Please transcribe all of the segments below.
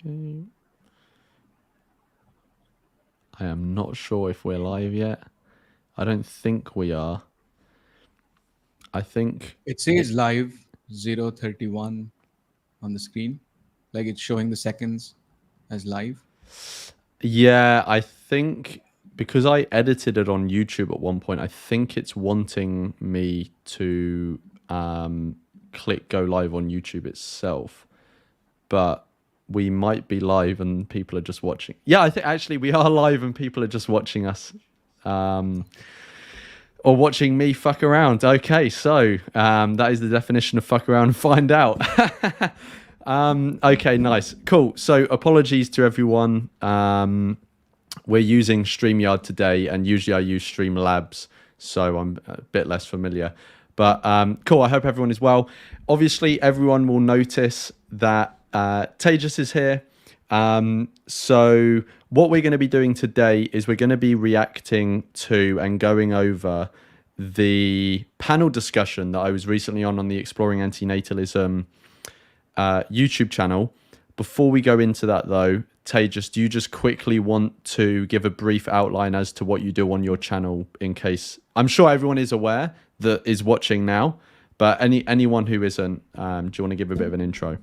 Okay. I am not sure if we're live yet. I don't think we are. I think It says live 031 on the screen, like it's showing the seconds as live. yeah, I think because I edited it on YouTube at one point, I think it's wanting me to click go live on YouTube itself. But we might be live and people are just watching. Yeah, I think actually we are live and people are just watching us. Or watching me fuck around. Okay, so that is the definition of fuck around and find out. Okay, nice. Cool. So apologies to everyone. We're using StreamYard today, and usually I use Streamlabs, so I'm a bit less familiar. But cool, I hope everyone is well. Obviously, everyone will notice that Tejas is here. So what we're going to be doing today is we're going to be reacting to and going over the panel discussion that I was recently on the Exploring Anti-Natalism YouTube channel. Before we go into that though, Tejas, do you just quickly want to give a brief outline as to what you do on your channel in case, I'm sure everyone is aware that is watching now, but anyone who isn't, do you want to give a bit of an intro?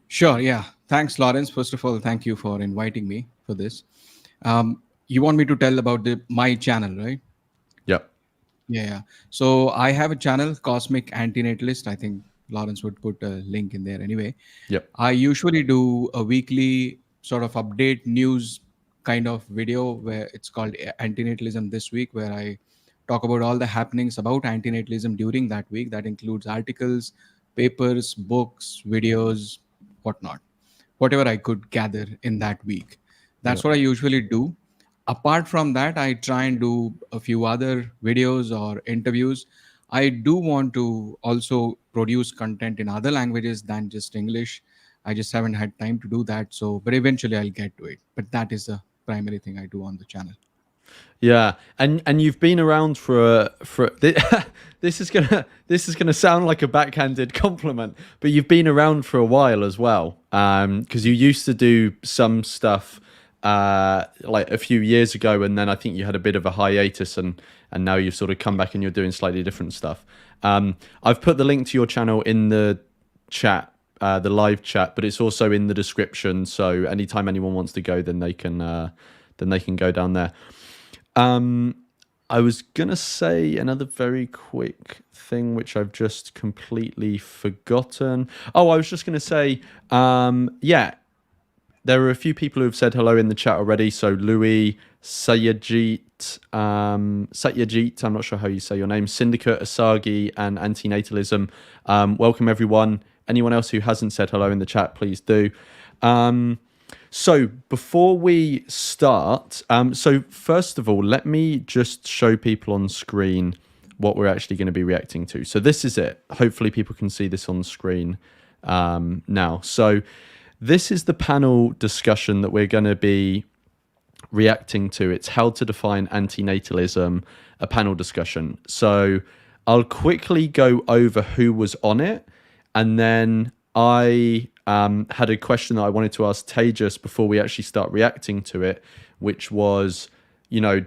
Sure, yeah. Thanks, Lawrence. First of all, thank you for inviting me for this. You want me to tell about my channel, right? Yep. Yeah. So I have a channel, Cosmic Antinatalist. I think Lawrence would put a link in there anyway. Yep. I usually do a weekly sort of update news kind of video where it's called Antinatalism This Week, where I talk about all the happenings about antinatalism during that week. That includes articles, papers, books, videos, whatnot, whatever I could gather in that week. That's what I usually do. Apart from that, I try and do a few other videos or interviews. I do want to also produce content in other languages than just English. I just haven't had time to do that. So, but eventually I'll get to it. But that is the primary thing I do on the channel. Yeah, and you've been around this is gonna sound like a backhanded compliment, but you've been around for a while as well. Because you used to do some stuff like a few years ago, and then I think you had a bit of a hiatus, and now you've sort of come back and you're doing slightly different stuff. I've put the link to your channel in the chat, the live chat, but it's also in the description. So anytime anyone wants to go, then they can go down there. I was going to say another very quick thing, which I've just completely forgotten. Oh, I was just going to say, yeah, there are a few people who have said hello in the chat already. So Louis, Satyajit, I'm not sure how you say your name, Syndicate, Asagi, and Antinatalism. Welcome, everyone. Anyone else who hasn't said hello in the chat, please do. So before we start, so first of all, let me just show people on screen what we're actually going to be reacting to. So this is it. Hopefully people can see this on screen now. So this is the panel discussion that we're going to be reacting to. It's how to define anti-natalism, a panel discussion. So I'll quickly go over who was on it, and then I had a question that I wanted to ask Tejas before we actually start reacting to it, which was, you know,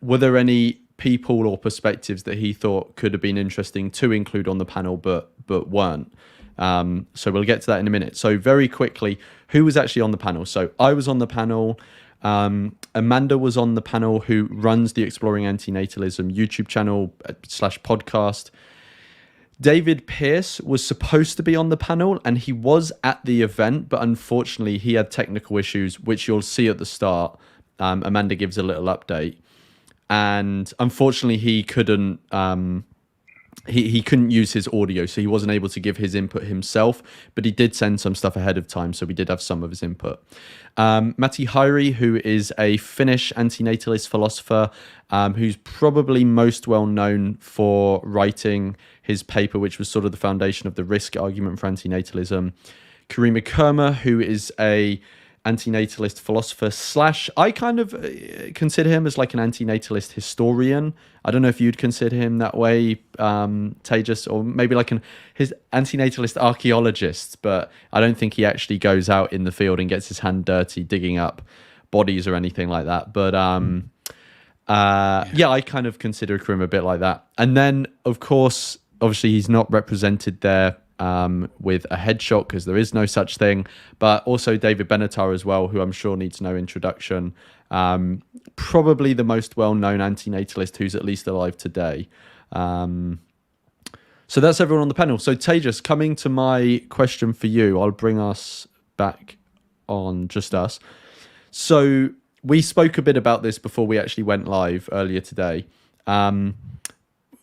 were there any people or perspectives that he thought could have been interesting to include on the panel but weren't? So we'll get to that in a minute. So very quickly, who was actually on the panel? So I was on the panel. Amanda was on the panel, who runs the Exploring Antinatalism YouTube channel / podcast. David Pierce was supposed to be on the panel, and he was at the event, but unfortunately he had technical issues, which you'll see at the start. Amanda gives a little update, and unfortunately he couldn't he couldn't use his audio, so he wasn't able to give his input himself, but he did send some stuff ahead of time, so we did have some of his input. Matti Häyry, who is a Finnish anti-natalist philosopher, who's probably most well known for writing his paper, which was sort of the foundation of the risk argument for anti-natalism. Karima Kerma, who is a anti-natalist philosopher slash, I kind of consider him as like an anti-natalist historian. I don't know if you'd consider him that way, Tejas, or maybe like his anti-natalist archaeologist, but I don't think he actually goes out in the field and gets his hand dirty digging up bodies or anything like that. But yeah, I kind of consider Krim a bit like that. And then, of course, obviously he's not represented there with a headshot because there is no such thing, but also David Benatar as well, who I'm sure needs no introduction. Probably the most well-known anti-natalist who's at least alive today. So that's everyone on the panel. So Tejas, coming to my question for you, I'll bring us back on just us. So we spoke a bit about this before we actually went live earlier today.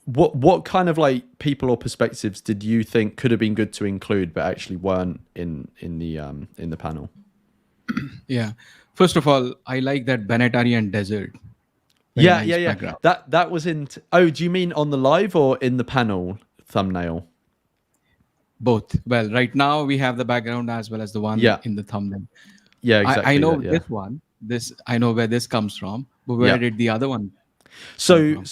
What kind of like people or perspectives did you think could have been good to include but actually weren't in the panel? Yeah. First of all, I like that Benetarian desert. Very Yeah, nice yeah. background. That was in. Oh, do you mean on the live or in the panel thumbnail? Both. Well, right now we have the background as well as the one Yeah. in the thumbnail. Yeah, exactly. I know that, yeah. this one. I know where this comes from, but where did the other one? So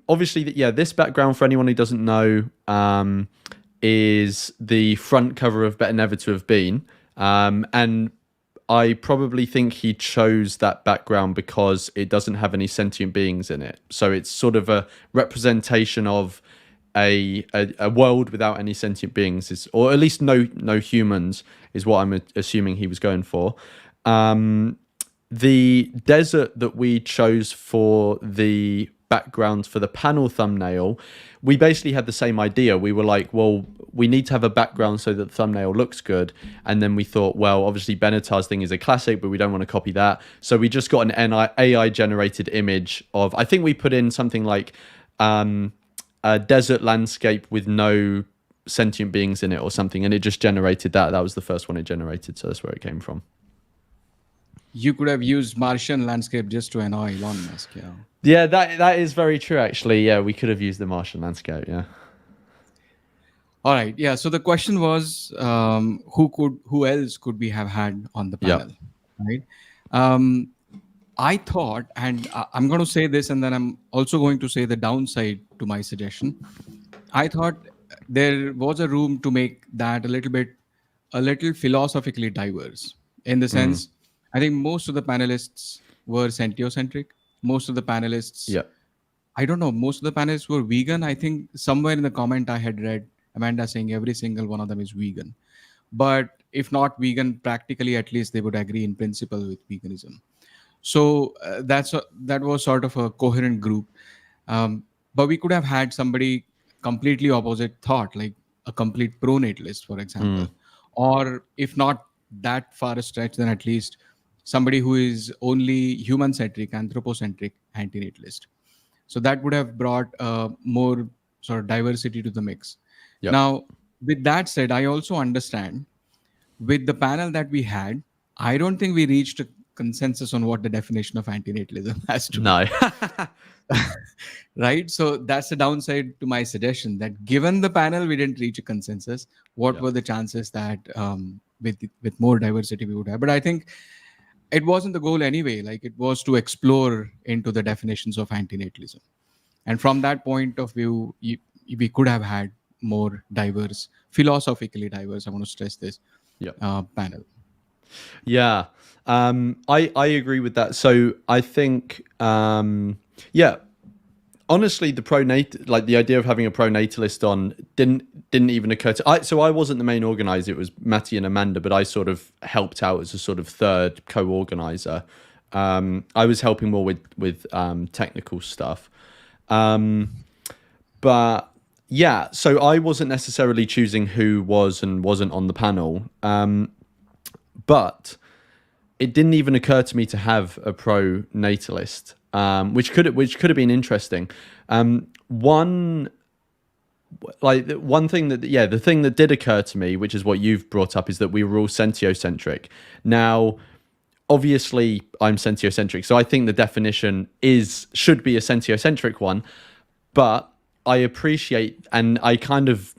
obviously, this background, for anyone who doesn't know, is the front cover of Better Never to Have Been. And I probably think he chose that background because it doesn't have any sentient beings in it. So it's sort of a representation of a world without any sentient beings, or at least no humans, is what I'm assuming he was going for. The desert that we chose for the background for the panel thumbnail, we basically had the same idea. We were like, well, we need to have a background so that the thumbnail looks good. And then we thought, well, obviously Benatar's thing is a classic, but we don't want to copy that. So we just got an AI generated image of, I think we put in something like a desert landscape with no sentient beings in it or something. And it just generated that. That was the first one it generated. So that's where it came from. You could have used Martian landscape just to annoy Elon Musk. Yeah. Yeah, that is very true, actually. Yeah, we could have used the Martian landscape. Yeah. All right. Yeah. So the question was, who else could we have had on the panel? Right. I thought, and I'm going to say this, and then I'm also going to say the downside to my suggestion. I thought there was a room to make that a little philosophically diverse, in the sense, I think most of the panelists were sentiocentric. Most of the panelists, I don't know, most of the panelists were vegan. I think somewhere in the comment I had read Amanda saying every single one of them is vegan. But if not vegan, practically at least they would agree in principle with veganism. So that was sort of a coherent group. But we could have had somebody completely opposite thought, like a complete pro-natalist, for example. Or if not that far a stretch, then at least somebody who is only human-centric, anthropocentric, anti-natalist. So that would have brought more sort of diversity to the mix. Yep. Now, with that said, I also understand with the panel that we had, I don't think we reached a consensus on what the definition of antinatalism has to be. No. Right? So that's the downside to my suggestion, that given the panel, we didn't reach a consensus. What were the chances that with more diversity we would have? But I think it wasn't the goal anyway. Like, it was to explore into the definitions of antinatalism. And from that point of view, we could have had more diverse, philosophically diverse, I want to stress this, panel. Yeah, I agree with that. So I think, honestly, the idea of having a pro-natalist on didn't even occur to. So I wasn't the main organizer. It was Matty and Amanda, but I sort of helped out as a sort of third co-organizer. I was helping more with technical stuff, but yeah. So I wasn't necessarily choosing who was and wasn't on the panel, but it didn't even occur to me to have a pro-natalist. Which could have been interesting. One thing the thing that did occur to me, which is what you've brought up, is that we were all sentiocentric. Now, obviously, I'm sentiocentric, so I think the definition should be a sentiocentric one. But I appreciate, and I kind of,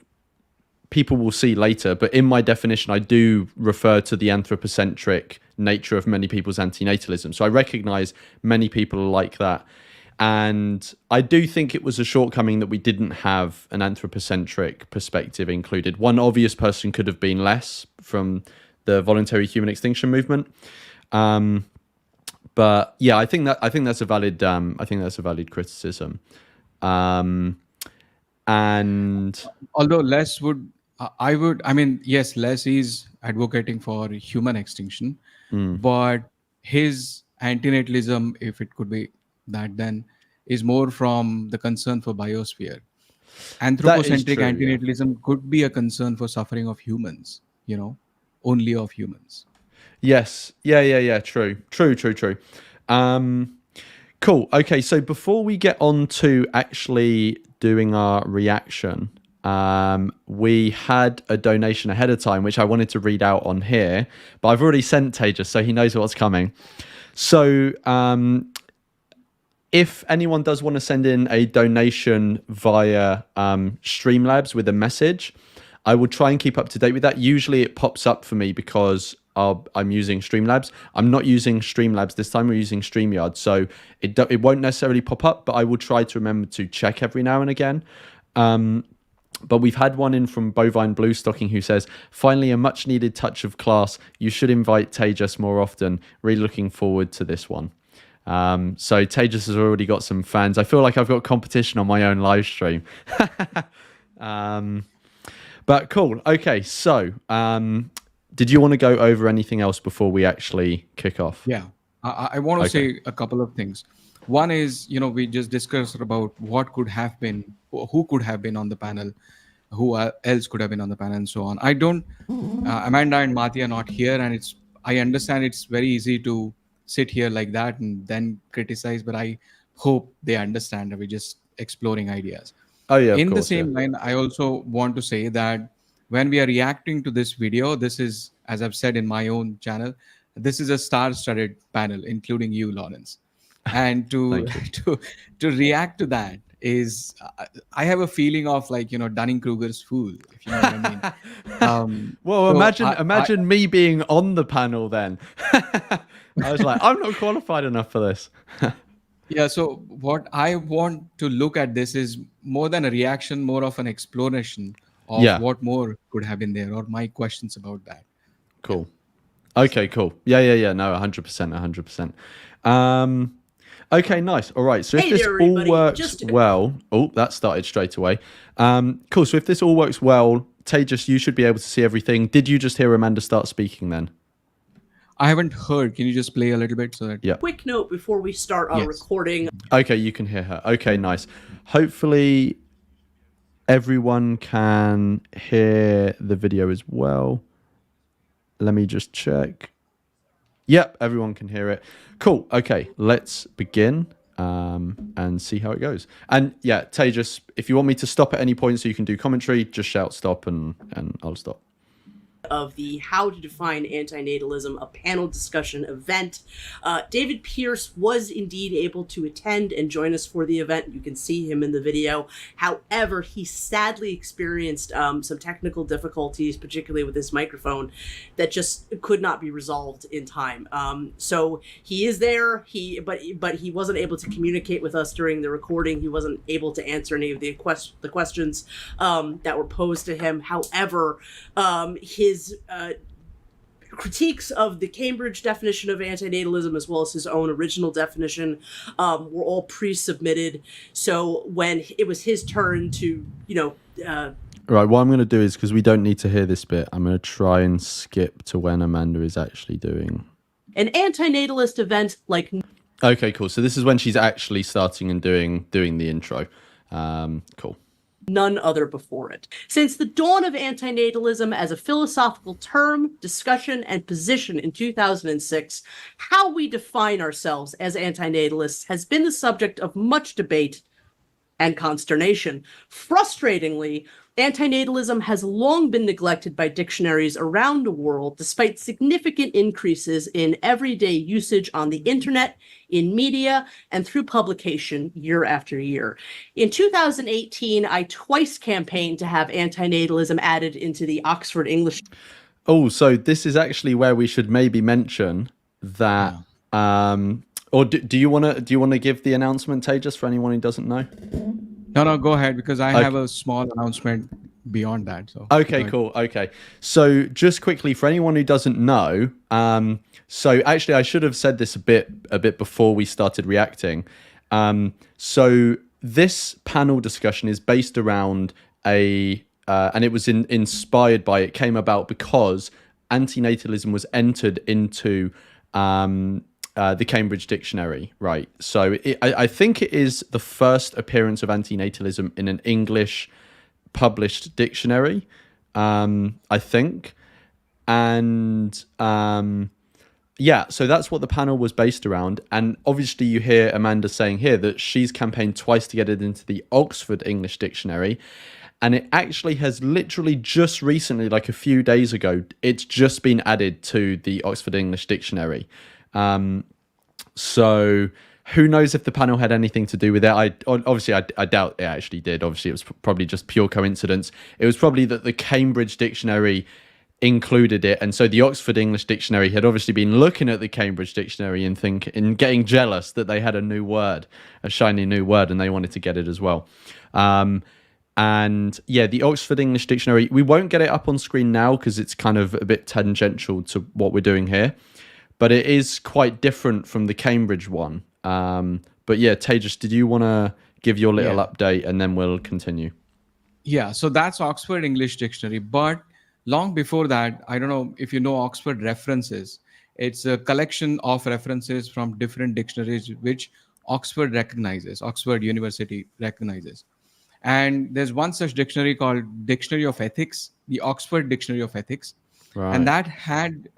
people will see later, but in my definition, I do refer to the anthropocentric nature of many people's antinatalism. So I recognize many people are like that. And I do think it was a shortcoming that we didn't have an anthropocentric perspective included. One obvious person could have been Les from the voluntary human extinction movement. But yeah, I think that's a valid criticism. And Although Les would, I mean, yes, Les is advocating for human extinction, but his antinatalism, if it could be that, then is more from the concern for biosphere. that is Anthropocentric true. Yeah. antinatalism could be a concern for suffering of humans, only of humans. Yes. Yeah. True. Cool. Okay. So before we get on to actually doing our reaction, we had a donation ahead of time, which I wanted to read out on here, but I've already sent Tejas, so he knows what's coming. So, if anyone does want to send in a donation via Streamlabs with a message, I will try and keep up to date with that. Usually it pops up for me because I'm using Streamlabs. I'm not using Streamlabs this time. We're using StreamYard. So it won't necessarily pop up, but I will try to remember to check every now and again. But we've had one in from Bovine Blue Stocking who says, finally a much needed touch of class. You should invite Tejas more often. Really looking forward to this one. So Tejas has already got some fans. I feel like I've got competition on my own live stream. But cool. Okay, so did you want to go over anything else before we actually kick off? Yeah, I want to say a couple of things. One is, we just discussed about what could have been, who could have been on the panel, who else could have been on the panel, and so on. I don't, Amanda and Mati are not here, and I understand it's very easy to sit here like that and then criticize, but I hope they understand that we're just exploring ideas. Oh yeah, In the same line, I also want to say that when we are reacting to this video, this is, as I've said in my own channel, this is a star-studded panel, including you, Lawrence. And to react to that is, I have a feeling of like, Dunning-Kruger's fool, if you know what I mean. Well, imagine me being on the panel then. I was like, I'm not qualified enough for this. Yeah, so what I want to look at this is more than a reaction, more of an exploration of what more could have been there, or my questions about that. Cool. Okay, cool. Yeah. No, 100%. Okay, nice. All right. So if this all works well, that started straight away. Cool. So if this all works well, Tejas, you should be able to see everything. Did you just hear Amanda start speaking then? I haven't heard. Can you just play a little bit so that? Yeah. Quick note before we start our recording. Okay, you can hear her. Okay, nice. Hopefully everyone can hear the video as well. Let me just check. Yep, everyone can hear it. Cool. Okay, let's begin and see how it goes. And yeah, Tejas, if you want me to stop at any point so you can do commentary, just shout stop and I'll stop. Of the How to Define Antinatalism, a panel discussion event. David Pierce was indeed able to attend and join us for the event. You can see him in the video. However, he sadly experienced some technical difficulties, particularly with his microphone, that just could not be resolved in time. So he is there, but he wasn't able to communicate with us during the recording. He wasn't able to answer any of the questions that were posed to him. However, his critiques of the Cambridge definition of antinatalism, as well as his own original definition, were all pre-submitted. So when it was his turn to, right, what I'm going to do is, because we don't need to hear this bit, I'm going to try and skip to when Amanda is actually doing an antinatalist event like... Okay, cool. So this is when she's actually starting and doing the intro. Cool. None other before it. Since the dawn of antinatalism as a philosophical term, discussion, and position in 2006, how we define ourselves as antinatalists has been the subject of much debate and consternation. Frustratingly, antinatalism has long been neglected by dictionaries around the world, despite significant increases in everyday usage on the internet, in media, and through publication year after year. In 2018, I twice campaigned to have antinatalism added into the Oxford English. Oh, so this is actually where we should maybe mention that. Or do you want to give the announcement, Tejas, for anyone who doesn't know? No, go ahead, because I Okay. have a small announcement beyond that. So Okay, cool. Okay. So just quickly, for anyone who doesn't know, so actually I should have said this a bit before we started reacting. So this panel discussion is based around and it was inspired by, it came about because anti-natalism was entered into the Cambridge Dictionary, right? So I think it is the first appearance of anti-natalism in an English published dictionary, I think. And yeah, so that's what the panel was based around. And obviously you hear Amanda saying here that she's campaigned twice to get it into the Oxford English Dictionary. And it actually has literally just recently, like a few days ago, it's just been added to the Oxford English Dictionary. So who knows if the panel had anything to do with it? I doubt it actually did. Obviously, it was probably just pure coincidence. It was probably that the Cambridge Dictionary included it, and so the Oxford English Dictionary had obviously been looking at the Cambridge Dictionary and getting jealous that they had a new word, a shiny new word, and they wanted to get it as well. And yeah, the Oxford English Dictionary, we won't get it up on screen now because it's kind of a bit tangential to what we're doing here, but it is quite different from the Cambridge one. But yeah, Tejas, did you want to give your little update and then we'll continue? Yeah, so that's Oxford English Dictionary. But long before that, I don't know if you know Oxford References. It's a collection of references from different dictionaries which Oxford recognizes, Oxford University recognizes. And there's one such dictionary called Dictionary of Ethics, the Oxford Dictionary of Ethics. Right. And that had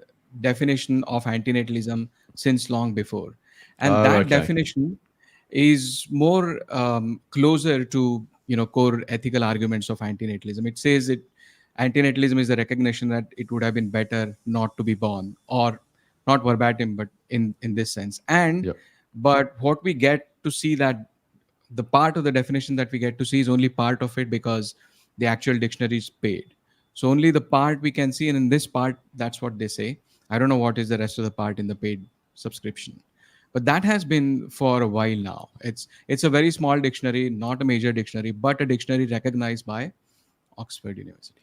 definition of antinatalism since long before. And definition is more closer to core ethical arguments of antinatalism. It says antinatalism is the recognition that it would have been better not to be born, or not verbatim, but in this sense. And but what we get to see, that the part of the definition that we get to see is only part of it because the actual dictionary is paid. So only the part we can see, and in this part, that's what they say. I don't know what is the rest of the part in the paid subscription. But that has been for a while now. It's a very small dictionary, not a major dictionary, but a dictionary recognized by Oxford University.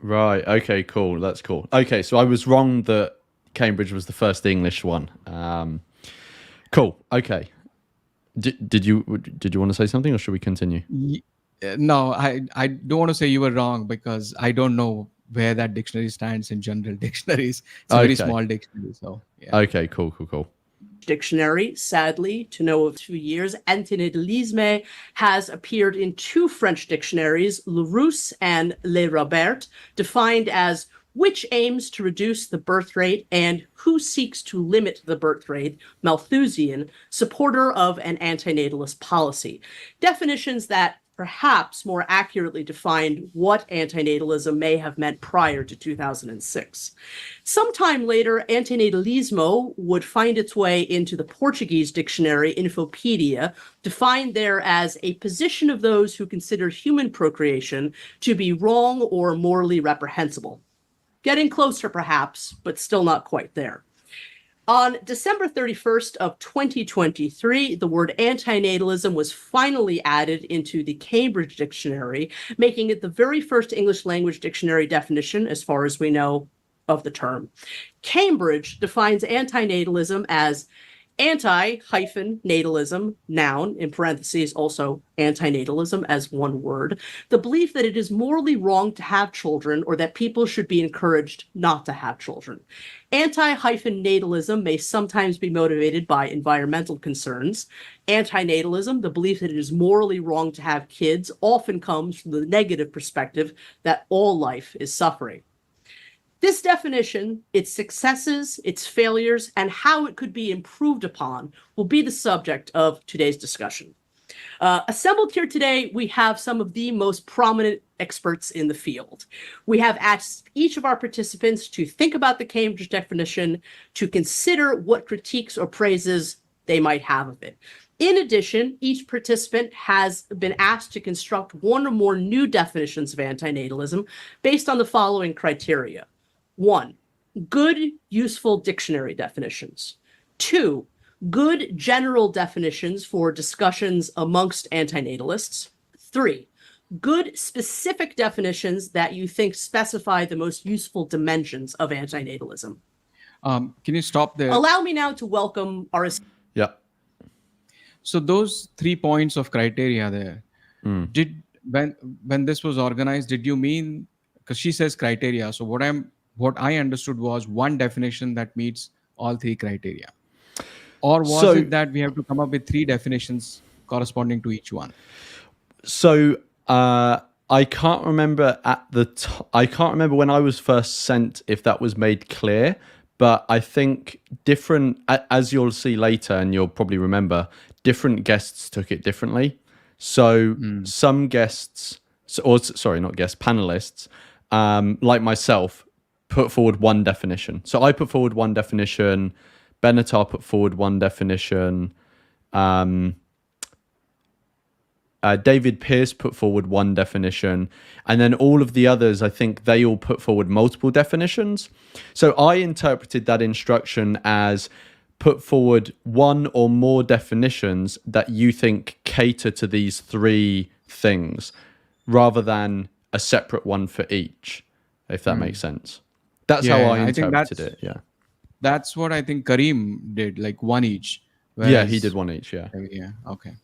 Right. Okay, cool. That's cool. Okay, so I was wrong that Cambridge was the first English one. Cool. Okay. Did you want to say something, or should we continue? No, I don't want to say you were wrong because I don't know where that dictionary stands in general dictionaries. It's a very small dictionary. So yeah. Okay, cool. Dictionary, sadly, to know of 2 years, anti-natalisme has appeared in 2 French dictionaries, Larousse and Le Robert, defined as which aims to reduce the birth rate and who seeks to limit the birth rate, Malthusian, supporter of an antinatalist policy. Definitions that perhaps more accurately defined what antinatalism may have meant prior to 2006. Sometime later, antinatalismo would find its way into the Portuguese dictionary Infopedia, defined there as a position of those who consider human procreation to be wrong or morally reprehensible. Getting closer, perhaps, but still not quite there. On December 31st of 2023, the word antinatalism was finally added into the Cambridge Dictionary, making it the very first English language dictionary definition, as far as we know, of the term. Cambridge defines antinatalism as anti-natalism, noun, in parentheses, also antinatalism as one word, the belief that it is morally wrong to have children or that people should be encouraged not to have children. Anti-natalism may sometimes be motivated by environmental concerns. Antinatalism, the belief that it is morally wrong to have kids, often comes from the negative perspective that all life is suffering. This definition, its successes, its failures, and how it could be improved upon will be the subject of today's discussion. Assembled here today, we have some of the most prominent experts in the field. We have asked each of our participants to think about the Cambridge definition, to consider what critiques or praises they might have of it. In addition, each participant has been asked to construct one or more new definitions of antinatalism based on the following criteria. 1. Good, useful dictionary definitions. 2. Good general definitions for discussions amongst antinatalists. 3. Good specific definitions that you think specify the most useful dimensions of antinatalism. Can you stop there? Allow me now to welcome our... Yeah. So those 3 points of criteria there, did when this was organized, did you mean, because she says criteria, so what I understood was one definition that meets all 3 criteria, or was it that we have to come up with 3 definitions corresponding to each one? So I can't remember I can't remember when I was first sent if that was made clear, but I think different, as you'll see later and you'll probably remember, different guests took it differently. So some guests, sorry, not guests, panelists, like myself, put forward one definition. So I put forward one definition, Benatar put forward one definition, David Pierce put forward one definition, and then all of the others, I think they all put forward multiple definitions. So I interpreted that instruction as put forward one or more definitions that you think cater to these 3 things, rather than a separate one for each, if that makes sense. That's how I interpreted it. Yeah. That's what I think Kareem did, like one each. Yeah, he did one each. Yeah. Yeah. Okay.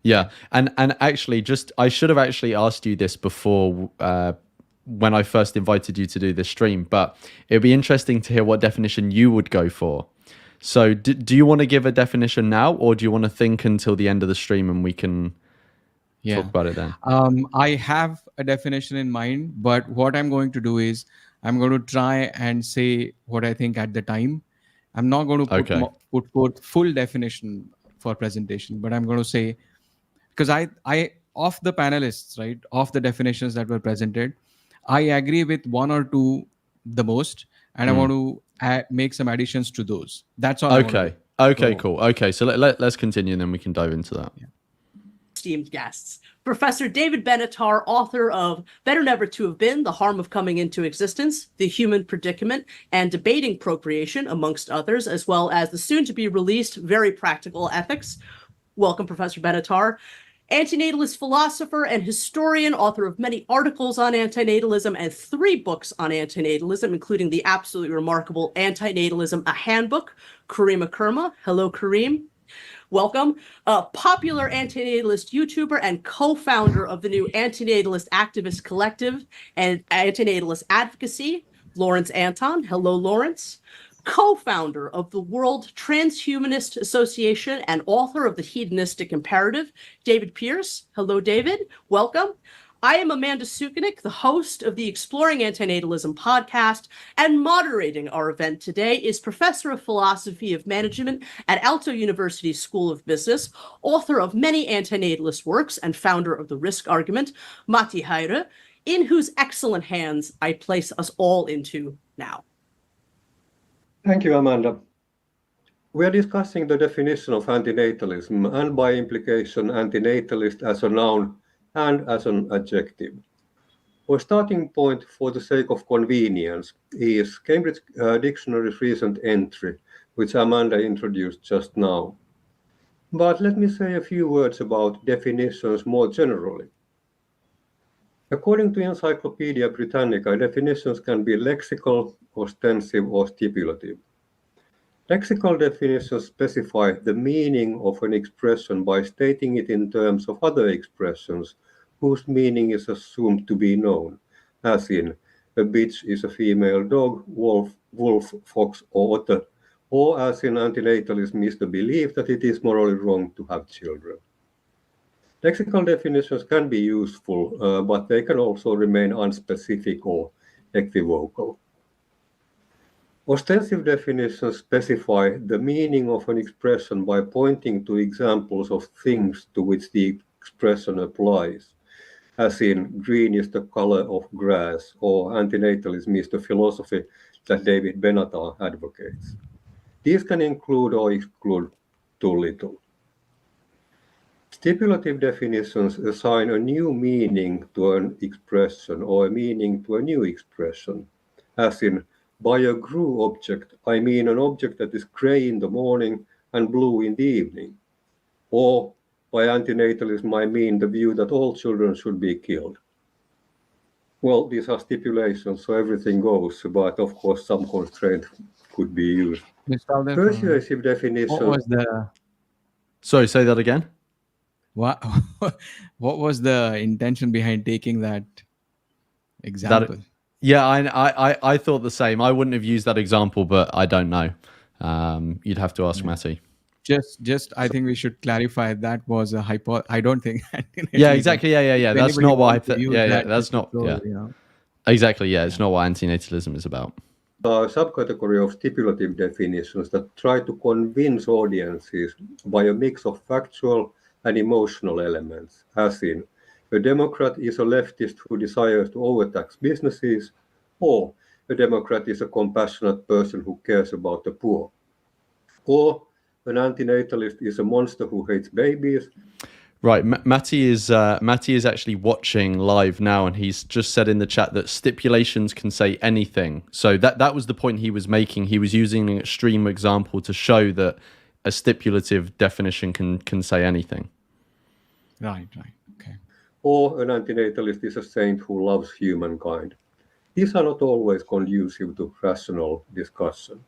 Yeah, and actually, I should have actually asked you this before when I first invited you to do this stream, but it'd be interesting to hear what definition you would go for. So, do you want to give a definition now, or do you want to think until the end of the stream and we can talk about it then? I have a definition in mind, but what I'm going to do is I'm going to try and say what I think at the time. I'm not going to put forth full definition for presentation, but I'm going to say, because I of the panelists, right, of the definitions that were presented, I agree with 1 or 2 the most, and I want to make some additions to those. That's all. Okay. Cool. Okay, so let's continue, and then we can dive into that. Yeah. Esteemed guests, Professor David Benatar, author of Better Never to Have Been, The Harm of Coming into Existence, The Human Predicament, and Debating Procreation, amongst others, as well as the soon-to-be-released Very Practical Ethics. Welcome, Professor Benatar. Antinatalist philosopher and historian, author of many articles on antinatalism and 3 books on antinatalism, including the absolutely remarkable Antinatalism, a Handbook. Kareem Akerma. Hello, Kareem. Welcome. A popular antinatalist YouTuber and co-founder of the new Antinatalist Activist Collective and Antinatalist Advocacy, Lawrence Anton. Hello, Lawrence. Co-founder of the World Transhumanist Association and author of The Hedonistic Imperative, David Pierce. Hello, David. Welcome. I am Amanda Sukanik, the host of the Exploring Antinatalism podcast, and moderating our event today is Professor of Philosophy of Management at Aalto University School of Business, author of many antinatalist works, and founder of The Risk Argument, Matti Häyry, in whose excellent hands I place us all into now. Thank you, Amanda. We are discussing the definition of antinatalism and by implication antinatalist as a noun and as an adjective. Our starting point, for the sake of convenience, is Cambridge Dictionary's recent entry, which Amanda introduced just now. But let me say a few words about definitions more generally. According to Encyclopedia Britannica, definitions can be lexical, ostensive, or stipulative. Lexical definitions specify the meaning of an expression by stating it in terms of other expressions whose meaning is assumed to be known, as in a bitch is a female dog, wolf, fox, or otter, or as in antinatalism is the belief that it is morally wrong to have children. Lexical definitions can be useful, but they can also remain unspecific or equivocal. Ostensive definitions specify the meaning of an expression by pointing to examples of things to which the expression applies, as in green is the color of grass, or antinatalism is the philosophy that David Benatar advocates. These can include or exclude too little. Stipulative definitions assign a new meaning to an expression or a meaning to a new expression, as in By a GRU object, I mean an object that is grey in the morning and blue in the evening. Or by antinatalism, I mean the view that all children should be killed. Well, these are stipulations, so everything goes, but of course some constraint could be used. Persuasive What definition. was the Sorry, say that again. what was the intention behind taking that example? Yeah, I thought the same. I wouldn't have used that example, but I don't know. You'd have to ask Matti. Just I think we should clarify that was a hypo. I don't think. Yeah, exactly. Yeah. That's not what. That's not. Yeah. Exactly. Yeah, it's not what antinatalism is about. A subcategory of stipulative definitions that try to convince audiences by a mix of factual and emotional elements, as in, a Democrat is a leftist who desires to overtax businesses, or a Democrat is a compassionate person who cares about the poor, or an antinatalist is a monster who hates babies. Right, Matti is actually watching live now, and he's just said in the chat that stipulations can say anything. So that was the point he was making. He was using an extreme example to show that a stipulative definition can say anything. Right. Okay. Or an antinatalist is a saint who loves humankind. These are not always conducive to rational discussion.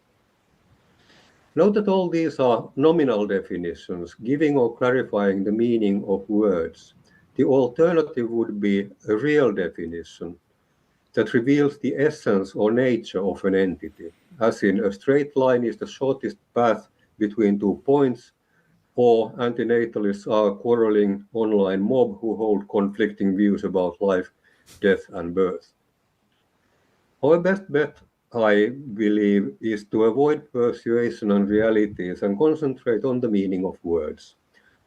Note that all these are nominal definitions, giving or clarifying the meaning of words. The alternative would be a real definition that reveals the essence or nature of an entity, as in a straight line is the shortest path between 2 points, or antinatalists are a quarreling online mob who hold conflicting views about life, death, and birth. Our best bet, I believe, is to avoid persuasion and realities and concentrate on the meaning of words.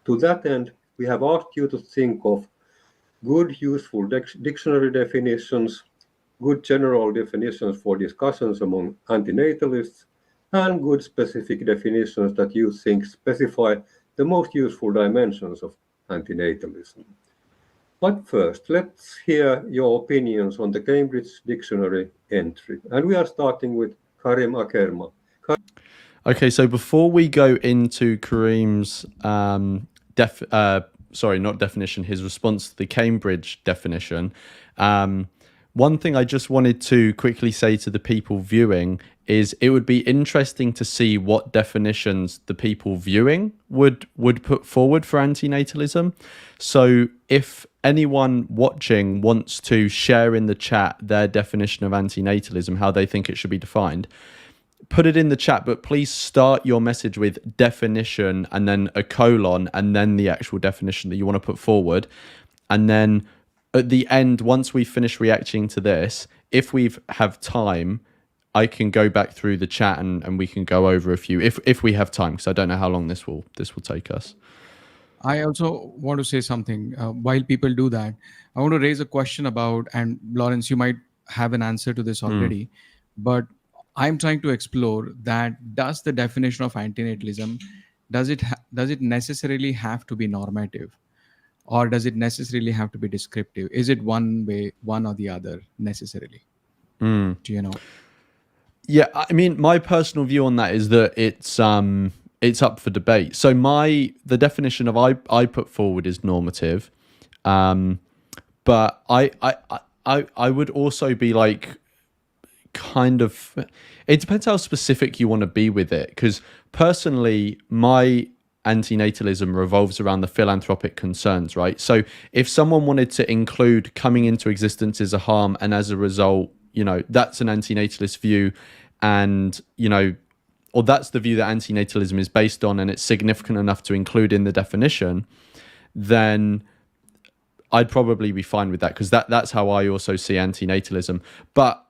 To that end, we have asked you to think of good, useful dictionary definitions, good general definitions for discussions among antinatalists, and good specific definitions that you think specify the most useful dimensions of antinatalism. But first, let's hear your opinions on the Cambridge Dictionary entry. And we are starting with Karim Akerma. Okay, so before we go into Karim's his response to the Cambridge definition, one thing I just wanted to quickly say to the people viewing is it would be interesting to see what definitions the people viewing would put forward for antinatalism. So if anyone watching wants to share in the chat their definition of antinatalism, how they think it should be defined, put it in the chat, but please start your message with definition and then a colon and then the actual definition that you want to put forward. And then at the end, once we finish reacting to this, if we have time, I can go back through the chat and we can go over a few if we have time, because I don't know how long this will take us. I also want to say something. While people do that, I want to raise a question about, and Lawrence, you might have an answer to this already, but I'm trying to explore that does the definition of antinatalism, does it necessarily have to be normative? Or does it necessarily have to be descriptive? Is it one way, one or the other necessarily? Do you know? Yeah, I mean, my personal view on that is that it's up for debate. So the definition of I put forward is normative, but I would also be like, kind of, it depends how specific you want to be with it. Because personally, my antinatalism revolves around the philanthropic concerns, right? So if someone wanted to include coming into existence is a harm, and as a result, that's an antinatalist view, and or that's the view that antinatalism is based on, and it's significant enough to include in the definition, then I'd probably be fine with that, because that's how I also see antinatalism. But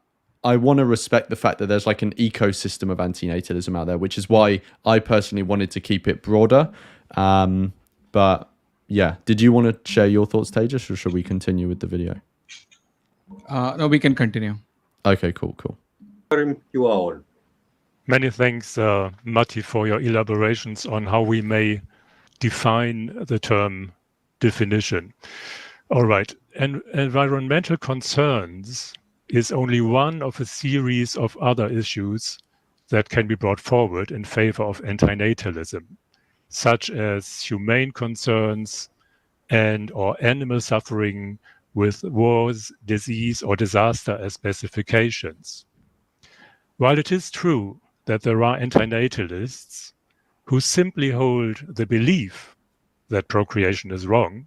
I want to respect the fact that there's like an ecosystem of antinatalism out there, which is why I personally wanted to keep it broader. But yeah, did you want to share your thoughts, Tejas, or should we continue with the video? No, we can continue. Okay, cool. Karim, you are on. Many thanks, Matti, for your elaborations on how we may define the term definition. All right, and environmental concerns is only one of a series of other issues that can be brought forward in favor of antinatalism, such as humane concerns and or animal suffering with wars, disease, or disaster as specifications. While it is true that there are antinatalists who simply hold the belief that procreation is wrong,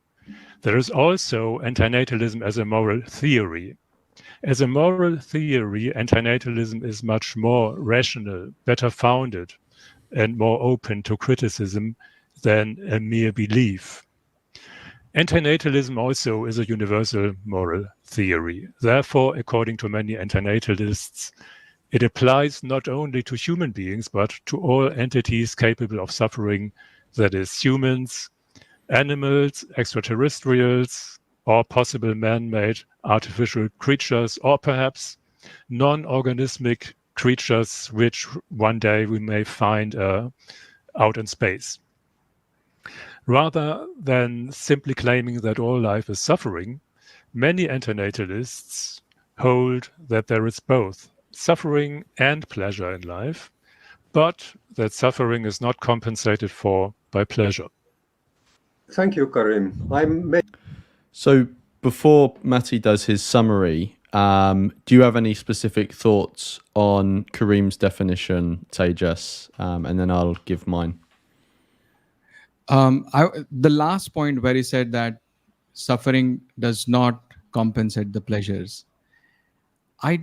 there is also antinatalism as a moral theory. As a moral theory, antinatalism is much more rational, better founded, and more open to criticism than a mere belief. Antinatalism also is a universal moral theory. Therefore, according to many antinatalists, it applies not only to human beings, but to all entities capable of suffering, that is, humans, animals, extraterrestrials, or possible man-made artificial creatures, or perhaps non-organismic creatures which one day we may find out in space. Rather than simply claiming that all life is suffering, many antinatalists hold that there is both suffering and pleasure in life, but that suffering is not compensated for by pleasure. Thank you, Karim. So before Matti does his summary, do you have any specific thoughts on Karim's definition, Tejas? And then I'll give mine. The last point where he said that suffering does not compensate the pleasures. I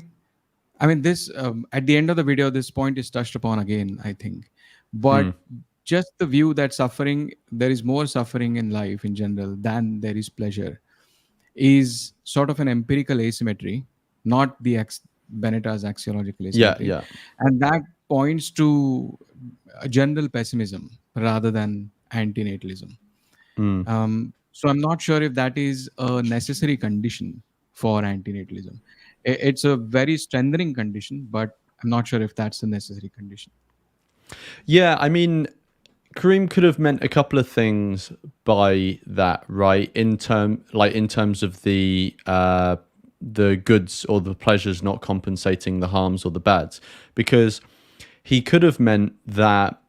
mean, this at the end of the video, this point is touched upon again, I think. But just the view that there is more suffering in life in general than there is pleasure, is sort of an empirical asymmetry, not the Bennett's axiological asymmetry. Yeah. And that points to a general pessimism rather than antinatalism. So I'm not sure if that is a necessary condition for antinatalism. It's a very strengthening condition, but I'm not sure if that's a necessary condition. Yeah, I mean, Karim could have meant a couple of things by that, right? In terms of the goods or the pleasures not compensating the harms or the bads, because he could have meant that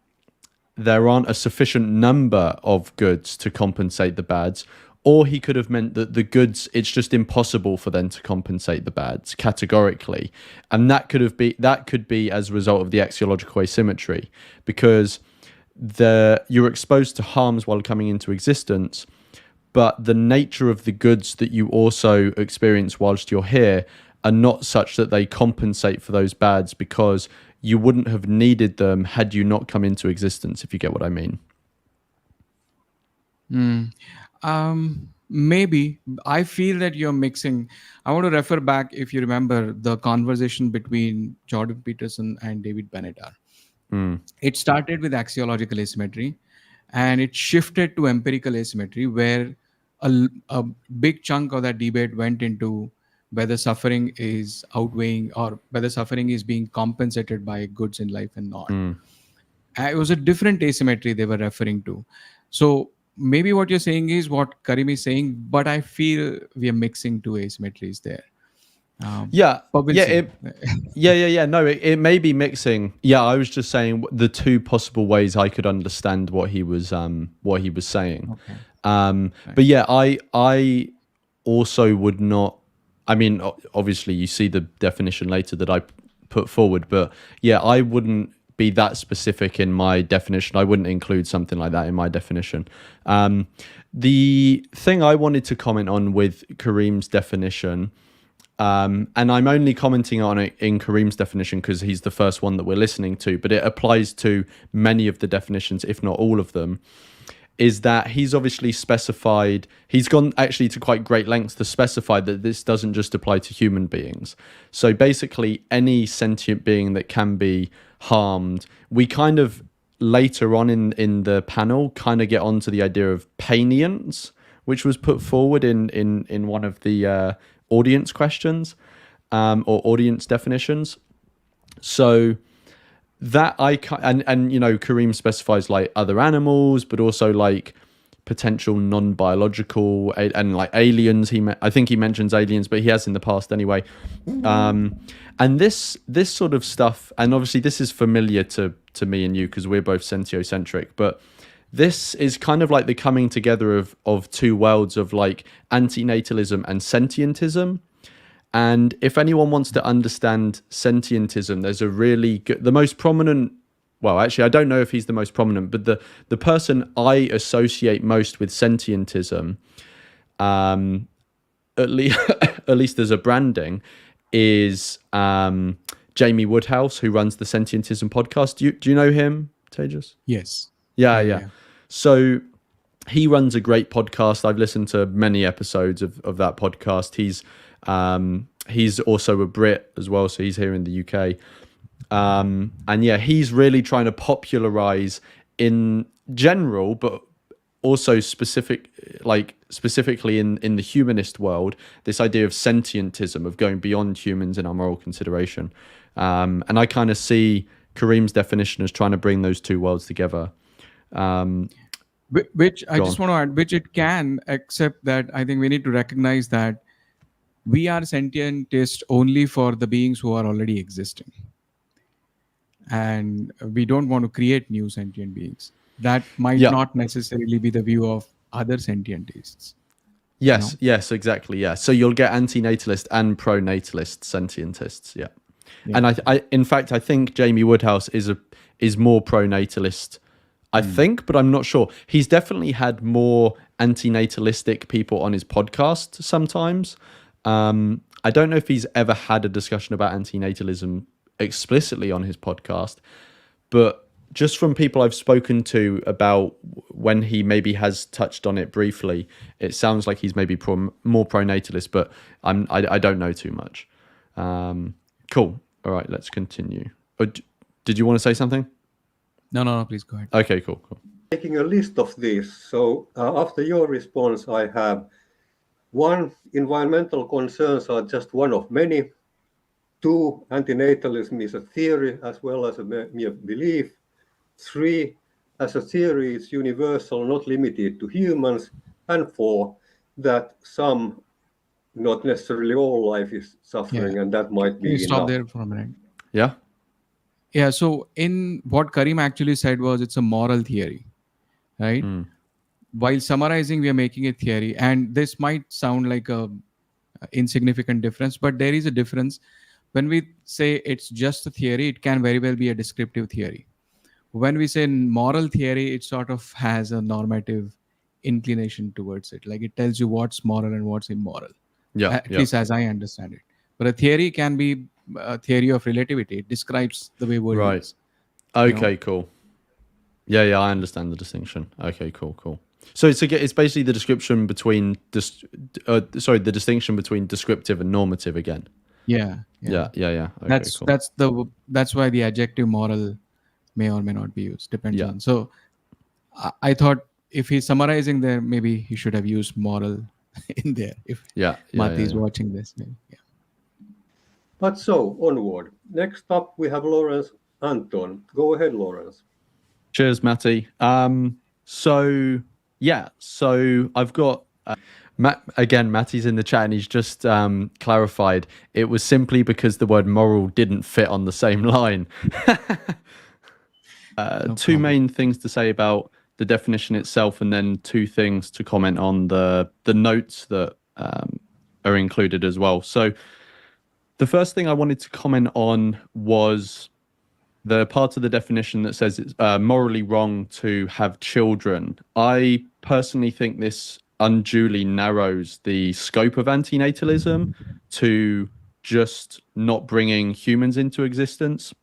there aren't a sufficient number of goods to compensate the bads, or he could have meant that the goods, it's just impossible for them to compensate the bads categorically, and that could be as a result of the axiological asymmetry, because you're exposed to harms while coming into existence, but the nature of the goods that you also experience whilst you're here are not such that they compensate for those bads, because you wouldn't have needed them had you not come into existence, if you get what I mean. Maybe. I feel that you're mixing. I want to refer back, if you remember, the conversation between Jordan Peterson and David Bennett. It started with axiological asymmetry, and it shifted to empirical asymmetry, where a big chunk of that debate went into whether suffering is outweighing or whether suffering is being compensated by goods in life and not. It was a different asymmetry they were referring to. So maybe what you're saying is what Karim is saying, but I feel we are mixing two asymmetries there. No, it may be mixing. Yeah, I was just saying the two possible ways I could understand what he was saying. Okay. But yeah, I also would not. I mean, obviously, you see the definition later that I put forward, but yeah, I wouldn't be that specific in my definition. I wouldn't include something like that in my definition. The thing I wanted to comment on with Karim's definition, and I'm only commenting on it in Karim's definition because he's the first one that we're listening to, but it applies to many of the definitions, if not all of them, is that he's obviously specified, he's gone actually to quite great lengths to specify that this doesn't just apply to human beings. So basically any sentient being that can be harmed, we kind of later on in the panel kind of get onto the idea of painians, which was put forward in one of the audience questions or audience definitions. So that and you know, Karim specifies like other animals, but also like potential non-biological and like aliens. I think he mentions aliens, but he has in the past anyway. And this sort of stuff, and obviously this is familiar to me and you because we're both sentiocentric, but this is kind of like the coming together of two worlds of like antinatalism and sentientism. And if anyone wants to understand sentientism, there's a really good, the most prominent, well, actually, I don't know if he's the most prominent, but the person I associate most with sentientism, at least as a branding, is Jamie Woodhouse, who runs the Sentientism podcast. Do you know him, Tejas? Yes. Yeah. So he runs a great podcast. I've listened to many episodes of that podcast. He's also a Brit as well, so he's here in the UK. And yeah, he's really trying to popularize in general, but also specifically in the humanist world, this idea of sentientism, of going beyond humans in our moral consideration. And I kind of see Kareem's definition as trying to bring those two worlds together. Which I just want to add, which it can, except that I think we need to recognize that we are sentientists only for the beings who are already existing. And we don't want to create new sentient beings. That might not necessarily be the view of other sentientists. Yes, yes, exactly. Yeah. So you'll get anti-natalist and pro-natalist sentientists. Yeah. And I in fact, I think Jamie Woodhouse is more pro-natalist, I think, but I'm not sure. He's definitely had more anti-natalistic people on his podcast sometimes. I don't know if he's ever had a discussion about anti-natalism explicitly on his podcast, but just from people I've spoken to about when he maybe has touched on it briefly, it sounds like he's maybe more pro-natalist, but I don't know too much. Cool. All right, let's continue. Did you want to say something? No, please go ahead. Okay, cool. Making a list of these. So after your response, I have 1, environmental concerns are just one of many. 2, antinatalism is a theory as well as a mere belief. 3, as a theory, it's universal, not limited to humans. And 4, that some, not necessarily all life is suffering, and that might be Can you stop enough. there for a minute? Yeah. Yeah, so in what Kareem actually said was it's a moral theory, right? While summarizing, we are making a theory, and this might sound like a insignificant difference, but there is a difference. When we say it's just a theory, it can very well be a descriptive theory. When we say moral theory, it sort of has a normative inclination towards it. Like it tells you what's moral and what's immoral. At least as I understand it. But a theory can be a theory of relativity. It describes the way world is. Okay, cool. Yeah, I understand the distinction. Okay, cool. So it's basically the description between the distinction between descriptive and normative again. Yeah. Okay, That's why the adjective moral may or may not be used, depends on. So I thought if he's summarizing there, maybe he should have used moral in there. If Mati is watching this, maybe. Yeah. But so onward. Next up, we have Lawrence Anton. Go ahead, Lawrence. Cheers, Matty. So I've got Matty's in the chat and he's just clarified it was simply because the word moral didn't fit on the same line. Two main things to say about the definition itself, and then 2 things to comment on the notes that are included as well. So the first thing I wanted to comment on was the part of the definition that says it's morally wrong to have children. I personally think this unduly narrows the scope of antinatalism to just not bringing humans into existence,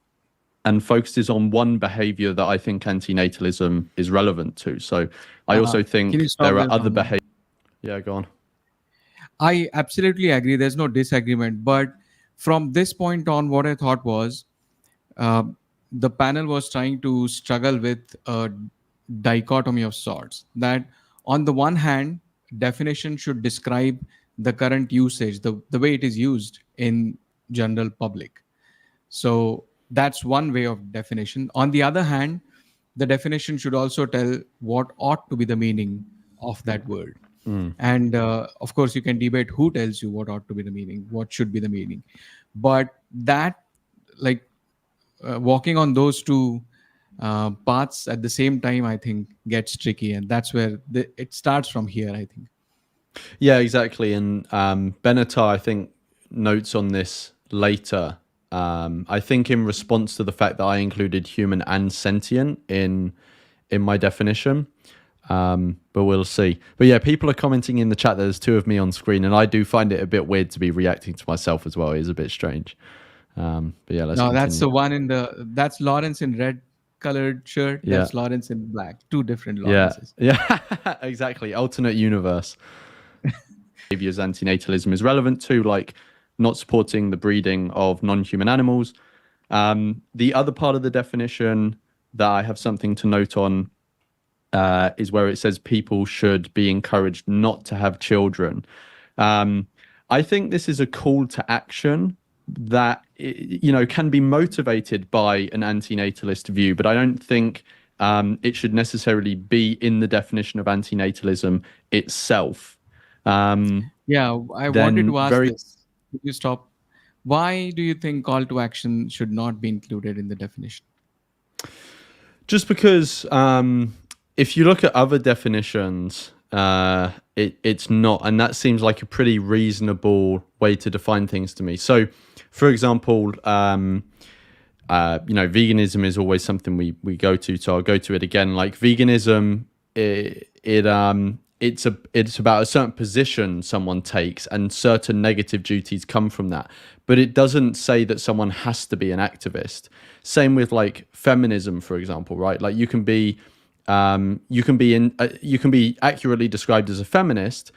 and focuses on one behavior that I think antinatalism is relevant to. So I also think there are other behaviors. Yeah, go on. I absolutely agree. There's no disagreement. But from this point on, what I thought was the panel was trying to struggle with a dichotomy of sorts. That on the one hand, definition should describe the current usage, the way it is used in general public. So that's one way of definition. On the other hand, the definition should also tell what ought to be the meaning of that word. And of course, you can debate who tells you what ought to be the meaning, what should be the meaning. But that, like, walking on those two paths at the same time, I think gets tricky. And that's where it starts from here, I think. Yeah, exactly. And Benatar, I think, notes on this later. I think in response to the fact that I included human and sentient in my definition. But we'll see. But yeah, people are commenting in the chat that there's two of me on screen, and I do find it a bit weird to be reacting to myself as well. It is a bit strange. But yeah, let's continue. That's the one that's Lawrence in red colored shirt. Yeah. That's Lawrence in black. Two different Lawrences. Yeah, exactly. Alternate universe. Behaviors antinatalism is relevant to, like, not supporting the breeding of non-human animals. The other part of the definition that I have something to note on is where it says people should be encouraged not to have children. I think this is a call to action that, can be motivated by an antinatalist view, but I don't think it should necessarily be in the definition of antinatalism itself. I wanted to ask this. Could you stop? Why do you think call to action should not be included in the definition? Just because if you look at other definitions, it's not, and that seems like a pretty reasonable way to define things to me. So, for example, veganism is always something we go to, so I'll go to it again. Like, veganism, it's about a certain position someone takes, and certain negative duties come from that. But it doesn't say that someone has to be an activist. Same with, like, feminism, for example, right? Like, you can be accurately described as a feminist,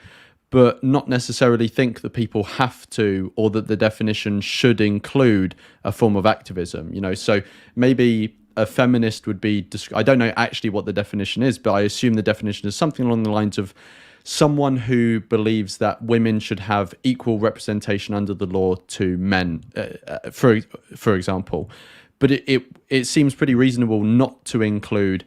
but not necessarily think that people have to, or that the definition should include a form of activism. So maybe a feminist would be, I don't know actually what the definition is, but I assume the definition is something along the lines of someone who believes that women should have equal representation under the law to men, for example. But it seems pretty reasonable not to include,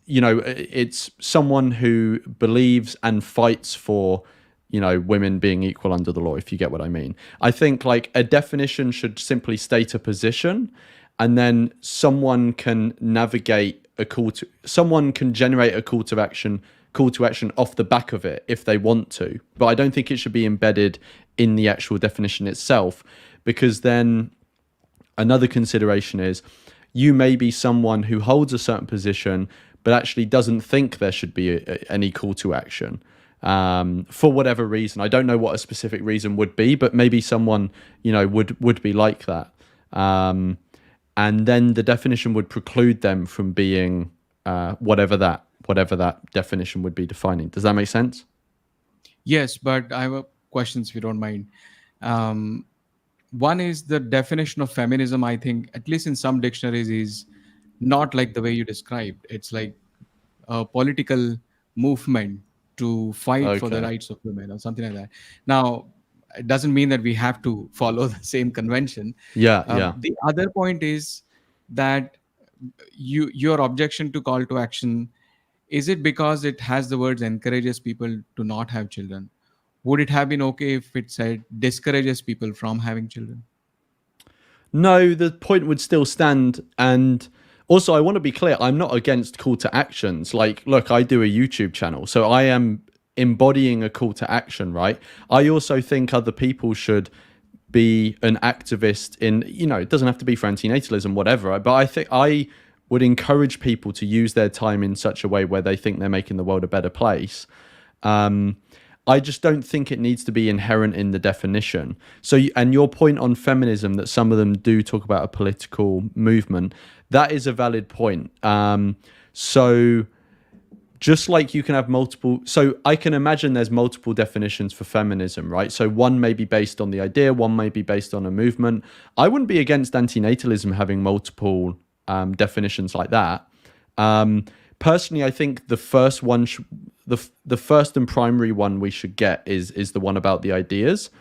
it's someone who believes and fights for, women being equal under the law, if you get what I mean. I think, like, a definition should simply state a position, and then someone can generate a call to action off the back of it if they want to. But I don't think it should be embedded in the actual definition itself, because then another consideration is you may be someone who holds a certain position but actually doesn't think there should be any call to action. For whatever reason. I don't know what a specific reason would be, but maybe someone, would be like that. And then the definition would preclude them from being whatever that definition would be defining. Does that make sense? Yes, but I have questions, if you don't mind. One is the definition of feminism, I think, at least in some dictionaries, is not like the way you described. It's like a political movement to fight for the rights of women or something like that. Now, it doesn't mean that we have to follow the same convention. The other point is that your objection to call to action, is it because it has the words encourages people to not have children? Would it have been okay if it said discourages people from having children? No, the point would still stand. And also, I want to be clear, I'm not against call to actions. Like, look, I do a YouTube channel, so I am embodying a call to action, right? I also think other people should be an activist in, it doesn't have to be for antinatalism, whatever, but I think I would encourage people to use their time in such a way where they think they're making the world a better place. I just don't think it needs to be inherent in the definition. So, and your point on feminism, that some of them do talk about a political movement, that is a valid point. So just like you can have multiple, so I can imagine there's multiple definitions for feminism, right? So one may be based on the idea, one may be based on a movement. I wouldn't be against antinatalism having multiple definitions like that. Personally, I think the first one, the first and primary one we should get is the one about the ideas.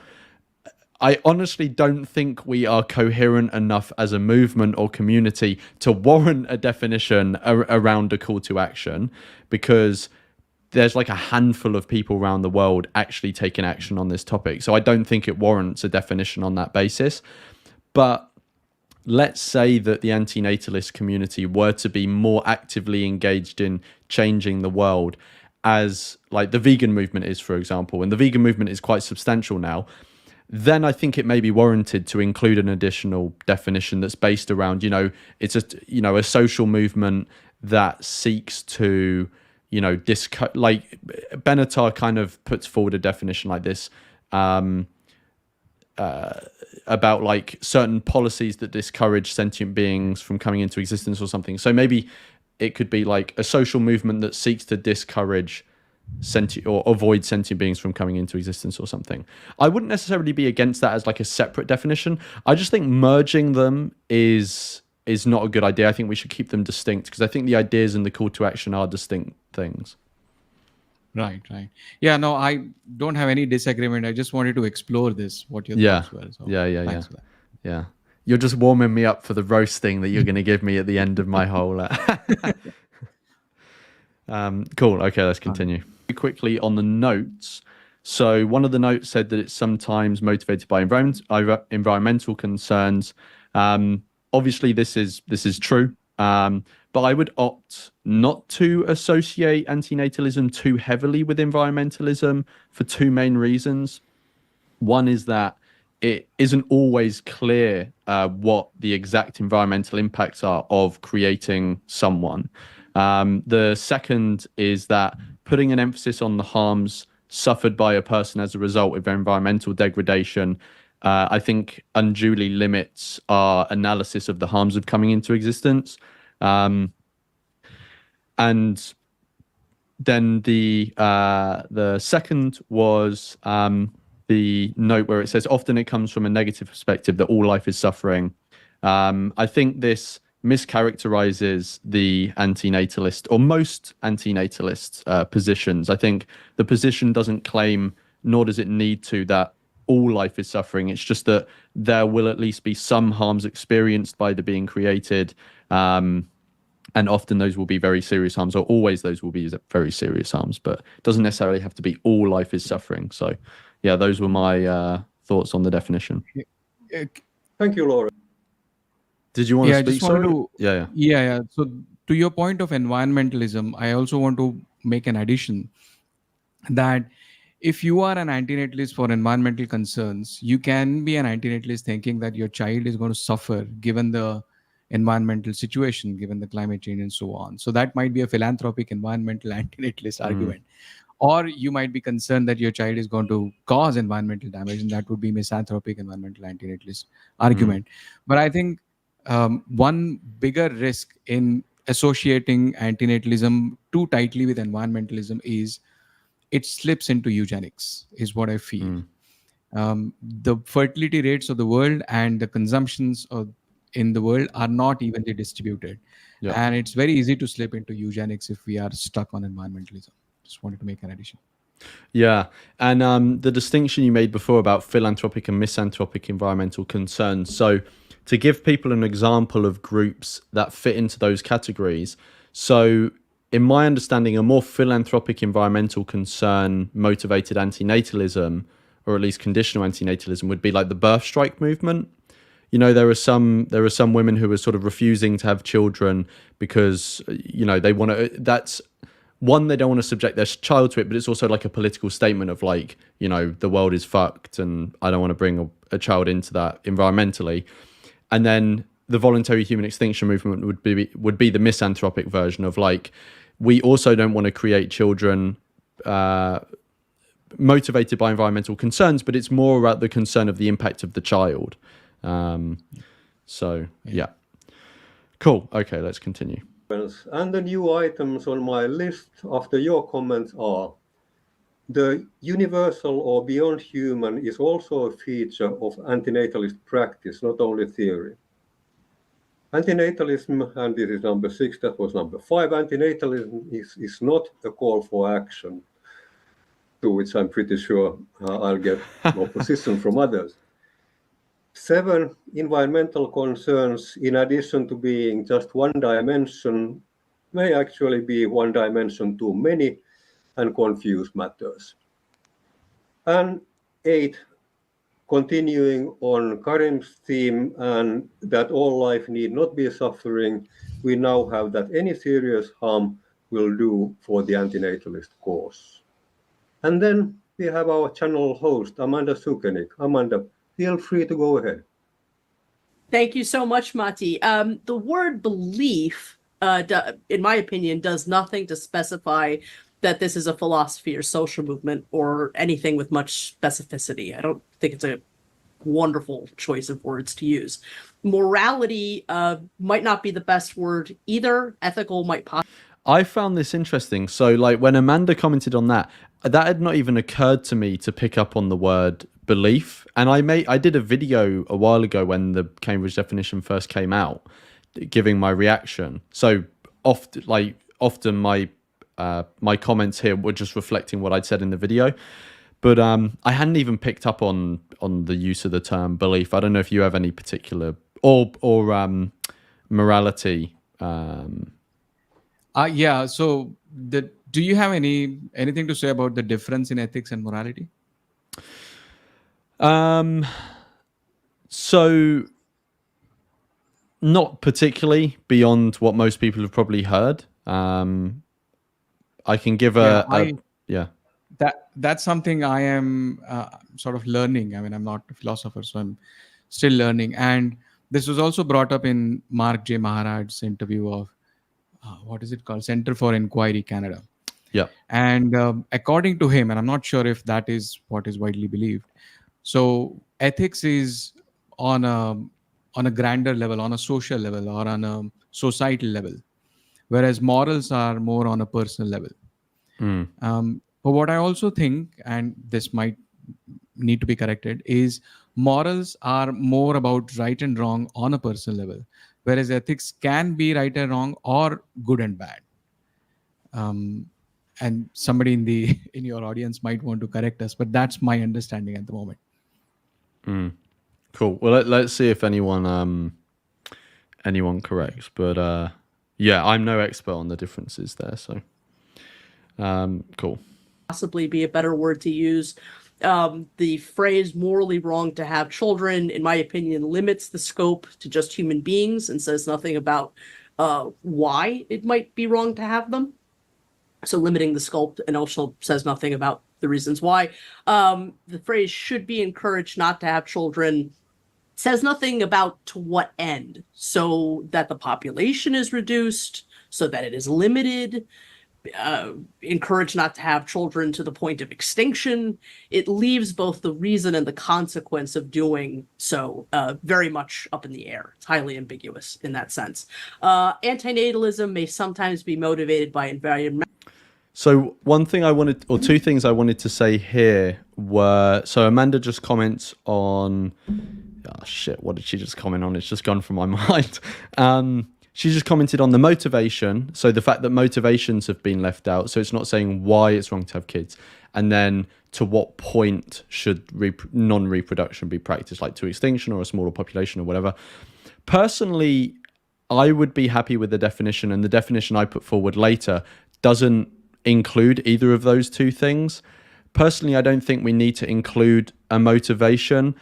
I honestly don't think we are coherent enough as a movement or community to warrant a definition around a call to action, because there's like a handful of people around the world actually taking action on this topic. So I don't think it warrants a definition on that basis. But let's say that the anti-natalist community were to be more actively engaged in changing the world, as like the vegan movement is, for example, and the vegan movement is quite substantial now, then I think it may be warranted to include an additional definition that's based around, it's a social movement that seeks to, like Benatar kind of puts forward a definition like this, about like certain policies that discourage sentient beings from coming into existence or something. So maybe it could be like a social movement that seeks to discourage sentient or avoid sentient beings from coming into existence or something. I wouldn't necessarily be against that as like a separate definition. I just think merging them is not a good idea. I think we should keep them distinct, because I think the ideas and the call to action are distinct things. Right. Yeah, no, I don't have any disagreement. I just wanted to explore this, what your thoughts were. So thanks for that. Yeah. You're just warming me up for the roasting that you're going to give me at the end of my whole... Cool. Okay, let's continue. Quickly on the notes. So one of the notes said that it's sometimes motivated by environmental concerns. Obviously, this is true. But I would opt not to associate antinatalism too heavily with environmentalism for two main reasons. One is that it isn't always clear what the exact environmental impacts are of creating someone. The second is that putting an emphasis on the harms suffered by a person as a result of environmental degradation, I think unduly limits our analysis of the harms of coming into existence. And then the second was the note where it says, often it comes from a negative perspective that all life is suffering. I think this mischaracterizes the antinatalist, or most antinatalist positions. I think the position doesn't claim, nor does it need to, that all life is suffering. It's just that there will at least be some harms experienced by the being created. And often those will be very serious harms, or always those will be very serious harms, but it doesn't necessarily have to be all life is suffering. So yeah, those were my thoughts on the definition. Thank you, Laura. Did you want to speak? Yeah. So to your point of environmentalism, I also want to make an addition that if you are an antinatalist for environmental concerns, you can be an antinatalist thinking that your child is going to suffer given the environmental situation, given the climate change and so on. So that might be a philanthropic environmental antinatalist argument. Or you might be concerned that your child is going to cause environmental damage, and that would be misanthropic environmental antinatalist argument. But I think one bigger risk in associating antinatalism too tightly with environmentalism is it slips into eugenics, is what I feel. The fertility rates of the world and the consumptions in the world are not evenly distributed. And it's very easy to slip into eugenics if we are stuck on environmentalism. Just wanted to make an addition. Yeah. And the distinction you made before about philanthropic and misanthropic environmental concerns. So to give people an example of groups that fit into those categories. So in my understanding, a more philanthropic environmental concern motivated antinatalism, or at least conditional antinatalism, would be like the birth strike movement. There are some women who are sort of refusing to have children because, they want to, that's one, they don't want to subject their child to it, but it's also like a political statement of like, the world is fucked and I don't want to bring a child into that environmentally. And then the voluntary human extinction movement would be the misanthropic version of like, we also don't want to create children motivated by environmental concerns, but it's more about the concern of the impact of the child. Yeah. Cool. Okay, let's continue. And the new items on my list after your comments are: the universal or beyond human is also a feature of antinatalist practice, not only theory. Antinatalism, and this is number 6, that was number 5, antinatalism is not a call for action, to which I'm pretty sure I'll get opposition from others. 7, environmental concerns, in addition to being just one dimension, may actually be one dimension too many and confuse matters. And 8, continuing on Karim's theme and that all life need not be suffering, we now have that any serious harm will do for the antinatalist cause. And then we have our channel host, Amanda Sukenik. Amanda, feel free to go ahead. Thank you so much, Matti. The word belief, in my opinion, does nothing to specify that this is a philosophy or social movement or anything with much specificity. I don't think it's a wonderful choice of words to use. Morality might not be the best word either. Ethical might possibly. I found this interesting. So, like, when Amanda commented on that had not even occurred to me to pick up on the word belief. And I did a video a while ago when the Cambridge definition first came out, giving my reaction. So often my my comments here were just reflecting what I'd said in the video. But I hadn't even picked up on the use of the term belief. I don't know if you have any particular or morality. Yeah. So do you have anything to say about the difference in ethics and morality? So not particularly beyond what most people have probably heard. I can give That's something I am sort of learning. I mean, I'm not a philosopher, so I'm still learning. And this was also brought up in Mark J. Maharaj's interview of, what is it called? Center for Inquiry Canada. Yeah. And according to him, and I'm not sure if that is what is widely believed, so ethics is on a grander level, on a social level, or on a societal level, whereas morals are more on a personal level. But what I also think, and this might need to be corrected, is morals are more about right and wrong on a personal level, whereas ethics can be right and wrong or good and bad. And somebody in your audience might want to correct us, but that's my understanding at the moment. Cool. Well, let's see if anyone corrects. But yeah, I'm no expert on the differences there. So cool. Possibly be a better word to use. The phrase morally wrong to have children, in my opinion, limits the scope to just human beings and says nothing about why it might be wrong to have them. So limiting the scope, and also says nothing about the reasons why. The phrase should be encouraged not to have children says nothing about to what end, so that the population is reduced, so that it is limited, encouraged not to have children to the point of extinction. It leaves both the reason and the consequence of doing so very much up in the air. It's highly ambiguous in that sense. Antinatalism may sometimes be motivated by environmental. So two things I wanted to say here were, so Amanda just comments on, what did she just comment on? It's just gone from my mind. She just commented on the motivation. So the fact that motivations have been left out. So it's not saying why it's wrong to have kids. And then to what point should non-reproduction be practiced, like to extinction or a smaller population or whatever. Personally, I would be happy with the definition, and the definition I put forward later doesn't include either of those two things. Personally, I don't think we need to include a motivation.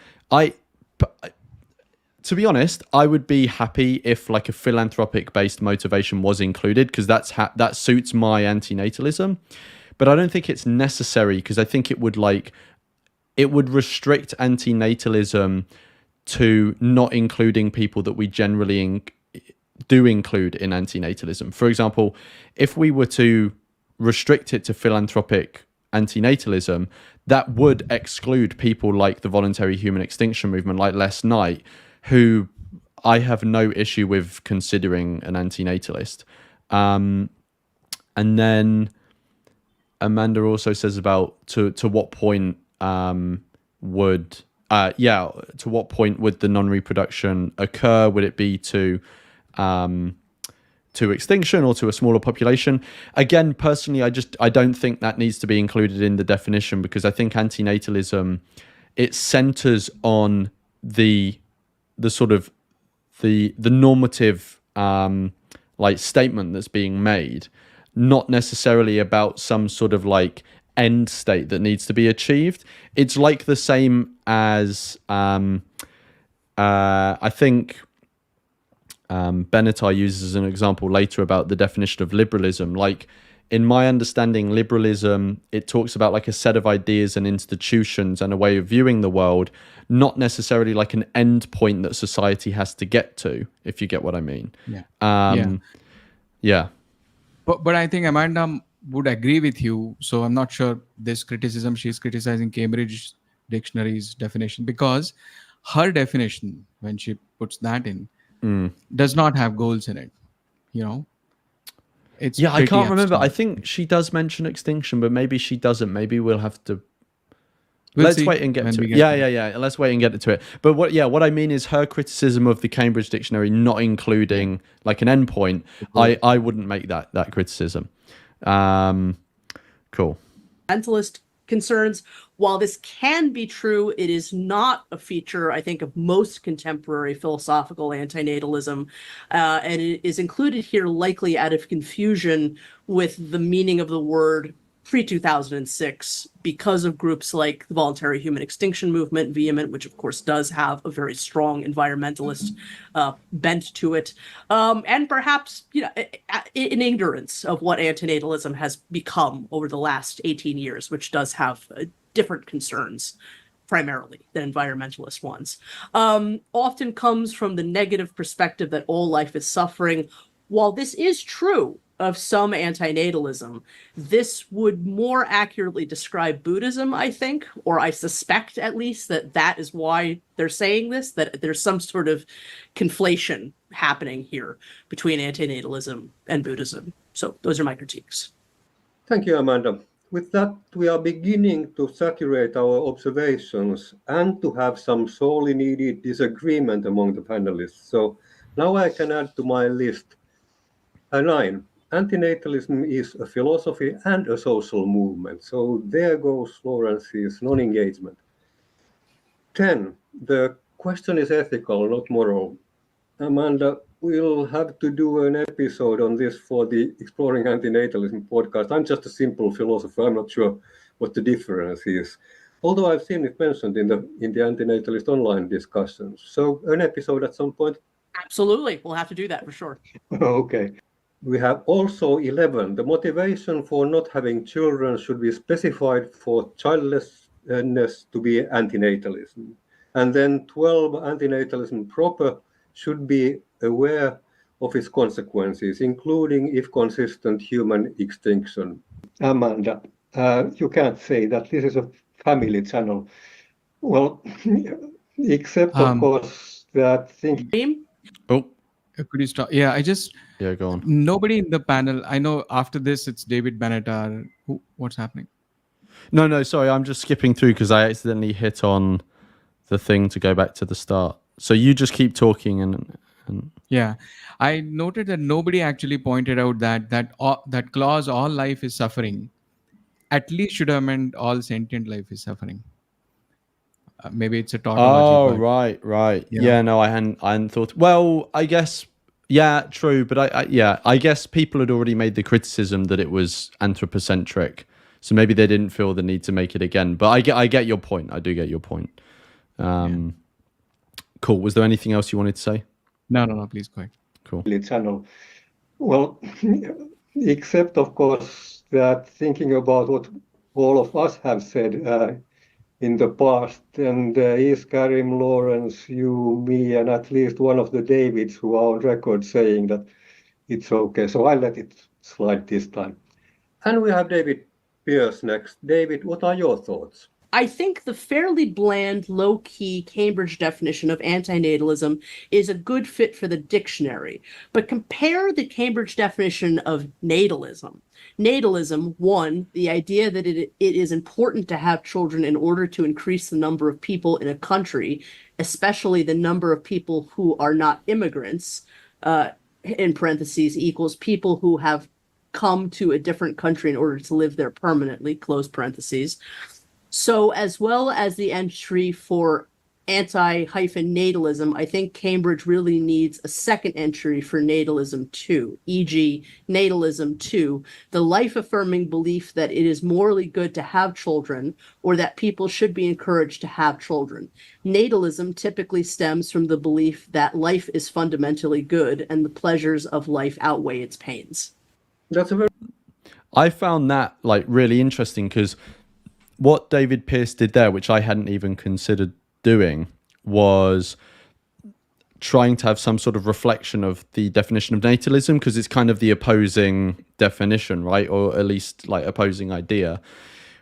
To be honest, I would be happy if like a philanthropic based motivation was included, because that suits my antinatalism. But I don't think it's necessary, because I think it would restrict antinatalism to not including people that we generally do include in antinatalism. For example, if we were to restrict it to philanthropic antinatalism, that would exclude people like the voluntary human extinction movement, like Les Knight, who I have no issue with considering an antinatalist. And then Amanda also says about to what point would the non-reproduction occur? Would it be to extinction or to a smaller population? Again, personally, I don't think that needs to be included in the definition, because I think antinatalism, it centers on the the sort of the normative like statement that's being made, not necessarily about some sort of like end state that needs to be achieved. It's like the same as I think Benatar uses as an example later about the definition of liberalism. Like, in my understanding, liberalism, it talks about like a set of ideas and institutions and a way of viewing the world, not necessarily like an end point that society has to get to, if you get what I mean. Yeah. But I think Amanda would agree with you. So I'm not sure this criticism, she's criticizing Cambridge Dictionary's definition, because her definition, when she puts that in, does not have goals in it. It's I can't remember. abstract. I think she does mention extinction, but maybe she doesn't. Maybe we'll have to. We'll Let's see wait and get when to we it. get Yeah, there. yeah. Let's wait and get to it. But what I mean is her criticism of the Cambridge Dictionary not including like an endpoint. I wouldn't make that criticism. Cool. Mentalist concerns. While this can be true, it is not a feature, I think, of most contemporary philosophical antinatalism, and it is included here likely out of confusion with the meaning of the word pre-2006 because of groups like the Voluntary Human Extinction Movement, Vehement, which of course does have a very strong environmentalist bent to it, and perhaps in ignorance of what antinatalism has become over the last 18 years, which does have different concerns primarily than environmentalist ones, often comes from the negative perspective that all life is suffering. While this is true of some antinatalism, this would more accurately describe Buddhism, I think, or I suspect at least that is why they're saying this, that there's some sort of conflation happening here between antinatalism and Buddhism. So those are my critiques. Thank you, Amanda. With that, we are beginning to saturate our observations and to have some sorely needed disagreement among the panelists. So now I can add to my list 9. Antinatalism is a philosophy and a social movement. So there goes Lawrence's non-engagement. 10. The question is ethical, not moral. Amanda, we'll have to do an episode on this for the Exploring Antinatalism podcast. I'm just a simple philosopher. I'm not sure what the difference is, although I've seen it mentioned in the Antinatalist online discussions. So an episode at some point? Absolutely. We'll have to do that for sure. Okay. We have also 11. The motivation for not having children should be specified for childlessness to be antinatalism. And then 12, antinatalism proper should be aware of its consequences, including, if consistent, human extinction. Amanda, you can't say that this is a family channel. Well, except of course that thing. Oh, Could you stop? Yeah, yeah, go on. Nobody in the panel. I know after this it's David Benatar. What's happening? No, sorry, I'm just skipping through because I accidentally hit on the thing to go back to the start. So you just keep talking and Yeah, I noted that nobody actually pointed out that clause, all life is suffering, at least should have meant all sentient life is suffering. Maybe it's a tautology. Oh, but, right. Yeah, no, I hadn't thought. Well, I guess, yeah, true. But I guess people had already made the criticism that it was anthropocentric, so maybe they didn't feel the need to make it again. But I get your point. I do get your point. Cool. Was there anything else you wanted to say? No, please go ahead. Cool. Channel. Well, except of course that thinking about what all of us have said in the past, and is Karim, Lawrence, you, me, and at least one of the Davids who are on record saying that it's okay. So I let it slide this time. And we have David Pierce next. David, what are your thoughts? I think the fairly bland, low-key Cambridge definition of antinatalism is a good fit for the dictionary. But compare the Cambridge definition of natalism. Natalism, 1, the idea that it is important to have children in order to increase the number of people in a country, especially the number of people who are not immigrants, in parentheses, equals people who have come to a different country in order to live there permanently, close parentheses. So as well as the entry for anti-natalism, I think Cambridge really needs a second entry for natalism 2, e.g. natalism 2, the life-affirming belief that it is morally good to have children or that people should be encouraged to have children. Natalism typically stems from the belief that life is fundamentally good and the pleasures of life outweigh its pains. That's a very I found that like really interesting because what David Pearce did there, which I hadn't even considered doing, was trying to have some sort of reflection of the definition of natalism, because it's kind of the opposing definition, right? Or at least like opposing idea,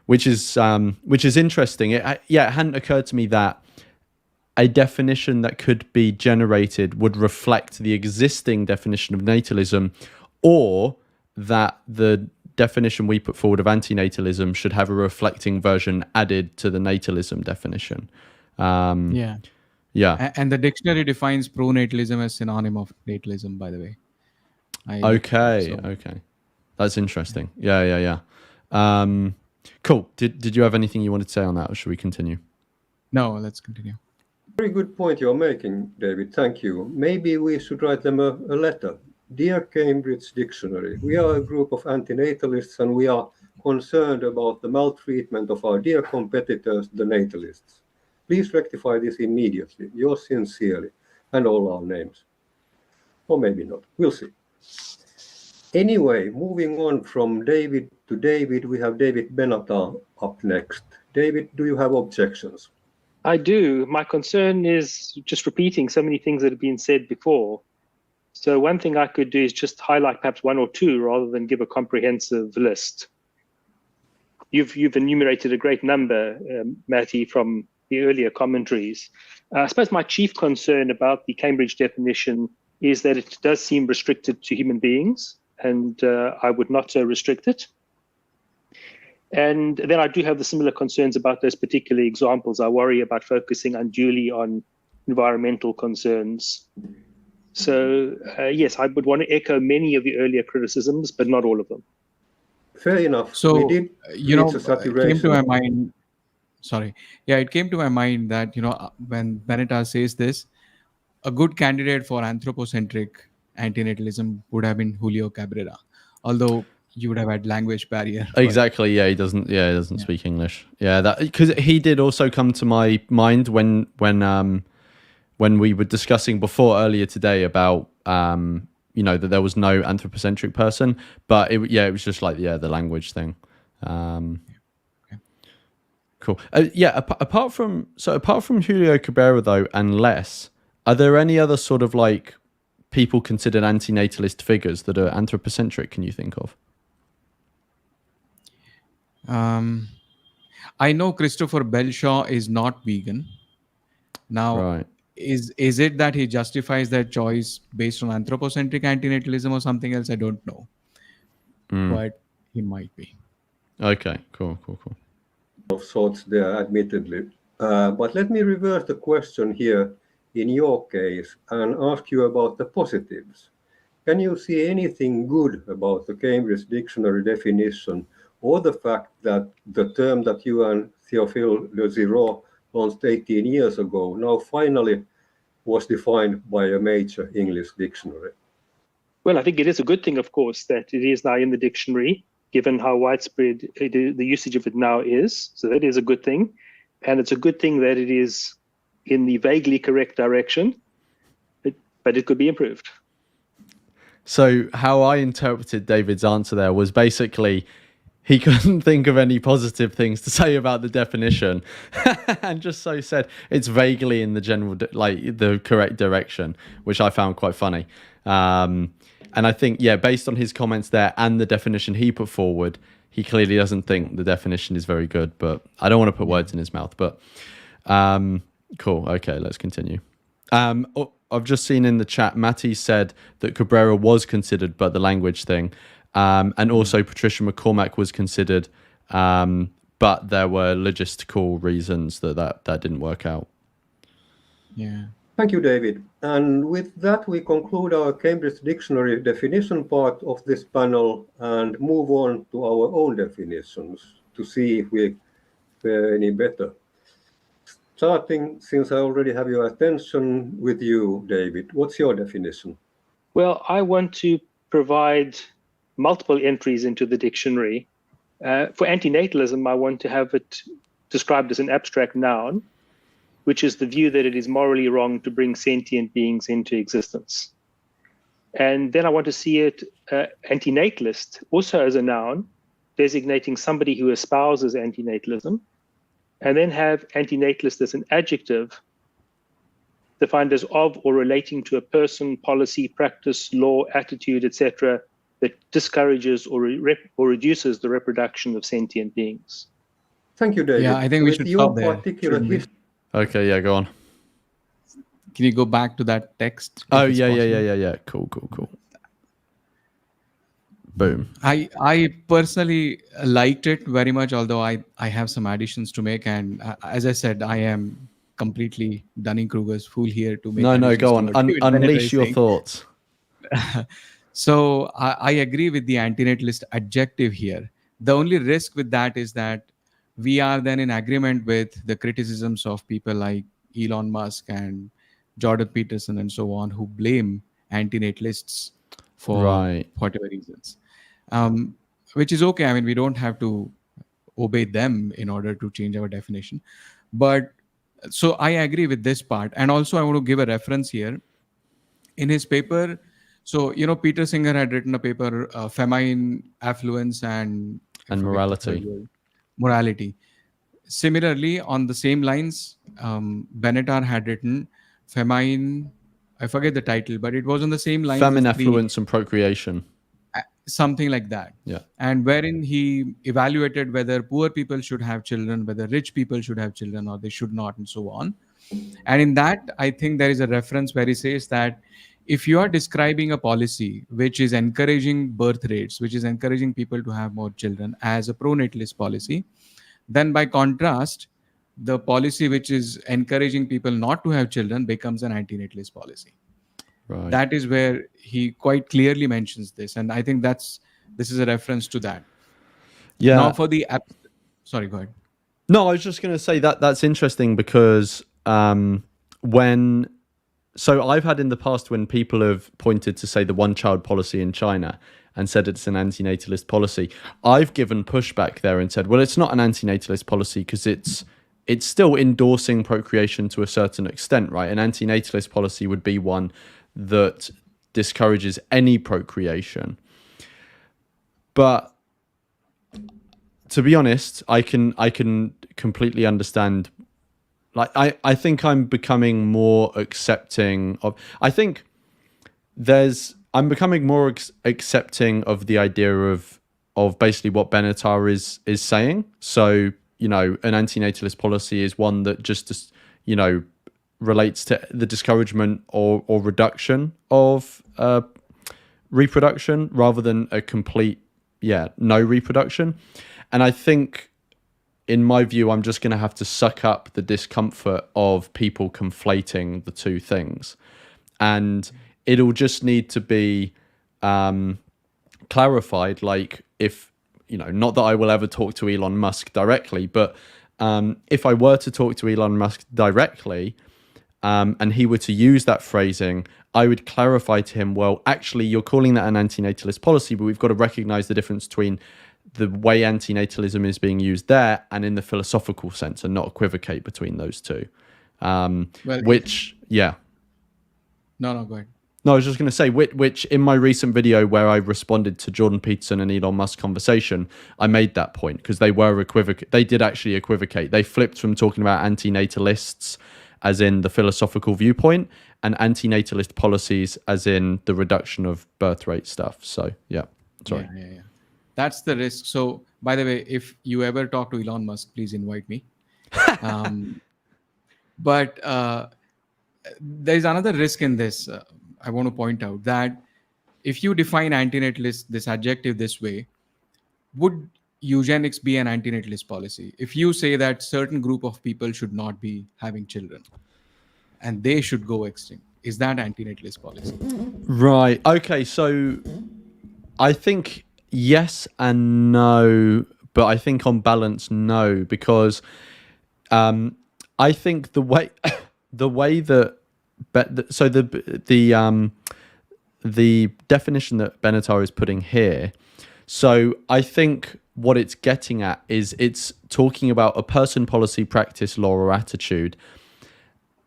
which is interesting. It hadn't occurred to me that a definition that could be generated would reflect the existing definition of natalism, or that the definition we put forward of anti-natalism should have a reflecting version added to the natalism definition. Yeah. And the dictionary defines pronatalism as synonym of natalism, by the way. Okay. That's interesting. Yeah. Cool. Did you have anything you wanted to say on that, or should we continue? No, let's continue. very good point you're making, David. Thank you. Maybe we should write them a letter. Dear Cambridge Dictionary, we are a group of anti-natalists and we are concerned about the maltreatment of our dear competitors, the natalists. Please rectify this immediately. Yours sincerely, and all our names. Or maybe not. We'll see. Anyway, moving on from David to David, we have David Benatar up next. David, do you have objections? I do. My concern is just repeating so many things that have been said before. So one thing I could do is just highlight perhaps one or two rather than give a comprehensive list. You've enumerated a great number, Matty, from the earlier commentaries. I suppose my chief concern about the Cambridge definition is that it does seem restricted to human beings, and I would not restrict it. And then I do have the similar concerns about those particular examples. I worry about focusing unduly on environmental concerns. So yes, I would want to echo many of the earlier criticisms, but not all of them. Fair enough. So, we did it came to my mind. Sorry. Yeah, it came to my mind that, when Benatar says this, a good candidate for anthropocentric antinatalism would have been Julio Cabrera, although you would have had language barrier. Exactly. Yeah, he doesn't speak English. Yeah, that because he did also come to my mind when we were discussing earlier today about that there was no anthropocentric person, but it was just like the language thing. Cool. Apart from Julio Cabrera though, and Les, are there any other sort of like people considered anti-natalist figures that are anthropocentric? Can you think of? I know Christopher Belshaw is not vegan. Now, right. Is it that he justifies that choice based on anthropocentric antinatalism or something else? I don't know. But he might be. Okay, cool. Of sorts there, admittedly. But let me reverse the question here in your case and ask you about the positives. Can you see anything good about the Cambridge Dictionary definition, or the fact that the term that you and Théophile Le Ziraud launched 18 years ago now finally was defined by a major English dictionary? Well, I think it is a good thing, of course, that it is now in the dictionary, given how widespread the usage of it now is. So that is a good thing. And it's a good thing that it is in the vaguely correct direction, but it could be improved. So how I interpreted David's answer there was basically he couldn't think of any positive things to say about the definition and just so said it's vaguely in the general, the correct direction, which I found quite funny. And I think, based on his comments there and the definition he put forward, he clearly doesn't think the definition is very good, but I don't want to put words in his mouth, but cool. Okay, let's continue. I've just seen in the chat, Matty said that Cabrera was considered, but the language thing. And also Patricia McCormack was considered, but there were logistical reasons that didn't work out. Yeah. Thank you, David. And with that, we conclude our Cambridge Dictionary definition part of this panel and move on to our own definitions to see if we fare any better. Starting, since I already have your attention with you, David, what's your definition? Well, I want to provide multiple entries into the dictionary. For antinatalism, I want to have it described as an abstract noun, which is the view that it is morally wrong to bring sentient beings into existence. And then I want to see it antinatalist also as a noun, designating somebody who espouses antinatalism, and then have antinatalist as an adjective defined as of or relating to a person, policy, practice, law, attitude, etc., that discourages or reduces the reproduction of sentient beings. Thank you, David. Yeah, I think we With should your stop there, particular shouldn't we? history. Okay, yeah, go on. Can you go back to that text? Oh, if it's yeah. possible? Cool. Boom. I personally liked it very much, although I have some additions to make. And as I said, I am completely Dunning-Kruger's fool here to make No, additions go to on. what David Bennett Unleash is your saying. thoughts. So I agree with the antinatalist adjective here. The only risk with that is that we are then in agreement with the criticisms of people like Elon Musk and Jordan Peterson and so on, who blame antinatalists for Right. whatever reasons, which is okay. I mean, we don't have to obey them in order to change our definition. But so I agree with this part. And also I want to give a reference here. In his paper, so, Peter Singer had written a paper, Feminine Affluence and I And forget the Morality. third word. Morality. Similarly, on the same lines, Benatar had written Feminine, I forget the title, but it was on the same lines. Famine, as the, affluence, and procreation. something like that. Yeah. And wherein he evaluated whether poor people should have children, whether rich people should have children, or they should not, and so on. And in that, I think there is a reference where he says that if you are describing a policy which is encouraging birth rates, which is encouraging people to have more children as a pro-natalist policy, then by contrast, the policy which is encouraging people not to have children becomes an anti-natalist policy. Right. That is where he quite clearly mentions this. And I think this is a reference to that. Yeah. Now for the sorry, go ahead. No, I was just going to say that's interesting because so I've had in the past when people have pointed to, say, the one-child policy in China and said it's an anti-natalist policy, I've given pushback there and said, well, it's not an anti-natalist policy because it's still endorsing procreation to a certain extent, right? An anti-natalist policy would be one that discourages any procreation. But to be honest, I can completely understand. Like I think I'm becoming more accepting of. I think I'm becoming more accepting of the idea of basically what Benatar is saying. So an anti-natalist policy is one that just relates to the discouragement or reduction of reproduction rather than a complete no reproduction. And I think, in my view, I'm just going to have to suck up the discomfort of people conflating the two things. And it'll just need to be clarified. Like if, not that I will ever talk to Elon Musk directly, but if I were to talk to Elon Musk directly and he were to use that phrasing, I would clarify to him, well, actually, you're calling that an anti-natalist policy, but we've got to recognize the difference between the way anti-natalism is being used there and in the philosophical sense, and not equivocate between those two. No, go ahead. No, I was just going to say, which in my recent video where I responded to Jordan Peterson and Elon Musk conversation, I made that point because they were they did actually equivocate. They flipped from talking about anti-natalists as in the philosophical viewpoint and anti-natalist policies as in the reduction of birth rate stuff. So, yeah, sorry. Yeah. That's the risk. So, by the way, if you ever talk to Elon Musk, please invite me. But there's another risk in this. I want to point out that if you define antinatalist, this adjective this way, would eugenics be an antinatalist policy? If you say that certain group of people should not be having children and they should go extinct, is that antinatalist policy? Right. Okay. So I think yes and no, but I think on balance, no, because I think the way that so the definition that Benatar is putting here. So I think what it's getting at is it's talking about a person, policy, practice, law, or attitude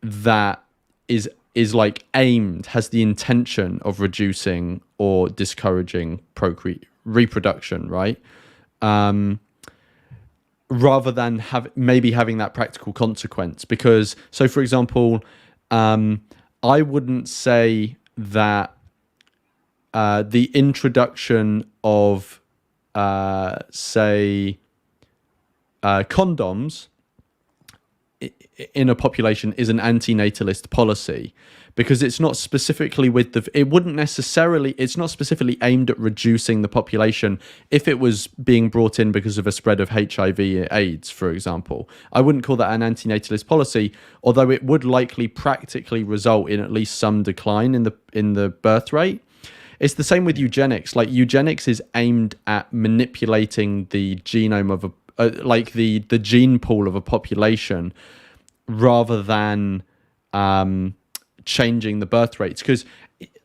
that is like aimed, has the intention of reducing or discouraging reproduction, right? Rather than having that practical consequence. Because, so for example, I wouldn't say that the introduction of, say, condoms in a population is an anti-natalist policy, because it's not specifically it's not specifically aimed at reducing the population. If it was being brought in because of a spread of HIV/AIDS, for example, I wouldn't call that an anti-natalist policy, although it would likely practically result in at least some decline in the birth rate. It's the same with eugenics. Like, eugenics is aimed at manipulating the genome of the gene pool of a population, rather than changing the birth rates. Because,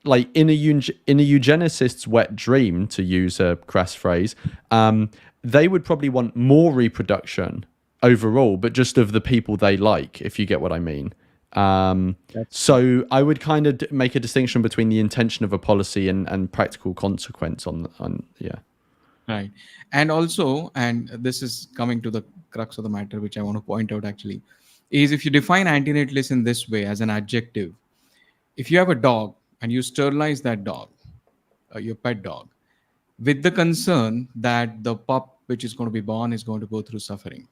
like, in a eugenicist's wet dream, to use a crass phrase, they would probably want more reproduction overall, but just of the people they like, if you get what I mean. So I would kind of make a distinction between the intention of a policy and practical consequence on Right. And also, and this is coming to the crux of the matter, which I want to point out actually, is if you define antinatalist in this way as an adjective, if you have a dog and you sterilize that dog, your pet dog, with the concern that the pup which is going to be born is going to go through suffering,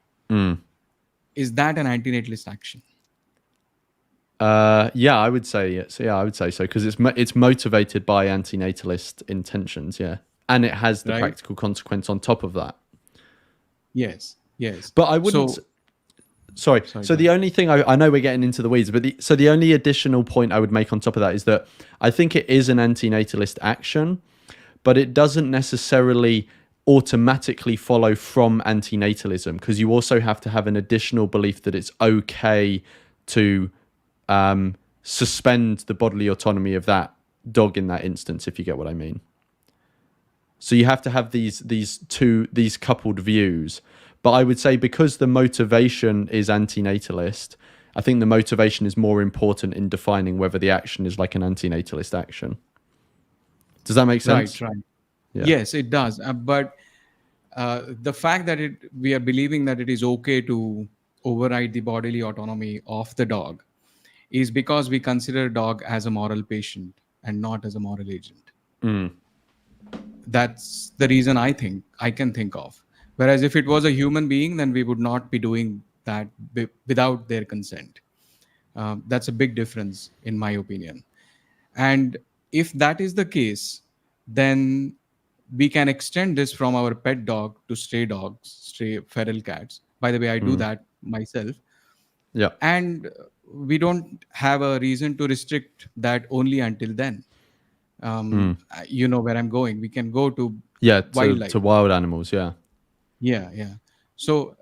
is that an antinatalist action? Yeah, I would say yes. Yeah, I would say so, because it's motivated by anti-natalist intentions. Yeah, and it has the practical consequence on top of that. Yes. But I wouldn't. Sorry. So the only thing I know we're getting into the weeds, but the only additional point I would make on top of that is that I think it is an anti-natalist action, but it doesn't necessarily automatically follow from anti-natalism, because you also have to have an additional belief that it's okay to suspend the bodily autonomy of that dog in that instance, if you get what I mean. So you have to have these coupled views. But I would say, because the motivation is anti-natalist, I think the motivation is more important in defining whether the action is like an anti-natalist action. Does that make sense? Right. Yeah. Yes, it does. But the fact that we are believing that it is okay to override the bodily autonomy of the dog is because we consider a dog as a moral patient and not as a moral agent. That's the reason I can think of. Whereas if it was a human being, then we would not be doing that without their consent. That's a big difference, in my opinion. And if that is the case, then we can extend this from our pet dog to stray dogs, stray feral cats. By the way, I do that myself. Yeah. And we don't have a reason to restrict that only until then. You know where I'm going. We can go to wildlife. To wild animals. Yeah. So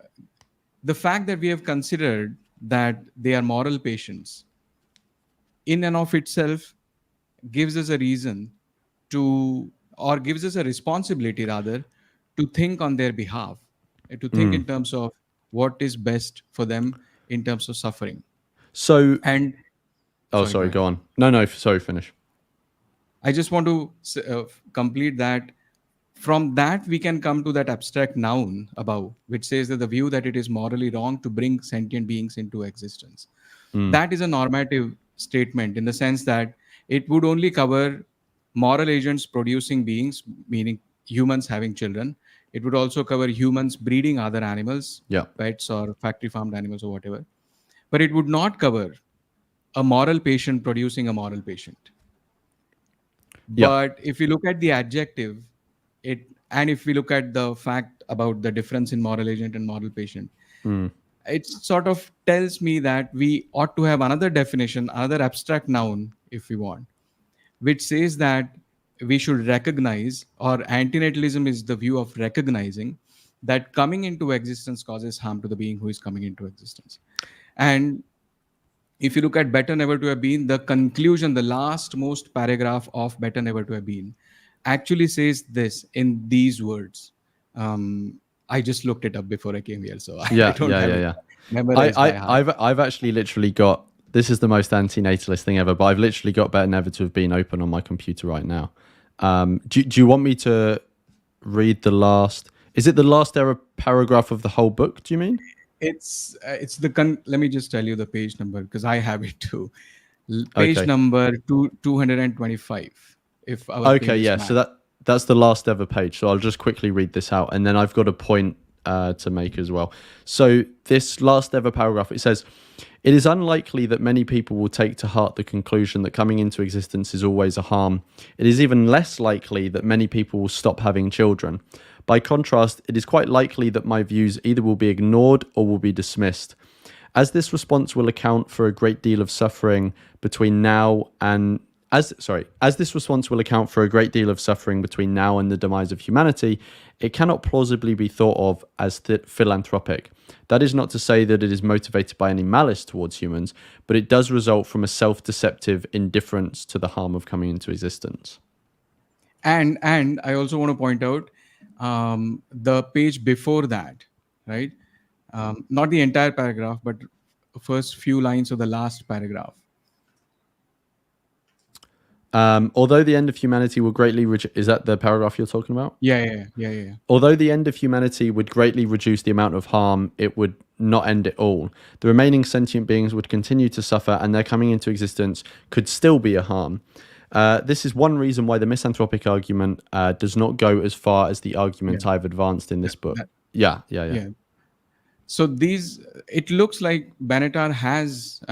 the fact that we have considered that they are moral patients in and of itself gives us a reason to, or gives us a responsibility rather, to think on their behalf, to think in terms of what is best for them in terms of suffering. So, and sorry, go on. No, sorry, finish. I just want to complete that. From that, we can come to that abstract noun above, which says that the view that it is morally wrong to bring sentient beings into existence. That is a normative statement, in the sense that it would only cover moral agents producing beings, meaning humans having children. It would also cover humans breeding other animals, pets or factory farmed animals or whatever. But it would not cover a moral patient producing a moral patient. But if we look at the adjective, and if we look at the fact about the difference in moral agent and moral patient, it sort of tells me that we ought to have another definition, another abstract noun, if we want, which says that we should recognize, or antinatalism is the view of recognizing that coming into existence causes harm to the being who is coming into existence. And if you look at Better Never to Have Been, the conclusion, the last most paragraph of Better Never to Have Been actually says this in these words. I just looked it up before I came here, so I don't have it memorized by heart. I've actually literally got, this is the most anti-natalist thing ever, but I've literally got Better Never to Have Been open on my computer right now. Do you want me to read the last, is it the last ever paragraph of the whole book, do you mean? It's let me just tell you the page number, because I have it too. Page number 225. If our so that's the last ever page. So I'll just quickly read this out, and then I've got a point to make as well. So this last ever paragraph, it says, "It is unlikely that many people will take to heart the conclusion that coming into existence is always a harm. It is even less likely that many people will stop having children. By contrast, it is quite likely that my views either will be ignored or will be dismissed. As this response will account for a great deal of suffering between now and as this response will account for a great deal of suffering between now and the demise of humanity, it cannot plausibly be thought of as philanthropic. That is not to say that it is motivated by any malice towards humans, but it does result from a self-deceptive indifference to the harm of coming into existence." And I also want to point out the page before that, right? Not the entire paragraph, but first few lines of the last paragraph. Although the end of humanity will greatly is that the paragraph you're talking about? Yeah. Although the end of humanity would greatly reduce the amount of harm, it would not end it all. The remaining sentient beings would continue to suffer, and their coming into existence could still be a harm. This is one reason why the misanthropic argument does not go as far as the argument I've advanced in this book. Yeah. So it looks like Benatar has,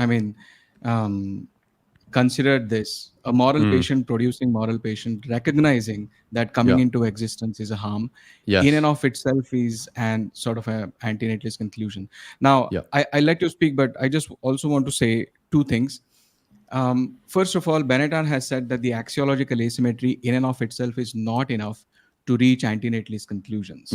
considered this a moral patient producing moral patient, recognizing that coming into existence is a harm. In and of itself is an sort of an antinatalist conclusion. Now, I let you speak, but I just also want to say two things. First of all, Benatar has said that the axiological asymmetry in and of itself is not enough to reach antinatalist conclusions.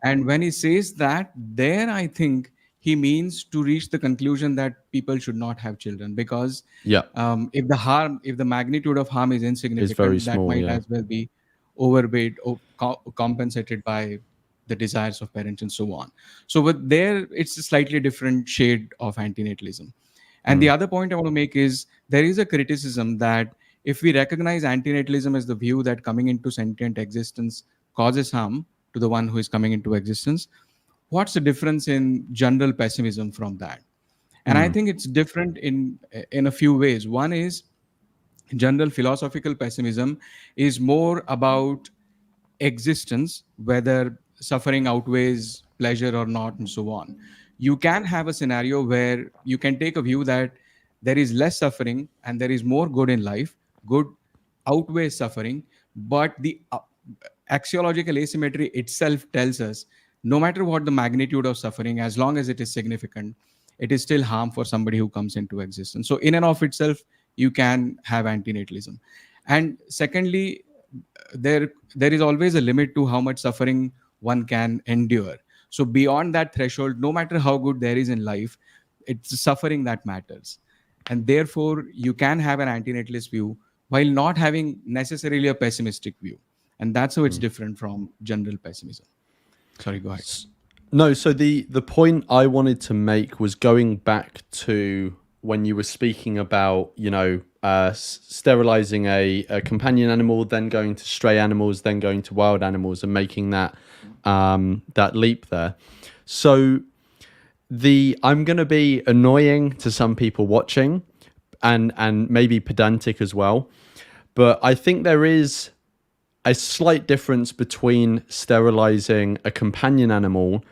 And when he says that, there I think he means to reach the conclusion that people should not have children, because if the magnitude of harm is insignificant, very small, that might as well be overweighed or compensated by the desires of parents and so on. So with there, it's a slightly different shade of antinatalism. And the other point I want to make is there is a criticism that if we recognize antinatalism as the view that coming into sentient existence causes harm to the one who is coming into existence, what's the difference in general pessimism from that? And I think it's different in a few ways. One is general philosophical pessimism is more about existence, whether suffering outweighs pleasure or not, and so on. You can have a scenario where you can take a view that there is less suffering and there is more good in life. Good outweighs suffering, but the axiological asymmetry itself tells us no matter what the magnitude of suffering, as long as it is significant, it is still harm for somebody who comes into existence. So in and of itself, you can have antinatalism. And secondly, there is always a limit to how much suffering one can endure. So beyond that threshold, no matter how good there is in life, it's suffering that matters. And therefore, you can have an antinatalist view while not having necessarily a pessimistic view. And that's how it's different from general pessimism. Sorry, go ahead. No, so the point I wanted to make was going back to when you were speaking about, sterilizing a companion animal, then going to stray animals, then going to wild animals, and making that leap there. So I'm going to be annoying to some people watching and maybe pedantic as well, but I think there is a slight difference between sterilizing a companion animal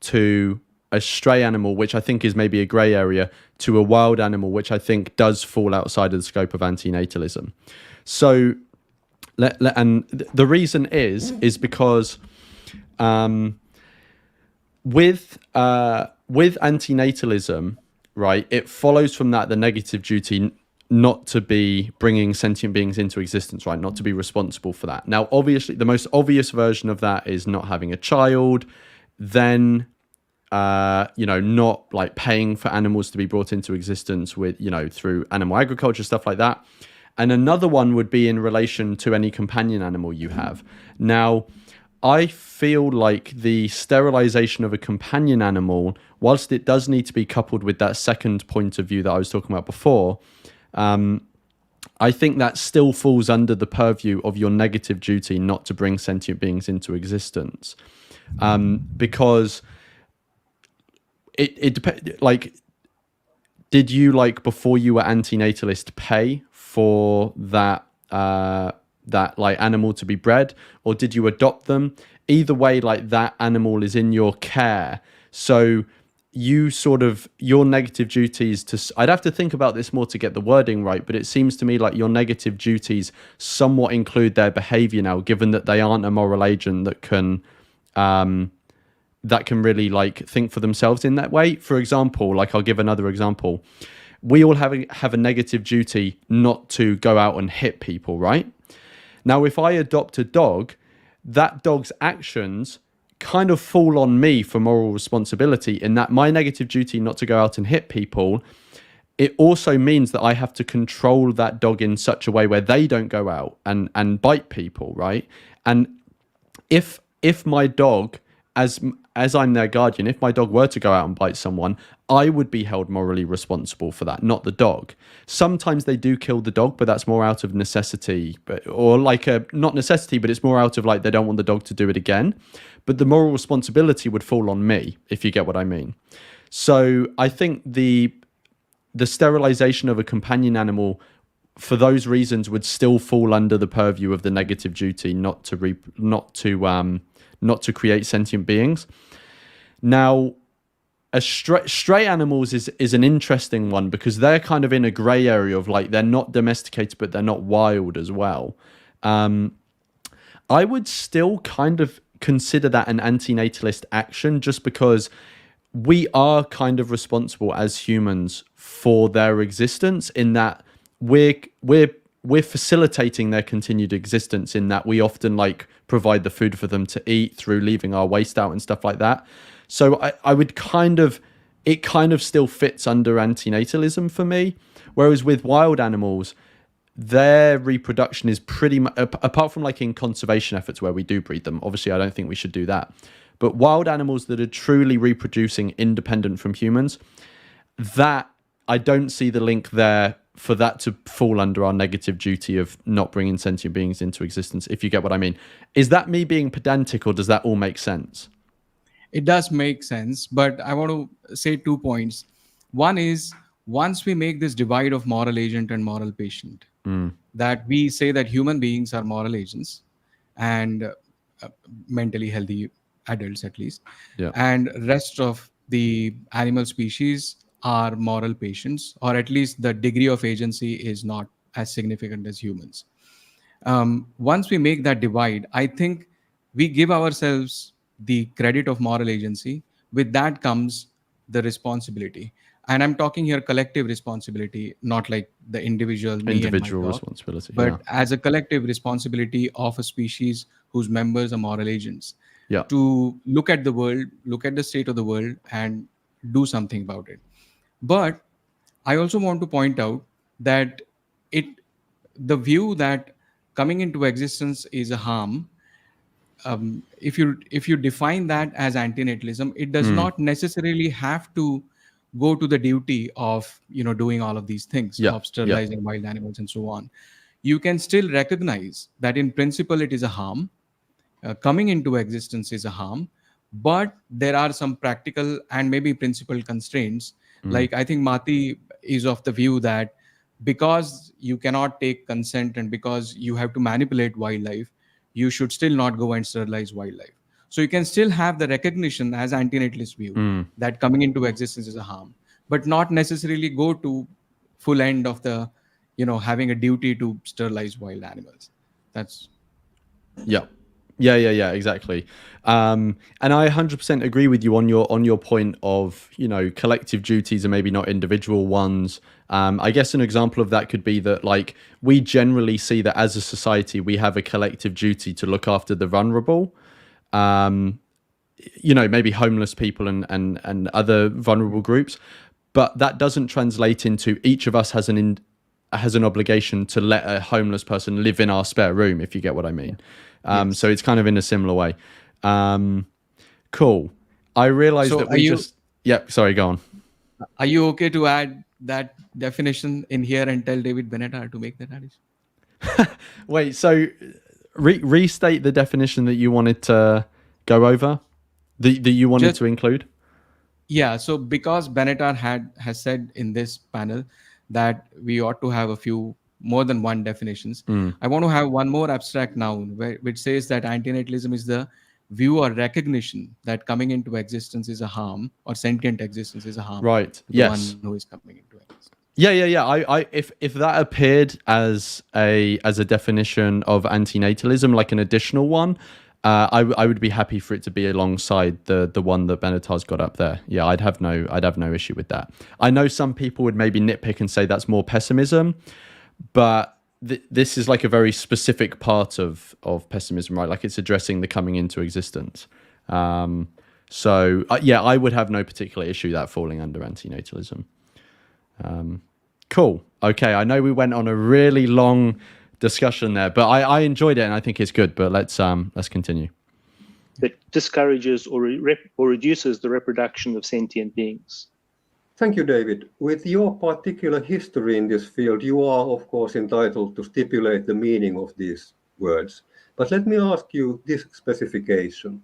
to a stray animal, which I think is maybe a gray area, to a wild animal, which I think does fall outside of the scope of antinatalism. So, and the reason is because with antinatalism, right, it follows from that the negative duty not to be bringing sentient beings into existence, right? Not to be responsible for that. Now, obviously, the most obvious version of that is not having a child. Then not like paying for animals to be brought into existence with, through animal agriculture, stuff like that. And another one would be in relation to any companion animal you have. Now, I feel like the sterilization of a companion animal, whilst it does need to be coupled with that second point of view that I was talking about before, I think that still falls under the purview of your negative duty not to bring sentient beings into existence. Because it depends, like, did you, like, before you were antinatalist, pay for that like animal to be bred, or did you adopt them? Either way, like, that animal is in your care, so you sort of, your negative duties to, I'd have to think about this more to get the wording right, but it seems to me like your negative duties somewhat include their behavior now, given that they aren't a moral agent that can really, like, think for themselves in that way. For example, like, I'll give another example. We all have a negative duty not to go out and hit people, right? Now, if I adopt a dog, that dog's actions kind of fall on me for moral responsibility, in that my negative duty not to go out and hit people, it also means that I have to control that dog in such a way where they don't go out and bite people, right? And if my dog, as I'm their guardian, if my dog were to go out and bite someone, I would be held morally responsible for that, not the dog. Sometimes they do kill the dog, but that's more out of necessity, or like not necessity, but it's more out of, like, they don't want the dog to do it again. But the moral responsibility would fall on me, if you get what I mean. So I think the sterilization of a companion animal, for those reasons, would still fall under the purview of the negative duty not to create sentient beings. Now, stray animals is an interesting one, because they're kind of in a gray area of, like, they're not domesticated, but they're not wild as well. I would still kind of consider that an antinatalist action, just because we are kind of responsible as humans for their existence, in that we're facilitating their continued existence, in that we often, like, provide the food for them to eat through leaving our waste out and stuff like that. So I would it kind of still fits under antinatalism for me. Whereas with wild animals, their reproduction is pretty much, apart from, like, in conservation efforts where we do breed them, obviously I don't think we should do that. But wild animals that are truly reproducing independent from humans, that I don't see the link there for that to fall under our negative duty of not bringing sentient beings into existence, if you get what I mean. Is that me being pedantic, or does that all make sense? It does make sense, but I want to say 2 points. One is, once we make this divide of moral agent and moral patient, that we say that human beings are moral agents and mentally healthy adults, at least, and rest of the animal species are moral patients, or at least the degree of agency is not as significant as humans. Once we make that divide, I think we give ourselves the credit of moral agency. With that comes the responsibility. And I'm talking here collective responsibility, not like the individual responsibility, but as a collective responsibility of a species whose members are moral agents. To look at the world, look at the state of the world, and do something about it. But I also want to point out that the view that coming into existence is a harm, if you define that as antinatalism, it does not necessarily have to go to the duty of doing all of these things, of sterilizing wild animals and so on. You can still recognize that in principle it is a harm. Coming into existence is a harm, but there are some practical and maybe principal constraints. Like, I think Mati is of the view that because you cannot take consent and because you have to manipulate wildlife, you should still not go and sterilize wildlife. So you can still have the recognition as antinatalist view that coming into existence is a harm, but not necessarily go to full end of the, having a duty to sterilize wild animals. That's Yeah, exactly. And I 100% agree with you on your point of, collective duties are maybe not individual ones. I guess an example of that could be that, like, we generally see that as a society, we have a collective duty to look after the vulnerable. maybe homeless people and other vulnerable groups, but that doesn't translate into each of us has an obligation to let a homeless person live in our spare room, if you get what I mean. Yes. So it's kind of in a similar way. Cool. I realized So that we sorry, go on. Are you okay to add that definition in here and tell David Benatar to make that addition? Wait, so restate the definition that you wanted to go over, that you wanted to include. Yeah, so because Benatar has said in this panel that we ought to have more than one definitions, I want to have one more abstract noun which says that antinatalism is the view or recognition that coming into existence is a harm, or sentient existence is a harm. Right. To the one who is coming into existence. Yeah. If that appeared as a definition of antinatalism, like an additional one, I would be happy for it to be alongside the one that Benatar's got up there. Yeah, I'd have no issue with that. I know some people would maybe nitpick and say that's more pessimism, but this is like a very specific part of pessimism, right? Like it's addressing the coming into existence. So I would have no particular issue that falling under antinatalism. Cool. Okay, I know we went on a really long discussion there, but I enjoyed it and I think it's good. But let's continue. That discourages or reduces the reproduction of sentient beings. Thank you, David. With your particular history in this field, you are, of course, entitled to stipulate the meaning of these words. But let me ask you this specification.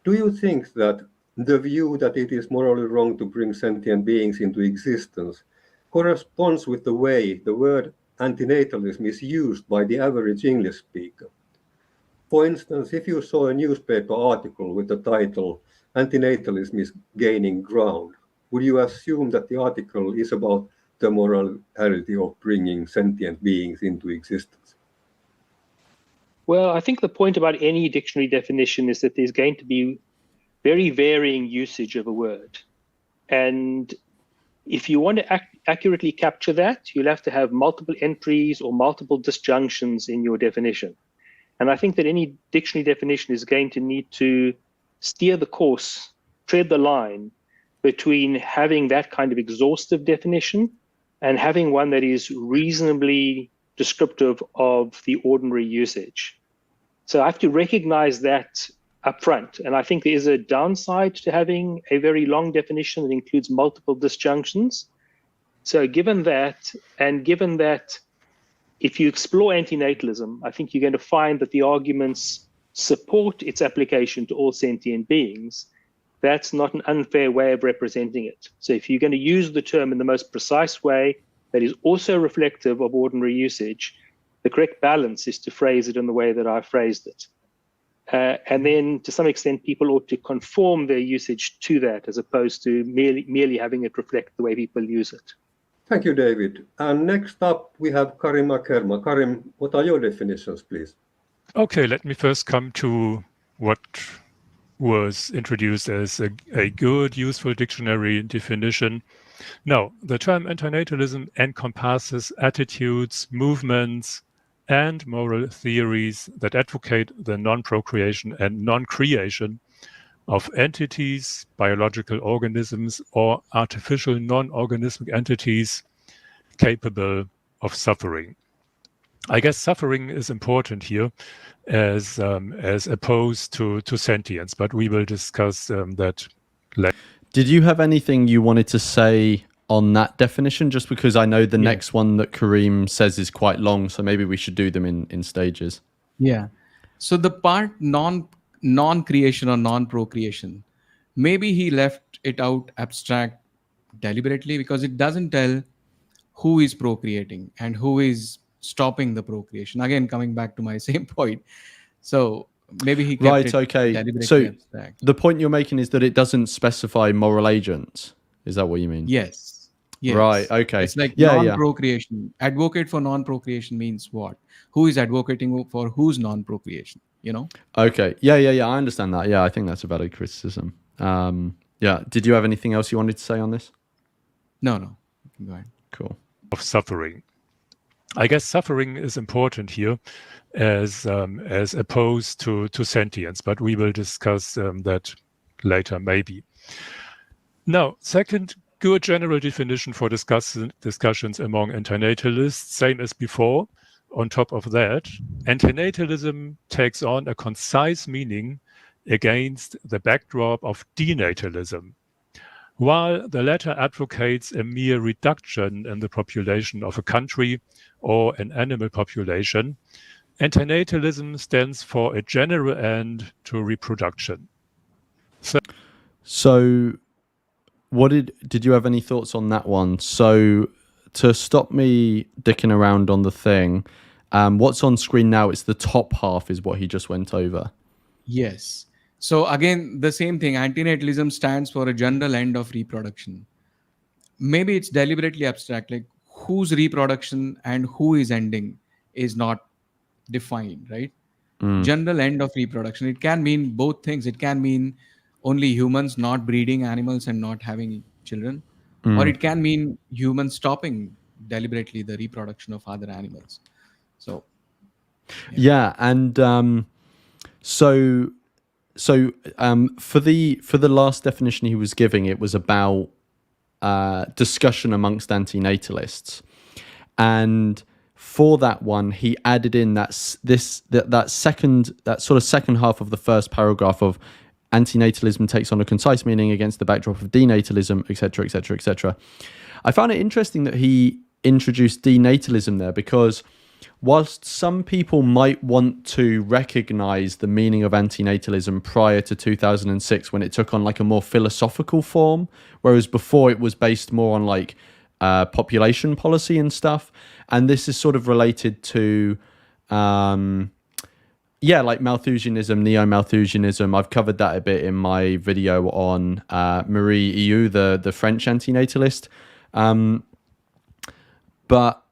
Do you think that the view that it is morally wrong to bring sentient beings into existence corresponds with the way the word antinatalism is used by the average English speaker? For instance, if you saw a newspaper article with the title, "Antinatalism is gaining ground," would you assume that the article is about the morality of bringing sentient beings into existence? Well, I think the point about any dictionary definition is that there's going to be very varying usage of a word. And if you want to accurately capture that, you'll have to have multiple entries or multiple disjunctions in your definition. And I think that any dictionary definition is going to need to steer the course, tread the line between having that kind of exhaustive definition and having one that is reasonably descriptive of the ordinary usage. So I have to recognize that up front. And I think there is a downside to having a very long definition that includes multiple disjunctions. So given that, and given that if you explore antinatalism, I think you're going to find that the arguments support its application to all sentient beings. That's not an unfair way of representing it. So if you're going to use the term in the most precise way that is also reflective of ordinary usage, the correct balance is to phrase it in the way that I phrased it. And then to some extent, people ought to conform their usage to that as opposed to merely having it reflect the way people use it. Thank you, David. And next up, we have Karim Akerma. Karim, what are your definitions, please? Okay, let me first come to what was introduced as a good, useful dictionary definition. Now, the term antinatalism encompasses attitudes, movements, and moral theories that advocate the non-procreation and non-creation of entities, biological organisms, or artificial non-organismic entities capable of suffering. I guess suffering is important here as opposed to sentience, but we will discuss that later. Did you have anything you wanted to say on that definition? Just because I know the next one that Karim says is quite long, so maybe we should do them in stages. Yeah. So the part non-creation or non-procreation, maybe he left it out abstract deliberately because it doesn't tell who is procreating and who is stopping the procreation. Again, coming back to my same point. So maybe he kept it deliberately so abstract. The point you're making is that it doesn't specify moral agents. Is that what you mean? Yes. Right. Okay. It's like non-procreation. Advocate for non-procreation means what? Who is advocating for whose non-procreation? You know? Okay. Yeah. I understand that. Yeah, I think that's a valid criticism. Yeah. Did you have anything else you wanted to say on this? No. Go ahead. Cool. Of suffering. I guess suffering is important here as opposed to sentience, but we will discuss that later maybe. Now, second good general definition for discussions among antinatalists, same as before. On top of that, antinatalism takes on a concise meaning against the backdrop of denatalism, while the latter advocates a mere reduction in the population of a country or an animal population. Antinatalism stands for a general end to reproduction. So what did you have any thoughts on that one? So to stop me dicking around on the thing, what's on screen now, it's the top half is what he just went over. Yes. So again, the same thing. Antinatalism stands for a general end of reproduction. Maybe it's deliberately abstract, like whose reproduction and who is ending is not defined, right? General end of reproduction. It can mean both things. It can mean only humans not breeding animals and not having children, or it can mean humans stopping deliberately the reproduction of other animals. So yeah, and so for the last definition he was giving, it was about discussion amongst antinatalists, and for that one he added in that sort of second half of the first paragraph of antinatalism takes on a concise meaning against the backdrop of denatalism, etc., etc., etc. I found it interesting that he introduced denatalism there, because whilst some people might want to recognize the meaning of antinatalism prior to 2006, when it took on like a more philosophical form, whereas before it was based more on like population policy and stuff, and this is sort of related to like Malthusianism, neo-Malthusianism. I've covered that a bit in my video on Marie Eu, the French antinatalist. But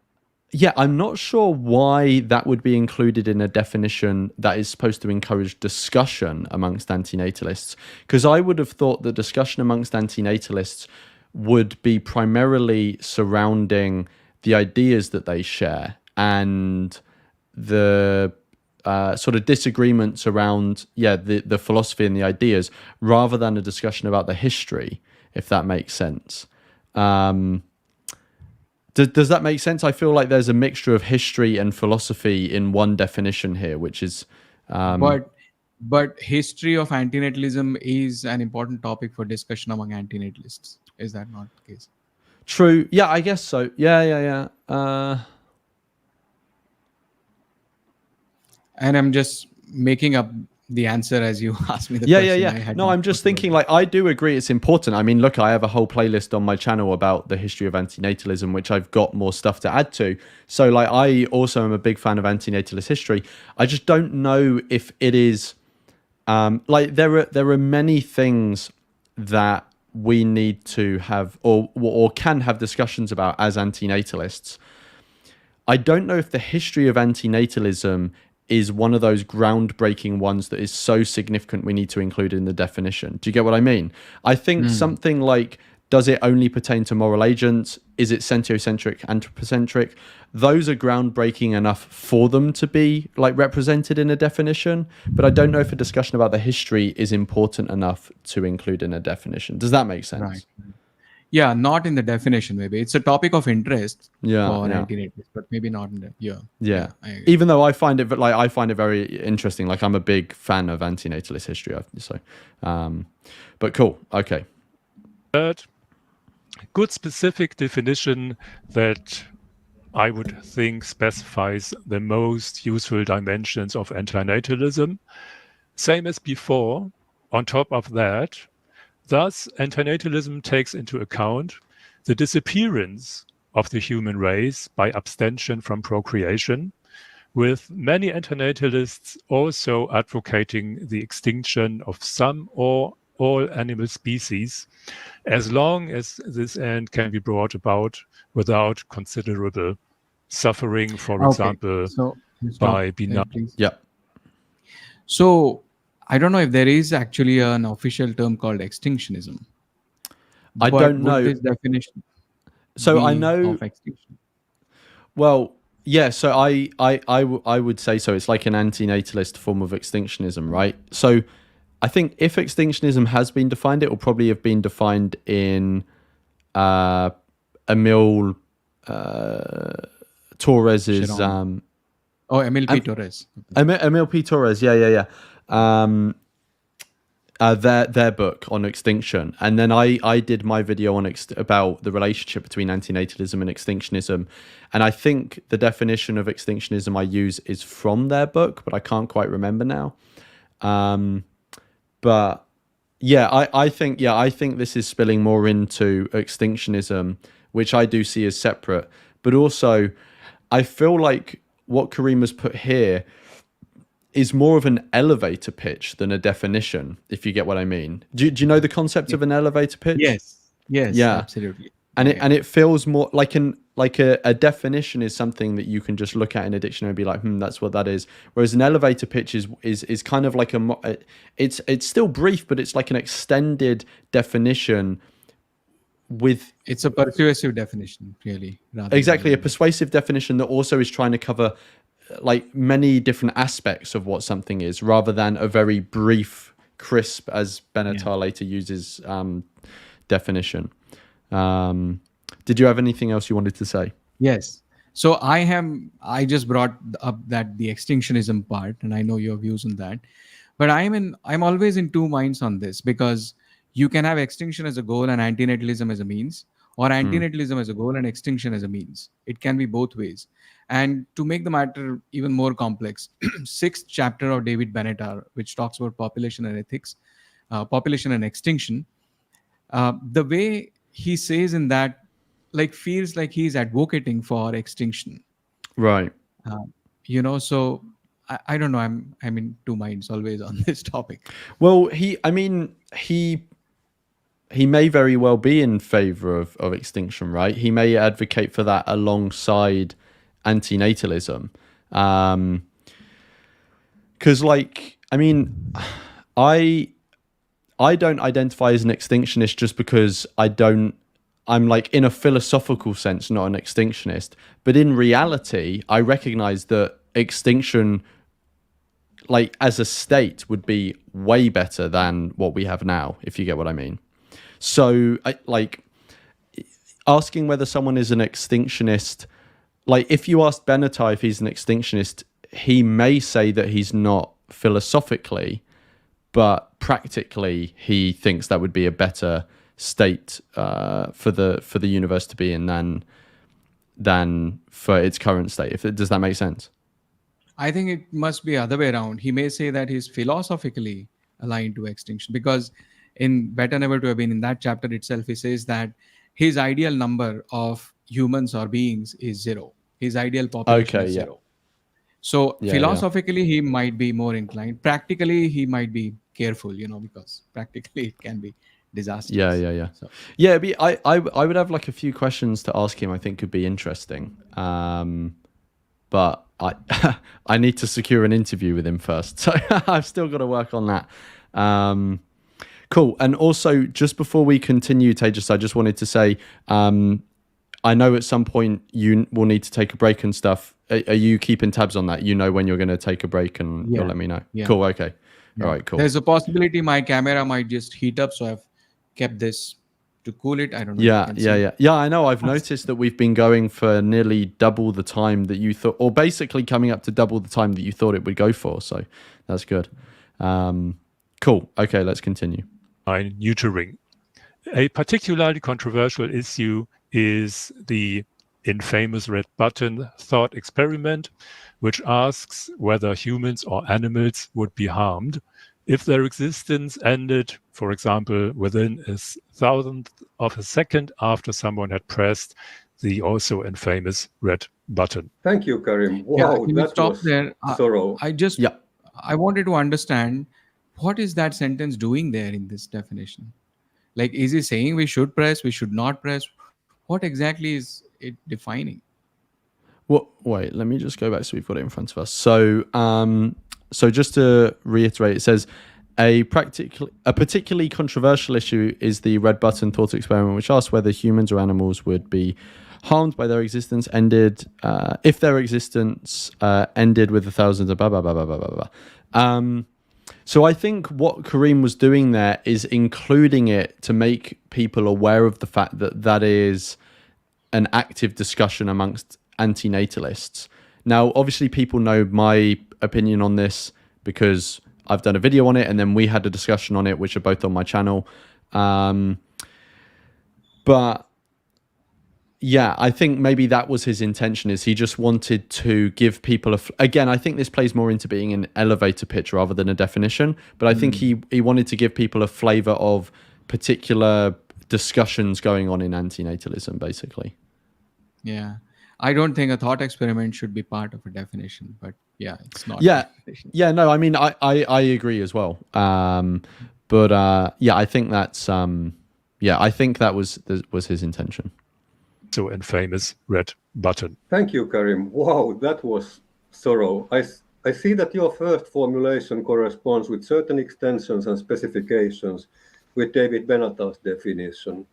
yeah, I'm not sure why that would be included in a definition that is supposed to encourage discussion amongst antinatalists, because I would have thought the discussion amongst antinatalists would be primarily surrounding the ideas that they share and the sort of disagreements around the philosophy and the ideas, rather than a discussion about the history, if that makes sense. Does that make sense? I feel like there's a mixture of history and philosophy in one definition here, which is but history of antinatalism is an important topic for discussion among antinatalists. Is that not the case? True. Yeah, I guess so. Yeah. And I'm just making up the answer as you asked me the question. Yeah. No, I'm just thinking, like, I do agree it's important. I mean, look, I have a whole playlist on my channel about the history of antinatalism, which I've got more stuff to add to. So, like, I also am a big fan of antinatalist history. I just don't know if it is, like, there are many things that we need to have or can have discussions about as antinatalists. I don't know if the history of antinatalism is one of those groundbreaking ones that is so significant we need to include in the definition. Do you get what I mean? I think something like, does it only pertain to moral agents? Is it sentiocentric, anthropocentric? Those are groundbreaking enough for them to be like represented in a definition, but I don't know if a discussion about the history is important enough to include in a definition. Does that make sense? Right. Yeah, not in the definition. Maybe it's a topic of interest for antinatalists, but maybe not in the Yeah. Even though I find it very interesting. Like, I'm a big fan of antinatalist history. So, but cool. Okay. Third, good specific definition that I would think specifies the most useful dimensions of antinatalism. Same as before. On top of that, thus, antinatalism takes into account the disappearance of the human race by abstention from procreation, with many antinatalists also advocating the extinction of some or all animal species, as long as this end can be brought about without considerable suffering, for example, by benign. Yeah. So, I don't know if there is actually an official term called extinctionism. I don't know this definition. So I know. Of extinction? Well, Yeah, so I would say so. It's like an anti-natalist form of extinctionism, right? So I think if extinctionism has been defined, it will probably have been defined in Emil Torres's Sharon. Emil P. Torres. Emil P. Torres, yeah. Their book on extinction, and then I did my video on about the relationship between antinatalism and extinctionism, and I think the definition of extinctionism I use is from their book, but I can't quite remember now. But yeah, I think this is spilling more into extinctionism, which I do see as separate, but also I feel like what Kareem has put here is more of an elevator pitch than a definition, if you get what I mean. Do you know the concept of an elevator pitch? Yes, Yeah. absolutely. And it feels more like a definition is something that you can just look at in a dictionary and be like, that's what that is. Whereas an elevator pitch is kind of like it's still brief, but it's like an extended definition with. It's a persuasive definition, really. Exactly, a persuasive definition that also is trying to cover like many different aspects of what something is, rather than a very brief, crisp, as Benatar later uses, definition. Did you have anything else you wanted to say? Yes. So I just brought up that the extinctionism part, and I know your views on that. But I'm always in two minds on this, because you can have extinction as a goal and antinatalism as a means, or antinatalism as a goal and extinction as a means. It can be both ways. And to make the matter even more complex, 6th chapter of David Benatar, which talks about population and ethics, population and extinction, the way he says in that, like, feels like he's advocating for extinction. Right. So I don't know. I'm in two minds always on this topic. Well, he may very well be in favor of extinction, right? He may advocate for that alongside antinatalism. Because, I don't identify as an extinctionist just because I'm like, in a philosophical sense, not an extinctionist. But in reality, I recognize that extinction, like as a state, would be way better than what we have now, if you get what I mean. So, asking whether someone is an extinctionist, like if you asked Benatar if he's an extinctionist, he may say that he's not philosophically, but practically he thinks that would be a better state for the universe to be in than for its current state. Does that make sense? I think it must be other way around. He may say that he's philosophically aligned to extinction, because in Better Never to Have Been, in that chapter itself, he says that his ideal number of humans or beings is 0. His ideal population is 0. So philosophically, he might be more inclined. Practically, he might be careful, because practically it can be disastrous. Yeah. So. Yeah, I would have like a few questions to ask him I think could be interesting. But I need to secure an interview with him first. So I've still got to work on that. Cool. And also, just before we continue, Tejas, I just wanted to say, I know at some point you will need to take a break and stuff. Are you keeping tabs on that? You know when you're going to take a break, and you'll let me know. Yeah. Cool. Okay. Yeah. All right. Cool. There's a possibility my camera might just heat up, so I've kept this to cool it. I don't know. Yeah. I know. I've noticed that we've been going for nearly double the time that you thought, or basically coming up to double the time that you thought it would go for. So that's good. Cool. Okay. Let's continue. Neutering. A particularly controversial issue is the infamous red button thought experiment, which asks whether humans or animals would be harmed if their existence ended, for example, within 1,000th of a second after someone had pressed the also infamous red button. Thank you, Karim. Wow, that was there. thorough. I wanted to understand, what is that sentence doing there in this definition? Like, is he saying we should press, we should not press? What exactly is it defining? Well, wait, let me just go back so we've got it in front of us. So just to reiterate, it says A particularly controversial issue is the red button thought experiment, which asks whether humans or animals would be harmed by their existence if their existence ended with the thousands of blah blah blah blah blah blah blah. So I think what Kareem was doing there is including it to make people aware of the fact that that is an active discussion amongst anti-natalists. Now, obviously, people know my opinion on this because I've done a video on it, and then we had a discussion on it, which are both on my channel. But yeah, I think maybe that was his intention, is he just wanted to give people again, I think this plays more into being an elevator pitch rather than a definition, but I think he wanted to give people a flavor of particular discussions going on in antinatalism, basically. Yeah. I don't think a thought experiment should be part of a definition, but yeah, it's not. Yeah. Yeah, no, I mean, I agree as well. But yeah, I think that's, I think that was his intention. So infamous red button. Thank you, Karim. Wow, that was thorough. I see that your first formulation corresponds with certain extensions and specifications with David Benatar's definition.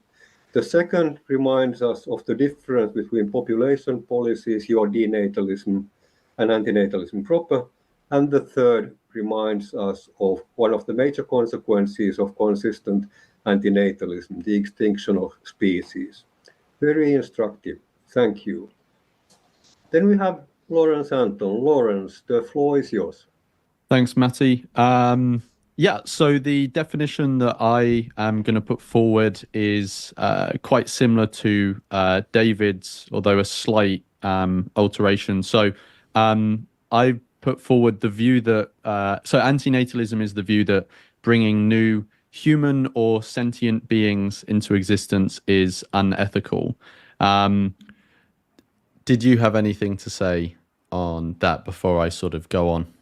The second reminds us of the difference between population policies, your denatalism, and antinatalism proper. And the third reminds us of one of the major consequences of consistent antinatalism, the extinction of species. Very instructive. Thank you. Then we have Lawrence Anton. Lawrence, the floor is yours. Thanks, Matty. Yeah, so the definition that I am going to put forward is quite similar to David's, although a slight alteration. So I put forward the view that, so antinatalism is the view that bringing new human or sentient beings into existence is unethical. Did you have anything to say on that before I sort of go on?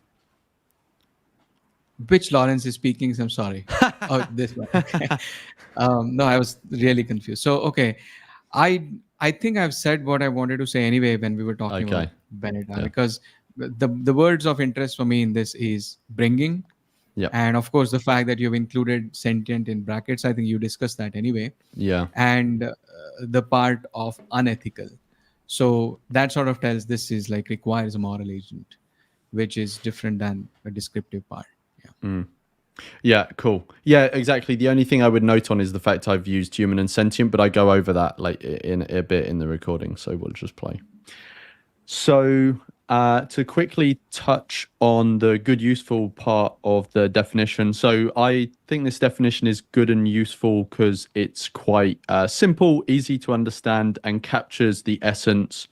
Which Lawrence is speaking? I'm sorry. Oh, this one. Okay. No, I was really confused. So, okay. I think I've said what I wanted to say anyway when we were talking about Beneta, because the words of interest for me in this is bringing. Yeah. And of course, the fact that you've included sentient in brackets, I think you discussed that anyway. Yeah. And the part of unethical. So that sort of tells this is like requires a moral agent, which is different than a descriptive part. Yeah. Yeah, cool. Yeah, exactly. The only thing I would note on is the fact I've used human and sentient, but I go over that like in a bit in the recording, so we'll just play. So to quickly touch on the good, useful part of the definition. So I think this definition is good and useful because it's quite simple, easy to understand, and captures the essence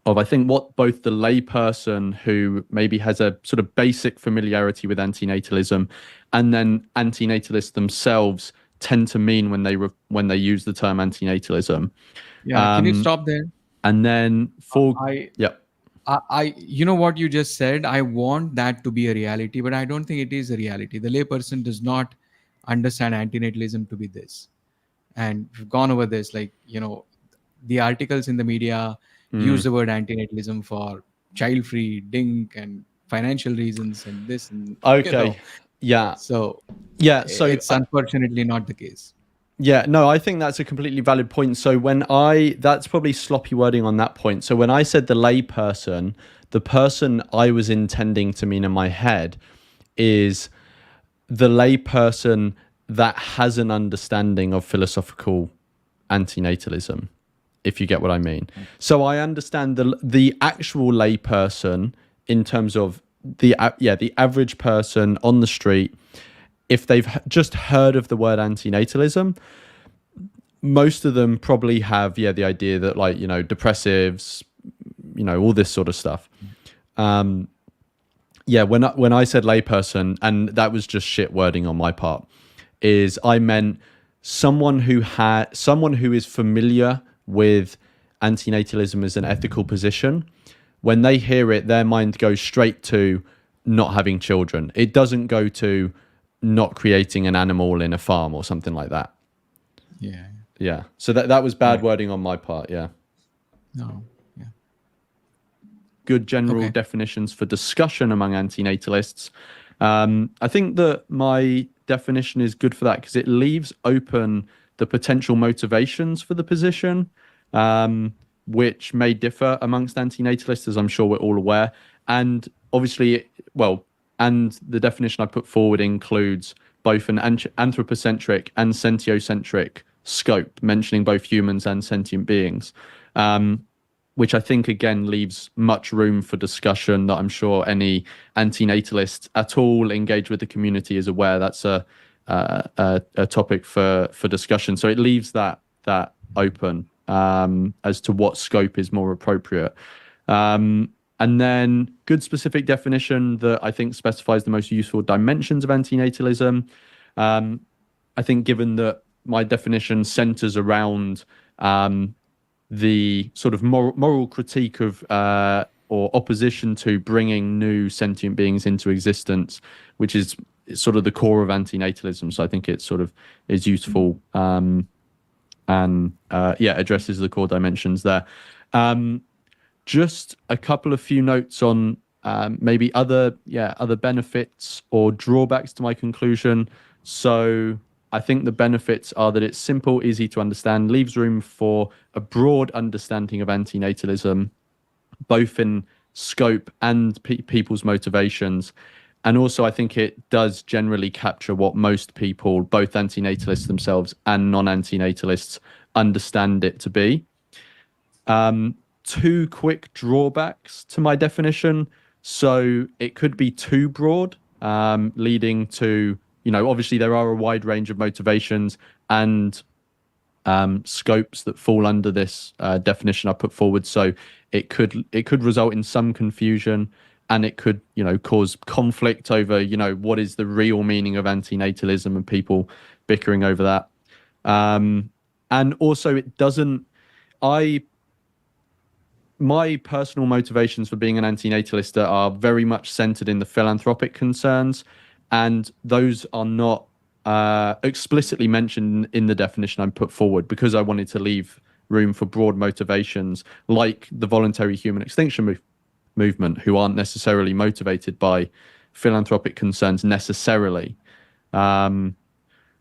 of, I think, what both the layperson who maybe has a sort of basic familiarity with antinatalism and then antinatalists themselves tend to mean when they use the term antinatalism. Yeah. Can you stop there? And then I you know what you just said, I want that to be a reality, but I don't think it is a reality. The layperson does not understand antinatalism to be this. And we've gone over this, like, you know, the articles in the media use the word antinatalism for child-free, dink, and financial reasons, and this and yeah. So so it's unfortunately not the case. Yeah, no, I think that's a completely valid point. So that's probably sloppy wording on that point. So when I said the layperson, the person I was intending to mean in my head is the layperson that has an understanding of philosophical antinatalism, if you get what I mean. So I understand the actual layperson in terms of the average person on the street. If they've just heard of the word antinatalism, most of them probably have the idea that, like, you know, depressives, you know, all this sort of stuff. When I said layperson, and that was just shit wording on my part, is I meant someone who is familiar with antinatalism as an ethical position. When they hear it, their mind goes straight to not having children. It doesn't go to not creating an animal in a farm or something like that. Yeah. So that was bad wording on my part. Yeah. No. Yeah. Good general definitions for discussion among antinatalists. I think that my definition is good for that because it leaves open the potential motivations for the position, which may differ amongst antinatalists, as I'm sure we're all aware. And obviously, and the definition I put forward includes both an anthropocentric and sentiocentric scope, mentioning both humans and sentient beings, which I think, again, leaves much room for discussion that I'm sure any antinatalist at all engaged with the community is aware that's a topic for discussion. So it leaves that open as to what scope is more appropriate. And then good specific definition that I think specifies the most useful dimensions of antinatalism. I think given that my definition centers around the sort of moral critique of or opposition to bringing new sentient beings into existence, which is sort of the core of antinatalism. So I think it sort of is useful and addresses the core dimensions there. Just a couple of few notes on maybe other benefits or drawbacks to my conclusion. So I think the benefits are that it's simple, easy to understand, leaves room for a broad understanding of antinatalism, both in scope and people's motivations. And also, I think it does generally capture what most people, both antinatalists themselves and non-antinatalists, understand it to be. Two quick drawbacks to my definition. So it could be too broad, leading to, obviously there are a wide range of motivations and scopes that fall under this definition I put forward. So it could result in some confusion, and it could, cause conflict over, what is the real meaning of antinatalism and people bickering over that. And also it doesn't, my personal motivations for being an antinatalist are very much centered in the philanthropic concerns, and those are not explicitly mentioned in the definition I put forward because I wanted to leave room for broad motivations like the voluntary human extinction movement, who aren't necessarily motivated by philanthropic concerns necessarily.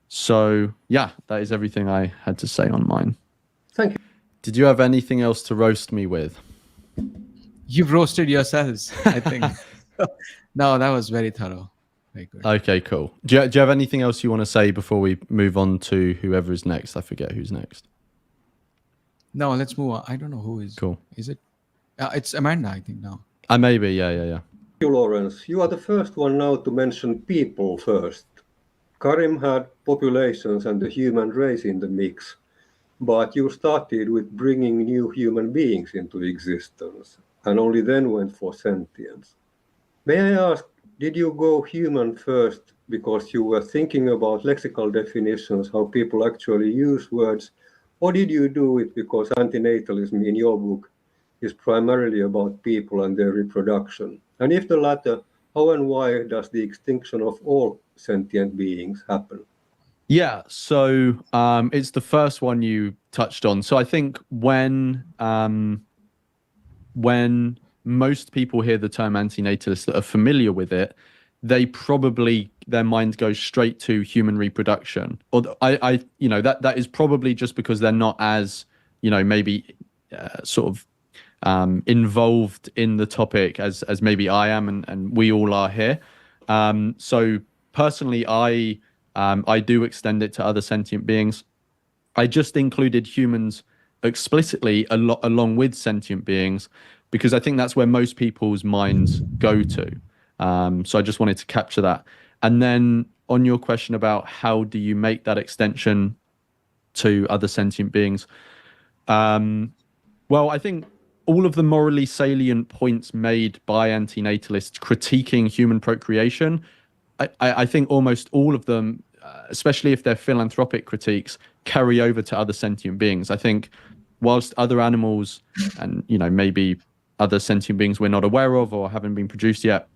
So yeah, that is everything I had to say on mine. Thank you. Did you have anything else to roast me with? You've roasted yourselves, I think. No, that was very thorough. Very good. Okay, cool. Do you have anything else you want to say before we move on to whoever is next? I forget who's next. No, let's move on. I don't know who is. Cool. Is it? It's Amanda, I think, now. Maybe, yeah. Thank you, Lawrence. You are the first one now to mention people first. Karim had populations and the human race in the mix, but you started with bringing new human beings into existence and only then went for sentience. May I ask, did you go human first because you were thinking about lexical definitions, how people actually use words, or did you do it because antinatalism in your book is primarily about people and their reproduction? And if the latter, how and why does the extinction of all sentient beings happen? Yeah, so it's the first one you touched on. So I think when most people hear the term antinatalist that are familiar with it, their mind goes straight to human reproduction. Or that is probably just because they're not as maybe sort of involved in the topic as maybe I am and we all are here. So personally, I do extend it to other sentient beings. I just included humans explicitly along with sentient beings because I think that's where most people's minds go to. So I just wanted to capture that. And then on your question about how do you make that extension to other sentient beings? Well, I think all of the morally salient points made by antinatalists critiquing human procreation, I think almost all of them, especially if they're philanthropic critiques, carry over to other sentient beings. I think whilst other animals and, maybe other sentient beings we're not aware of or haven't been produced yet,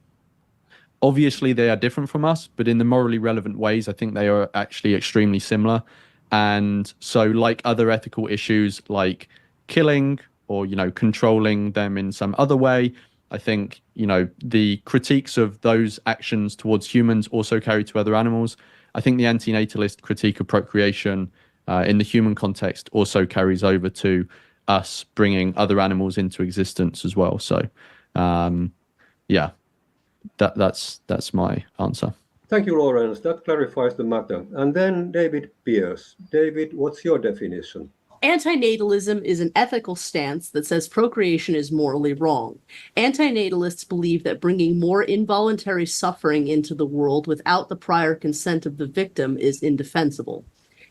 obviously they are different from us, but in the morally relevant ways, I think they are actually extremely similar. And so like other ethical issues like killing or, controlling them in some other way, I think, the critiques of those actions towards humans also carry to other animals. I think the anti-natalist critique of procreation in the human context also carries over to us bringing other animals into existence as well. So, yeah, that's my answer. Thank you, Lawrence. That clarifies the matter. And then David Pierce. David, what's your definition? Antinatalism is an ethical stance that says procreation is morally wrong. Antinatalists believe that bringing more involuntary suffering into the world without the prior consent of the victim is indefensible.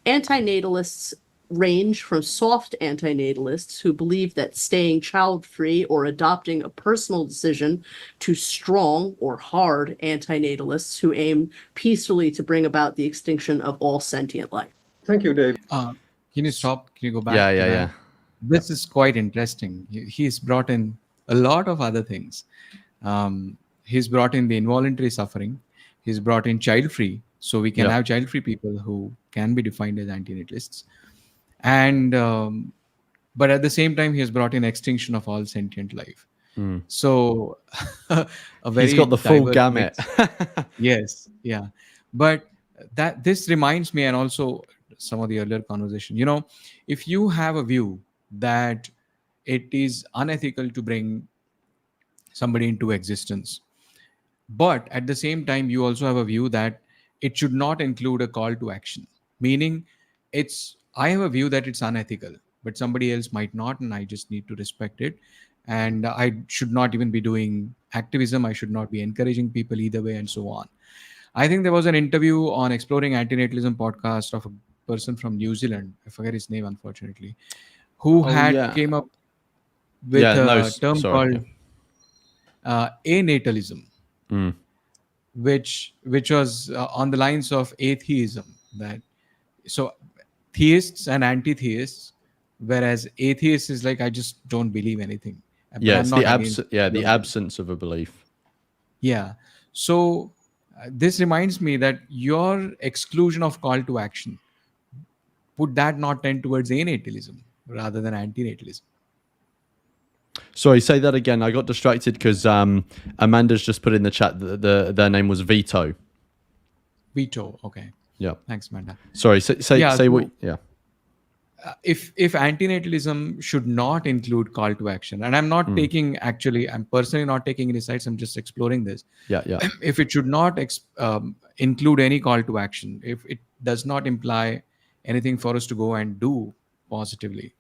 Antinatalists range from soft antinatalists who believe that staying child-free or adopting a personal decision to strong or hard antinatalists who aim peacefully to bring about the extinction of all sentient life. Thank you, David. Can you stop? Can you go back? Yeah. This is quite interesting. He's brought in a lot of other things. He's brought in the involuntary suffering. He's brought in child-free, so we can have child-free people who can be defined as antinatalists. And but at the same time, he has brought in extinction of all sentient life. So he's got the full gamut. Yes, yeah. But this reminds me, and also some of the earlier conversation, if you have a view that it is unethical to bring somebody into existence, but at the same time you also have a view that it should not include a call to action, meaning I have a view that it's unethical, but somebody else might not, and I just need to respect it. And I should not even be doing activism. I should not be encouraging people either way, and so on. I think there was an interview on Exploring Antinatalism podcast of a person from New Zealand. I forget his name, unfortunately, who came up with a term called anatalism, which was on the lines of atheism. So theists and anti-theists, whereas atheists is like, I just don't believe anything. Yeah, it's the absence of a belief. Yeah. So this reminds me that your exclusion of call to action, would that not tend towards anatalism rather than antinatalism? Sorry, say that again. I got distracted because Amanda's just put in the chat that their name was Vito. Vito, okay. Yeah. Thanks, Amanda. Sorry, say what? Yeah. If antinatalism should not include call to action, and I'm not I'm personally not taking any sides, I'm just exploring this. Yeah. If it should not include any call to action, if it does not imply anything for us to go and do positively,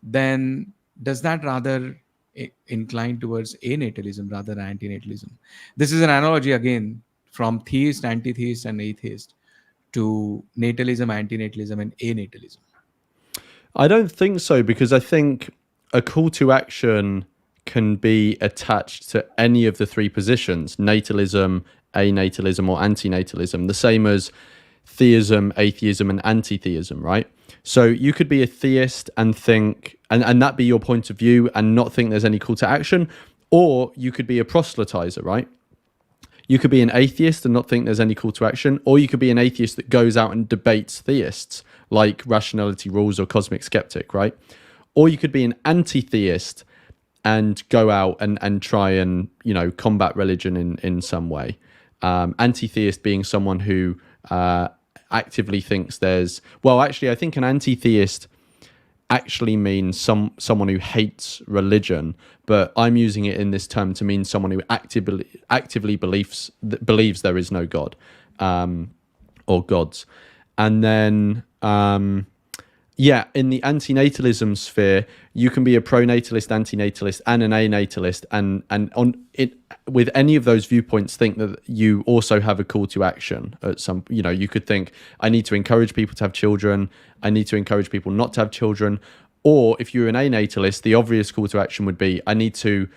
then does that rather incline towards anatalism rather than antinatalism? This is an analogy again from theist, anti-theist, and atheist to natalism, antinatalism, and anatalism. I don't think so, because I think a call to action can be attached to any of the three positions: natalism, anatalism, or antinatalism, the same as theism, atheism, and anti-theism, right? So you could be a theist and think, and that be your point of view, and not think there's any call to action, or you could be a proselytizer, right? You could be an atheist and not think there's any call to action, or you could be an atheist that goes out and debates theists, like Rationality Rules or Cosmic Skeptic, right? Or you could be an anti-theist and go out and try and, combat religion in some way. Anti-theist being someone who actively thinks I think an anti-theist actually means someone who hates religion, but I'm using it in this term to mean someone who actively believes there is no God or gods. And then in the antinatalism sphere, you can be a pronatalist, antinatalist, and an anatalist, and on it with any of those viewpoints, think that you also have a call to action at some. You could think, I need to encourage people to have children. I need to encourage people not to have children. Or if you're an anatalist, the obvious call to action would be, I need to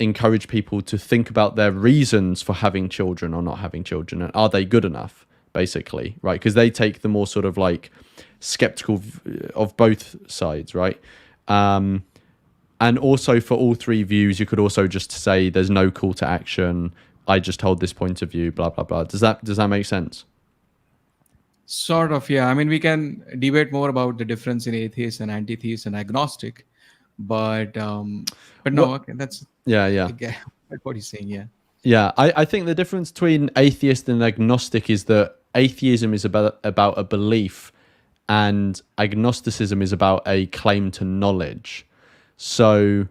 encourage people to think about their reasons for having children or not having children, and are they good enough, basically, right? Because they take the more sort of like skeptical of both sides, right? And also for all three views, you could also just say there's no call to action. I just hold this point of view, blah, blah, blah. Does that make sense? Sort of, yeah. I mean, we can debate more about the difference in atheist and anti-theist and agnostic, But no, okay, that's Yeah. again what he's saying. Yeah. Yeah, I think the difference between atheist and agnostic is that atheism is about a belief, and agnosticism is about a claim to knowledge. So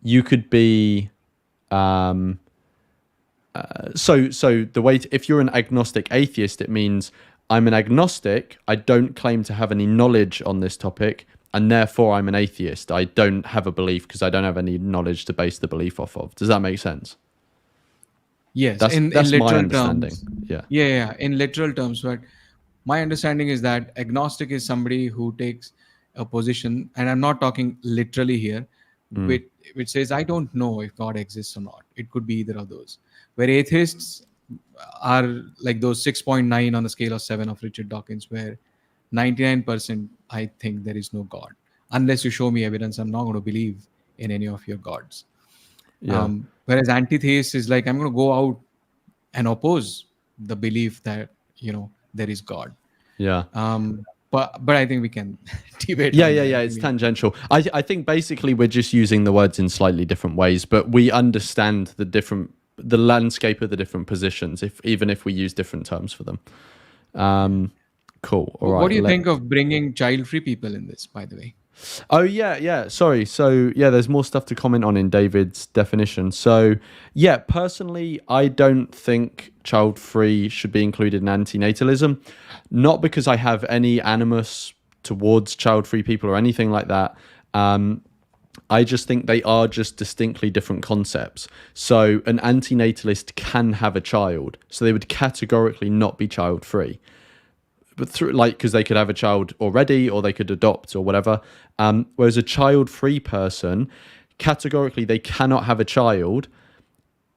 you could be, so the way if you're an agnostic atheist, it means I'm an agnostic. I don't claim to have any knowledge on this topic, and therefore I'm an atheist. I don't have a belief because I don't have any knowledge to base the belief off of. Does that make sense? Yes, That's in my literal understanding. terms. Yeah. Yeah, in literal terms. But my understanding is that agnostic is somebody who takes a position, and I'm not talking literally here, which says I don't know if God exists or not. It could be either of those. Where atheists are like those 6.9 on the scale of 7 of Richard Dawkins, where 99% I think there is no God. Unless you show me evidence, I'm not going to believe in any of your gods. Yeah. Whereas anti-theist is like, I'm going to go out and oppose the belief that, there is God. Yeah. But I think we can debate. Yeah. It's tangential. I think basically we're just using the words in slightly different ways, but we understand the landscape of the different positions, even if we use different terms for them. Cool. All right. What do you think of bringing child-free people in this, by the way? Oh, yeah. Sorry. So, yeah, there's more stuff to comment on in David's definition. So, yeah, personally, I don't think child-free should be included in anti-natalism. Not because I have any animus towards child-free people or anything like that. I just think they are just distinctly different concepts. So, an anti-natalist can have a child. So, they would categorically not be child-free. But because they could have a child already, or they could adopt, or whatever. Whereas a child-free person, categorically, they cannot have a child,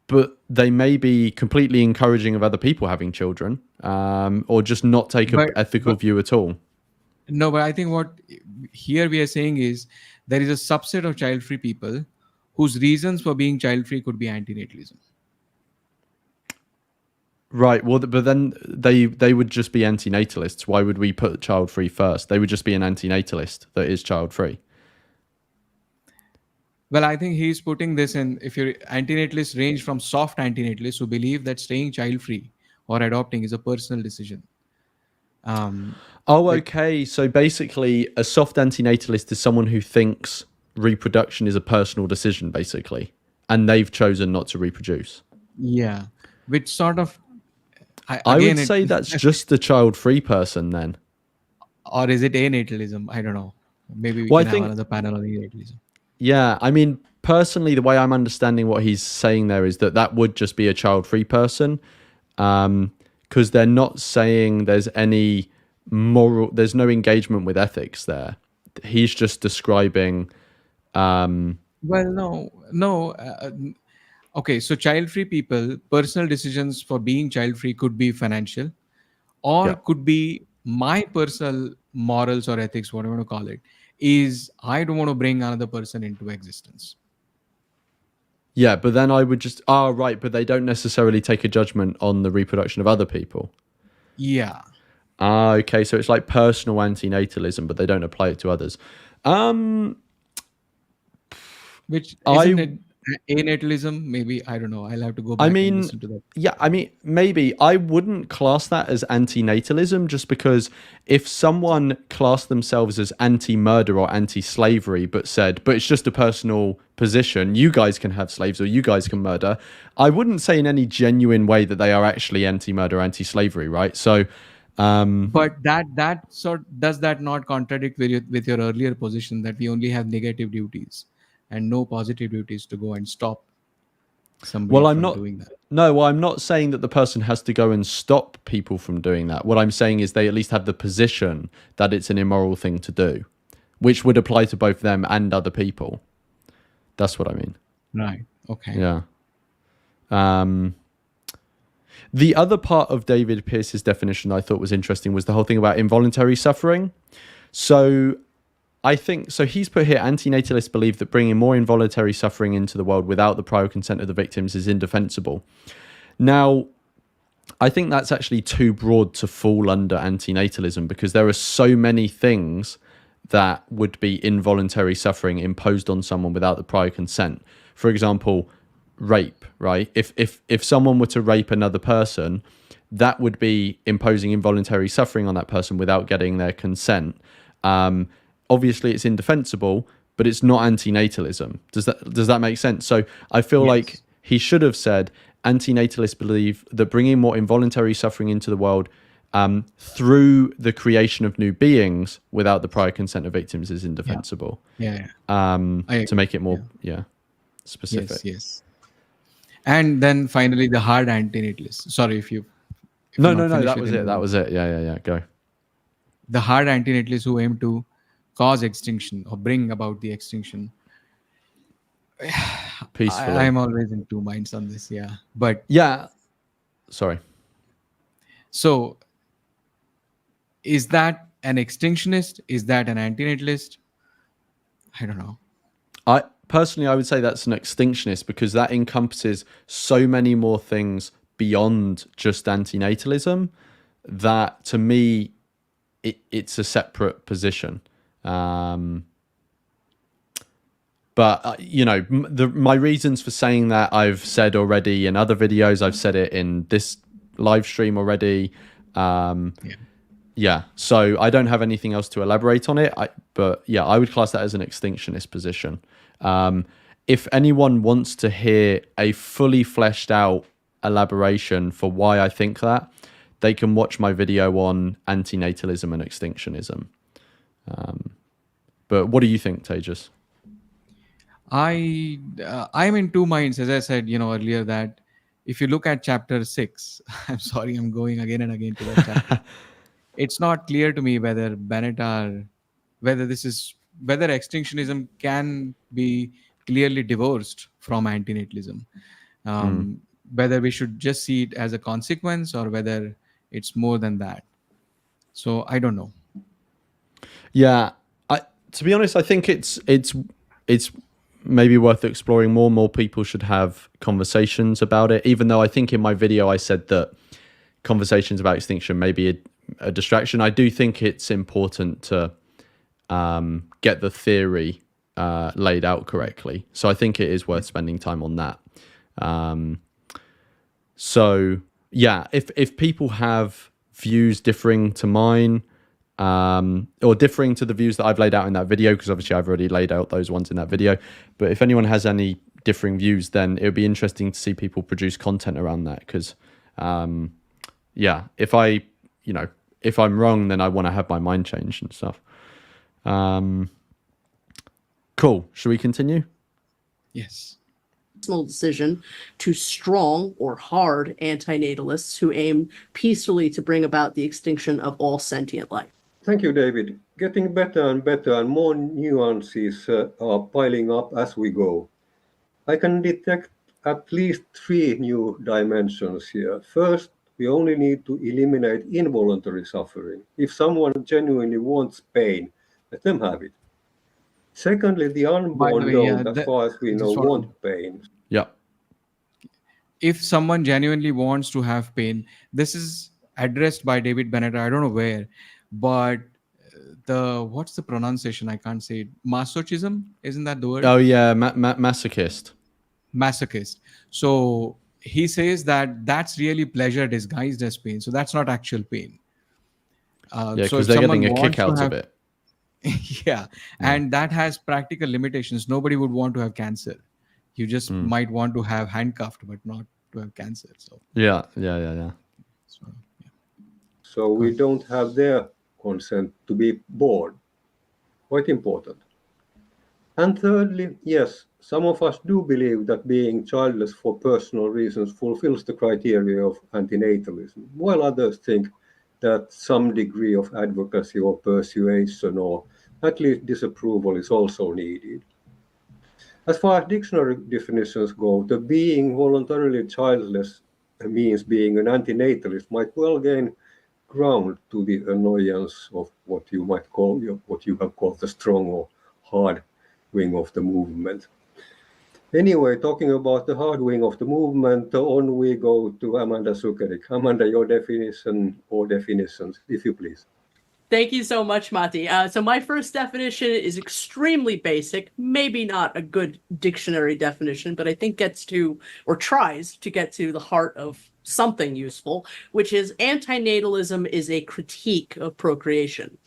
but they may be completely encouraging of other people having children, or just not take an ethical view at all. No, but I think what here we are saying is there is a subset of child-free people whose reasons for being child-free could be anti-natalism. Right. Well, but then they would just be anti-natalists. Why would we put child-free first? They would just be an anti-natalist that is child-free. Well, I think he's putting this in, if your anti-natalists range from soft anti-natalists who believe that staying child-free or adopting is a personal decision. Okay. So basically, a soft anti-natalist is someone who thinks reproduction is a personal decision, basically, and they've chosen not to reproduce. Yeah. Which sort of... I would say that's just the child-free person then. Or is it anatalism? I don't know. Maybe we can have another panel on anatalism. Yeah, I mean, personally, the way I'm understanding what he's saying there is that would just be a child-free person, because they're not saying there's any there's no engagement with ethics there. He's just describing... Okay, so child-free people, personal decisions for being child-free could be financial, or could be my personal morals or ethics, whatever you want to call it, is I don't want to bring another person into existence. Yeah, but then I would just... right, but they don't necessarily take a judgment on the reproduction of other people. Yeah. Okay, so it's like personal anti-natalism, but they don't apply it to others. Which isn't it anatalism? Maybe, I don't know. I'll have to go back and listen to that. Yeah, I mean, maybe. I wouldn't class that as anti-natalism, just because if someone classed themselves as anti-murder or anti-slavery, but it's just a personal position, you guys can have slaves or you guys can murder, I wouldn't say in any genuine way that they are actually anti-murder, anti-slavery, right? So... but does that not contradict with your earlier position that we only have negative duties and no positive duties to go and stop somebody doing that? No, I'm not saying that the person has to go and stop people from doing that. What I'm saying is they at least have the position that it's an immoral thing to do, which would apply to both them and other people. That's what I mean. Right. Okay. Yeah. The other part of David Pearce's definition I thought was interesting was the whole thing about involuntary suffering. So he's put here, anti-natalists believe that bringing more involuntary suffering into the world without the prior consent of the victims is indefensible. Now, I think that's actually too broad to fall under anti-natalism, because there are so many things that would be involuntary suffering imposed on someone without the prior consent. For example, rape, right? If someone were to rape another person, that would be imposing involuntary suffering on that person without getting their consent. Obviously, it's indefensible, but it's not anti-natalism. Does that make sense? So I feel like he should have said, anti-natalists believe that bringing more involuntary suffering into the world through the creation of new beings without the prior consent of victims is indefensible. To make it more specific. Yes. And then finally, the hard anti-natalist. Sorry if you. No, that was it. That was it. Yeah. Go. The hard anti-natalists who aim to cause extinction or bring about the extinction. Peacefully. I'm always in two minds on this. Yeah, but yeah. Sorry. So, is that an extinctionist? Is that an anti-natalist? I don't know. I would say that's an extinctionist, because that encompasses so many more things beyond just antinatalism that, to me, it's a separate position. But my reasons for saying that I've said already in other videos. I've said it in this live stream already. So I don't have anything else to elaborate on it. But I would class that as an extinctionist position. If anyone wants to hear a fully fleshed out elaboration for why I think that, they can watch my video on antinatalism and extinctionism. But what do you think, Tejas? I'm in two minds, as I said, earlier, that if you look at chapter 6, I'm sorry, I'm going again and again to that chapter. It's not clear to me whether whether extinctionism can be clearly divorced from antinatalism. Whether we should just see it as a consequence or whether it's more than that. So I don't know. Yeah, to be honest, I think it's maybe worth exploring more. More people should have conversations about it, even though I think in my video I said that conversations about extinction may be a distraction. I do think it's important to get the theory laid out correctly. So I think it is worth spending time on that. If people have views differing to mine, or differing to the views that I've laid out in that video, because obviously I've already laid out those ones in that video, but if anyone has any differing views, then it would be interesting to see people produce content around that, because if I'm wrong, then I want to have my mind changed and stuff. Cool. Should we continue? Yes. Decision to strong or hard antinatalists who aim peacefully to bring about the extinction of all sentient life. Thank you, David. Getting better and more nuances are piling up as we go. I can detect at least 3 new dimensions here. First, we only need to eliminate involuntary suffering. If someone genuinely wants pain, let them have it. Secondly, the unborn don't, as far as we know, want pain. Yeah. If someone genuinely wants to have pain, this is addressed by David Bennett, I don't know where, but what's the pronunciation? I can't say it. Masochism, isn't that the word? Oh yeah, masochist. Masochist. So he says that that's really pleasure disguised as pain. So that's not actual pain. Because they're getting a kick out of it. And that has practical limitations. Nobody would want to have cancer. You just might want to have handcuffed, but not to have cancer. So So we don't have their consent to be born. Quite important. And thirdly, yes, some of us do believe that being childless for personal reasons fulfills the criteria of antinatalism, while others think that some degree of advocacy or persuasion or at least disapproval is also needed. As far as dictionary definitions go, the being voluntarily childless means being an antinatalist might well gain ground to the annoyance of what you have called the strong or hard wing of the movement. Anyway, talking about the hard wing of the movement, on we go to Amanda Sukerik. Amanda, your definition or definitions, if you please. Thank you so much, Mati. So my first definition is extremely basic, maybe not a good dictionary definition, but I think gets to, or tries to get to the heart of something useful, which is antinatalism is a critique of procreation.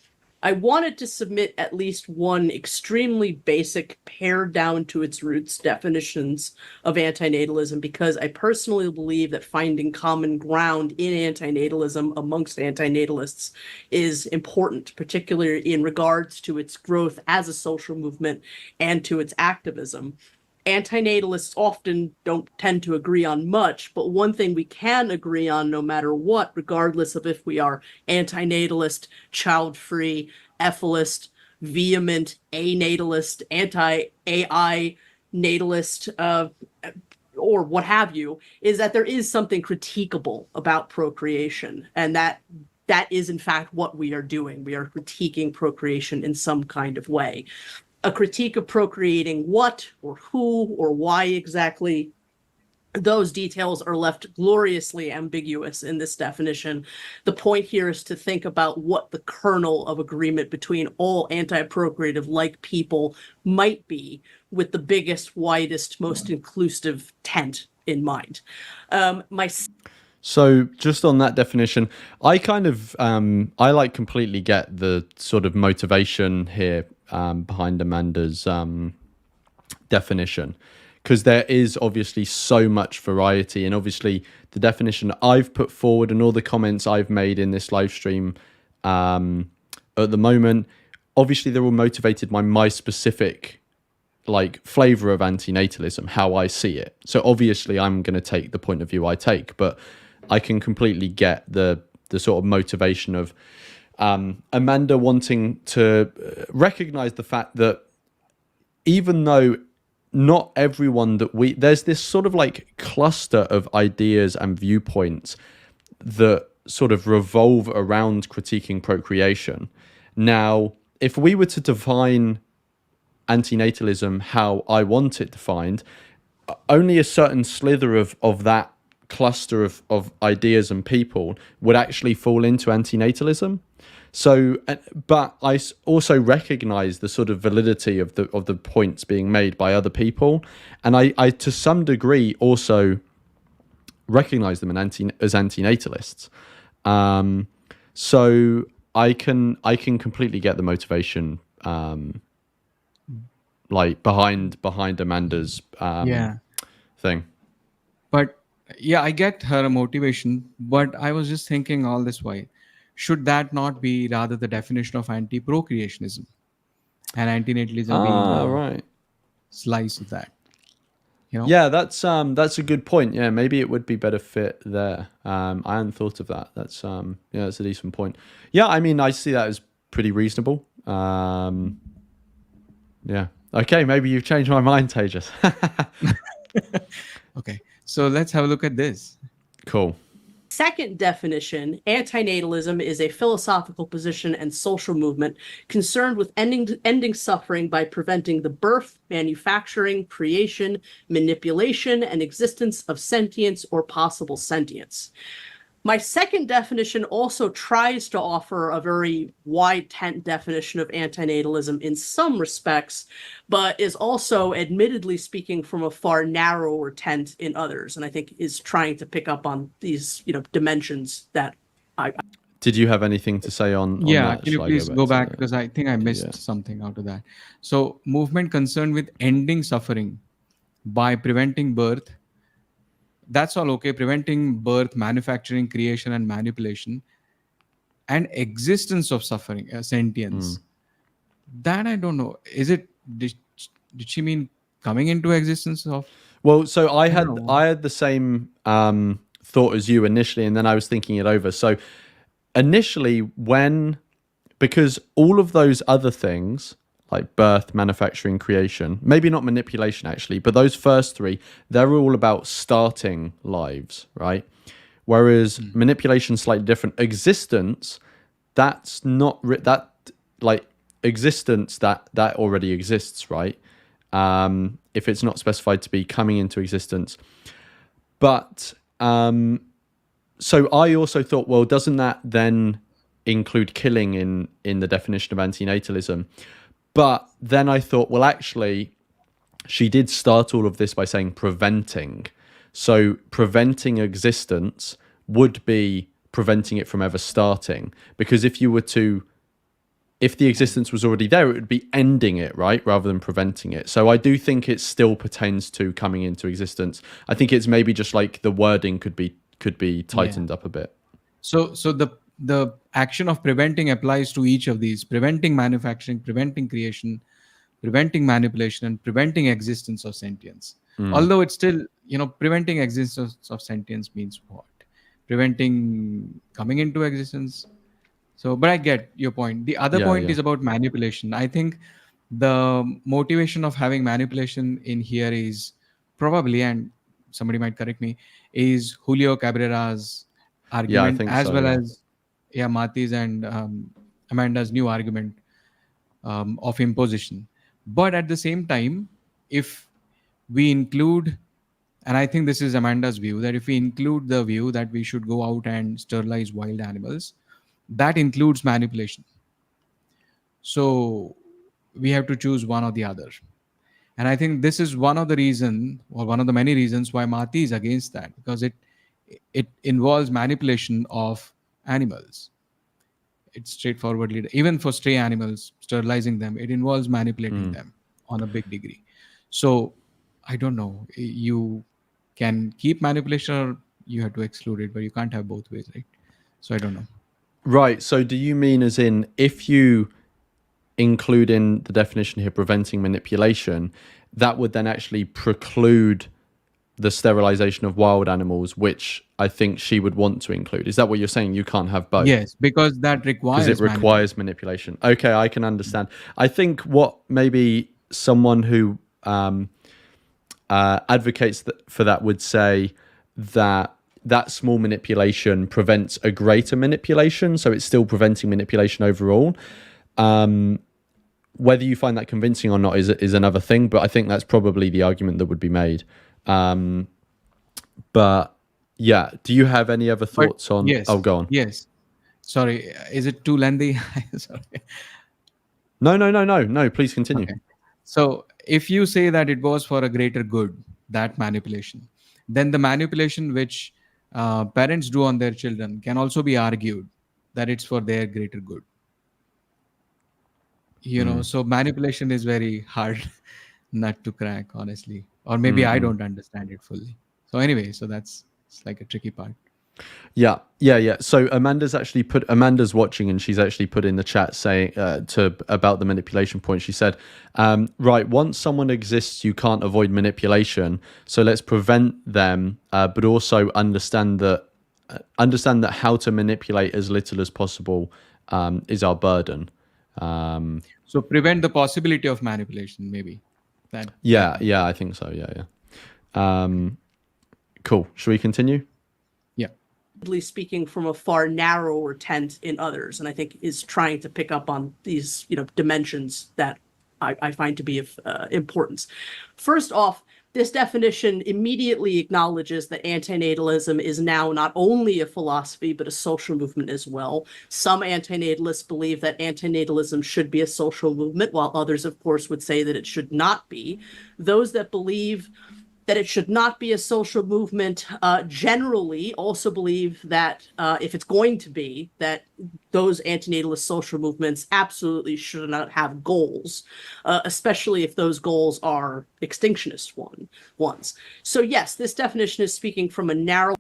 I wanted to submit at least one extremely basic, pared down to its roots definitions of antinatalism because I personally believe that finding common ground in antinatalism amongst antinatalists is important, particularly in regards to its growth as a social movement and to its activism. Antinatalists often don't tend to agree on much, but one thing we can agree on no matter what, regardless of if we are antinatalist, child-free, ethicalist, vehement, anatalist, anti-AI natalist, or what have you, is that there is something critiquable about procreation, and that is in fact what we are doing. We are critiquing procreation in some kind of way. A critique of procreating what or who or why exactly, those details are left gloriously ambiguous in this definition. The point here is to think about what the kernel of agreement between all anti-procreative like people might be, with the biggest, widest, most inclusive tent in mind. So just on that definition, I kind of, I like completely get the sort of motivation here behind Amanda's definition, because there is obviously so much variety, and obviously the definition I've put forward and all the comments I've made in this live stream at the moment, obviously they're all motivated by my specific like flavor of antinatalism, how I see it. So obviously I'm going to take the point of view I take, but I can completely get the sort of motivation of Amanda wanting to recognize the fact that even though not everyone there's this sort of like cluster of ideas and viewpoints that sort of revolve around critiquing procreation. Now, if we were to define antinatalism how I want it defined, only a certain slither of that cluster of ideas and people would actually fall into antinatalism. So, but I also recognize the sort of validity of the points being made by other people, and I to some degree also recognize them as antinatalists. So I can completely get the motivation, like behind Amanda's thing. But yeah, I get her motivation, but I was just thinking all this while, should that not be rather the definition of anti-procreationism and antinatalism being right. slice of that? You know? Yeah, that's a good point. Yeah, maybe it would be better fit there. I hadn't thought of that. That's yeah, that's a decent point. Yeah, I mean, I see that as pretty reasonable. Yeah. Okay, maybe you've changed my mind, Tejas. Okay, so let's have a look at this. Cool. Second definition, antinatalism is a philosophical position and social movement concerned with ending suffering by preventing the birth, manufacturing, creation, manipulation, and existence of sentience or possible sentience. My second definition also tries to offer a very wide tent definition of antinatalism in some respects, but is also admittedly speaking from a far narrower tent in others, and I think is trying to pick up on these, dimensions that I. Did you have anything to say on that? Can you please go back because I think I missed something out of that. So, movement concerned with ending suffering by preventing birth. That's all okay. Preventing birth, manufacturing, creation, and manipulation, and existence of suffering, sentience. That I don't know. Is it? Did she mean coming into existence of? Well, so I had the same thought as you initially, and then I was thinking it over. So initially, because all of those other things, like birth, manufacturing, creation, maybe not manipulation actually, but those first three, they're all about starting lives, right? Whereas manipulation's slightly different. Existence, that's not existence that already exists, right? If it's not specified to be coming into existence. But so I also thought, well, doesn't that then include killing in the definition of antinatalism. But then I thought, well, actually, she did start all of this by saying preventing. So preventing existence would be preventing it from ever starting. Because if the existence was already there, it would be ending it, right? Rather than preventing it. So I do think it still pertains to coming into existence. I think it's maybe just like the wording could be tightened up a bit. So the action of preventing applies to each of these: preventing manufacturing, preventing creation, preventing manipulation, and preventing existence of sentience. Although it's still, preventing existence of sentience means what? Preventing coming into existence. So, but I get your point. The other point is about manipulation. I think the motivation of having manipulation in here is probably, and somebody might correct me, is Julio Cabrera's argument, as Mati's and Amanda's new argument of imposition. But at the same time, if we include, and I think this is Amanda's view, that if we include the view that we should go out and sterilize wild animals, that includes manipulation. So we have to choose one or the other. And I think this is one of the reasons, or one of the many reasons, why Mati is against that, because it involves manipulation of animals. It's straightforwardly, even for stray animals, sterilizing them, it involves manipulating them on a big degree. So I don't know, you can keep manipulation or you have to exclude it, but you can't have both ways, right? So I don't know. Right. So do you mean as in, if you include in the definition here preventing manipulation, that would then actually preclude the sterilization of wild animals, which I think she would want to include? Is that what you're saying? You can't have both? Yes, because that requires manipulation. Okay, I can understand. I think what maybe someone who advocates for that would say that small manipulation prevents a greater manipulation, so it's still preventing manipulation overall. Whether you find that convincing or not is another thing, but I think that's probably the argument that would be made. But yeah, do you have any other thoughts on? Yes. Oh, go on. Yes. Sorry, is it too lengthy? Sorry. No. Please continue. Okay. So if you say that it was for a greater good, that manipulation, then the manipulation which parents do on their children can also be argued that it's for their greater good. So manipulation is very hard nut to crack, honestly. Or maybe I don't understand it fully. So anyway, it's like a tricky part. Yeah. So Amanda's watching, and she's actually put in the chat saying about the manipulation point. She said, right, once someone exists, you can't avoid manipulation. So let's prevent them, but also understand that how to manipulate as little as possible is our burden. So prevent the possibility of manipulation, maybe. Yeah, I think so. Yeah. Cool. Should we continue? Speaking from a far narrower tent in others, and I think is trying to pick up on these dimensions that I find to be of importance. First off, this definition immediately acknowledges that antinatalism is now not only a philosophy but a social movement as well. Some antinatalists believe that antinatalism should be a social movement, while others, of course, would say that it should not be. Those that believe that it should not be a social movement generally also believe that if it's going to be, that those antinatalist social movements absolutely should not have goals, especially if those goals are extinctionist ones. So yes, this definition is speaking from a narrow...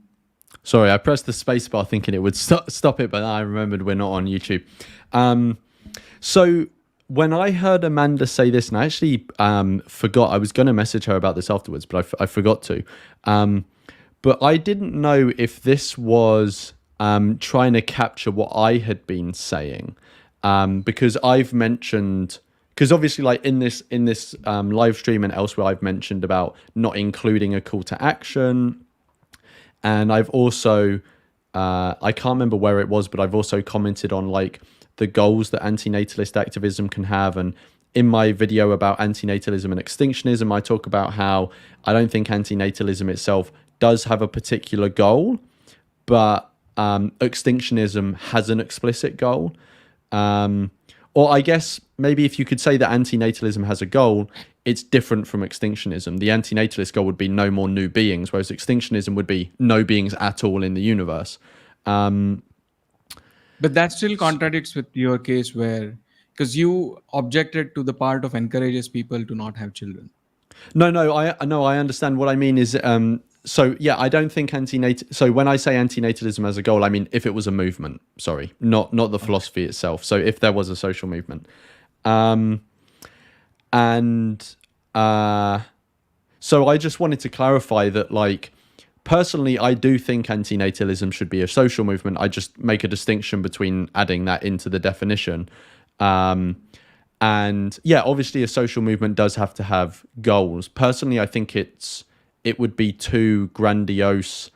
Sorry, I pressed the spacebar thinking it would stop it, but I remembered we're not on YouTube. So when I heard Amanda say this, and I actually forgot, I was going to message her about this afterwards, but I forgot to. But I didn't know if this was trying to capture what I had been saying, because I've mentioned, because obviously, like in this live stream and elsewhere, I've mentioned about not including a call to action, and I've also I can't remember where it was, but I've also commented on like the goals that antinatalist activism can have. And in my video about antinatalism and extinctionism, I talk about how I don't think antinatalism itself does have a particular goal, but extinctionism has an explicit goal. Or I guess maybe if you could say that antinatalism has a goal, it's different from extinctionism. The antinatalist goal would be no more new beings, whereas extinctionism would be no beings at all in the universe. But that still contradicts with your case because you objected to the part of encourages people to not have children. No, I understand. What I mean is, so yeah, I don't think So when I say antinatalism as a goal, I mean if it was a movement. Sorry, not the philosophy itself. So if there was a social movement, so I just wanted to clarify that, like, personally, I do think antinatalism should be a social movement. I just make a distinction between adding that into the definition. And yeah, obviously a social movement does have to have goals. Personally, I think it would be too grandiose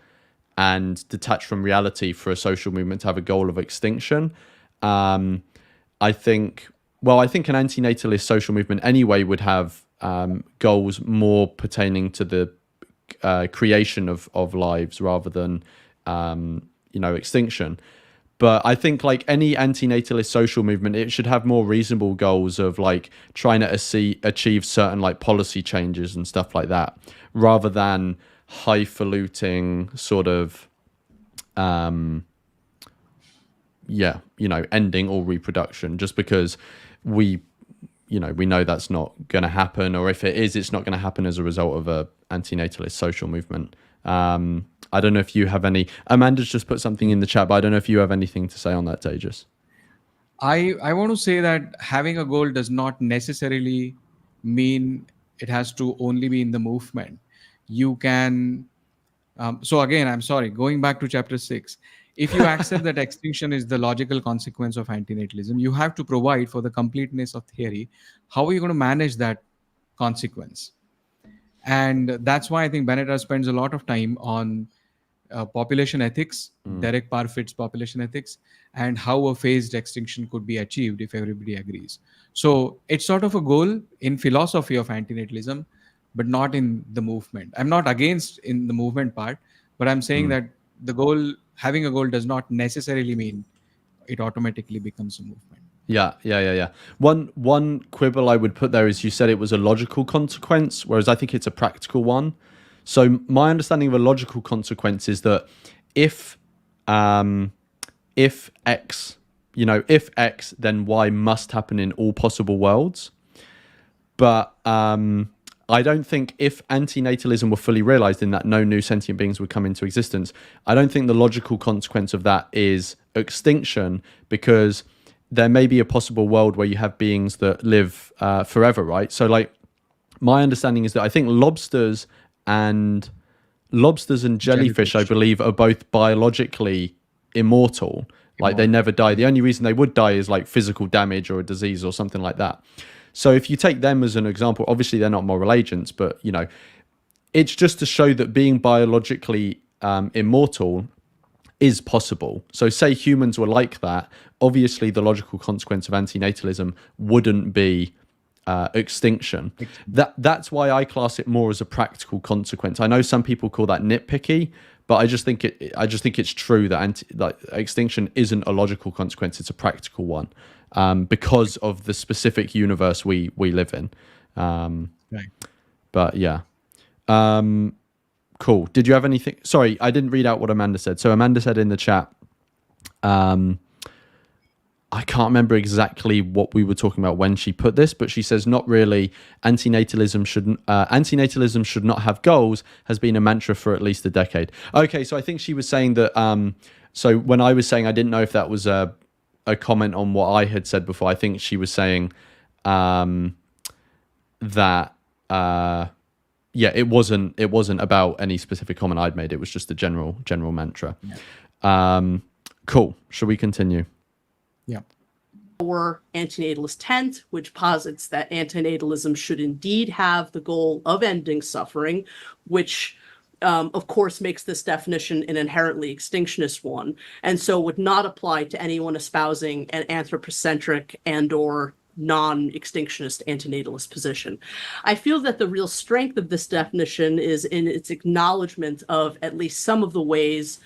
and detached from reality for a social movement to have a goal of extinction. I think an antinatalist social movement anyway would have goals more pertaining to the creation of lives rather than extinction. But I think, like any antinatalist social movement, it should have more reasonable goals of like trying to achieve certain like policy changes and stuff like that, rather than highfalutin sort of ending all reproduction just because we know that's not going to happen, or if it is, it's not going to happen as a result of a antinatalist social movement. I don't know if you have any. Amanda's just put something in the chat, but I don't know if you have anything to say on that, Tejas. I want to say that having a goal does not necessarily mean it has to only be in the movement. You can. So again, I'm sorry, going back to chapter 6, if you accept that extinction is the logical consequence of antinatalism, you have to provide for the completeness of theory. How are you going to manage that consequence? And that's why I think Benetta spends a lot of time on population ethics, Derek Parfit's population ethics, and how a phased extinction could be achieved if everybody agrees. So it's sort of a goal in philosophy of antinatalism, but not in the movement. I'm not against in the movement part, but I'm saying that the goal, having a goal, does not necessarily mean it automatically becomes a movement. Yeah. One quibble I would put there is you said it was a logical consequence, whereas I think it's a practical one. So my understanding of a logical consequence is that if X, if X, then Y must happen in all possible worlds. But I don't think if antinatalism were fully realized in that no new sentient beings would come into existence, I don't think the logical consequence of that is extinction, because there may be a possible world where you have beings that live forever, right? So like my understanding is that I think lobsters and jellyfish, I believe, are both biologically immortal. Like they never die. The only reason they would die is like physical damage or a disease or something like that. So if you take them as an example, obviously they're not moral agents, but it's just to show that being biologically immortal is possible. So say humans were like that, obviously the logical consequence of antinatalism wouldn't be extinction. That's why I class it more as a practical consequence. I know some people call that nitpicky, but I just think it's true that extinction isn't a logical consequence; it's a practical one, because of the specific universe we live in. Right. But yeah, cool. Did you have anything? Sorry, I didn't read out what Amanda said. So Amanda said in the chat, I can't remember exactly what we were talking about when she put this, but she says, not really. Antinatalism should not have goals has been a mantra for at least a decade. Okay, so I think she was saying that, so when I was saying I didn't know if that was a comment on what I had said before, I think she was saying that, it wasn't about any specific comment I'd made. It was just a general mantra. Yeah. Cool. Shall we continue? Yeah. Our antinatalist tent, which posits that antinatalism should indeed have the goal of ending suffering, which of course makes this definition an inherently extinctionist one, and so would not apply to anyone espousing an anthropocentric and or non-extinctionist antinatalist position. I feel that the real strength of this definition is in its acknowledgement of at least some of the ways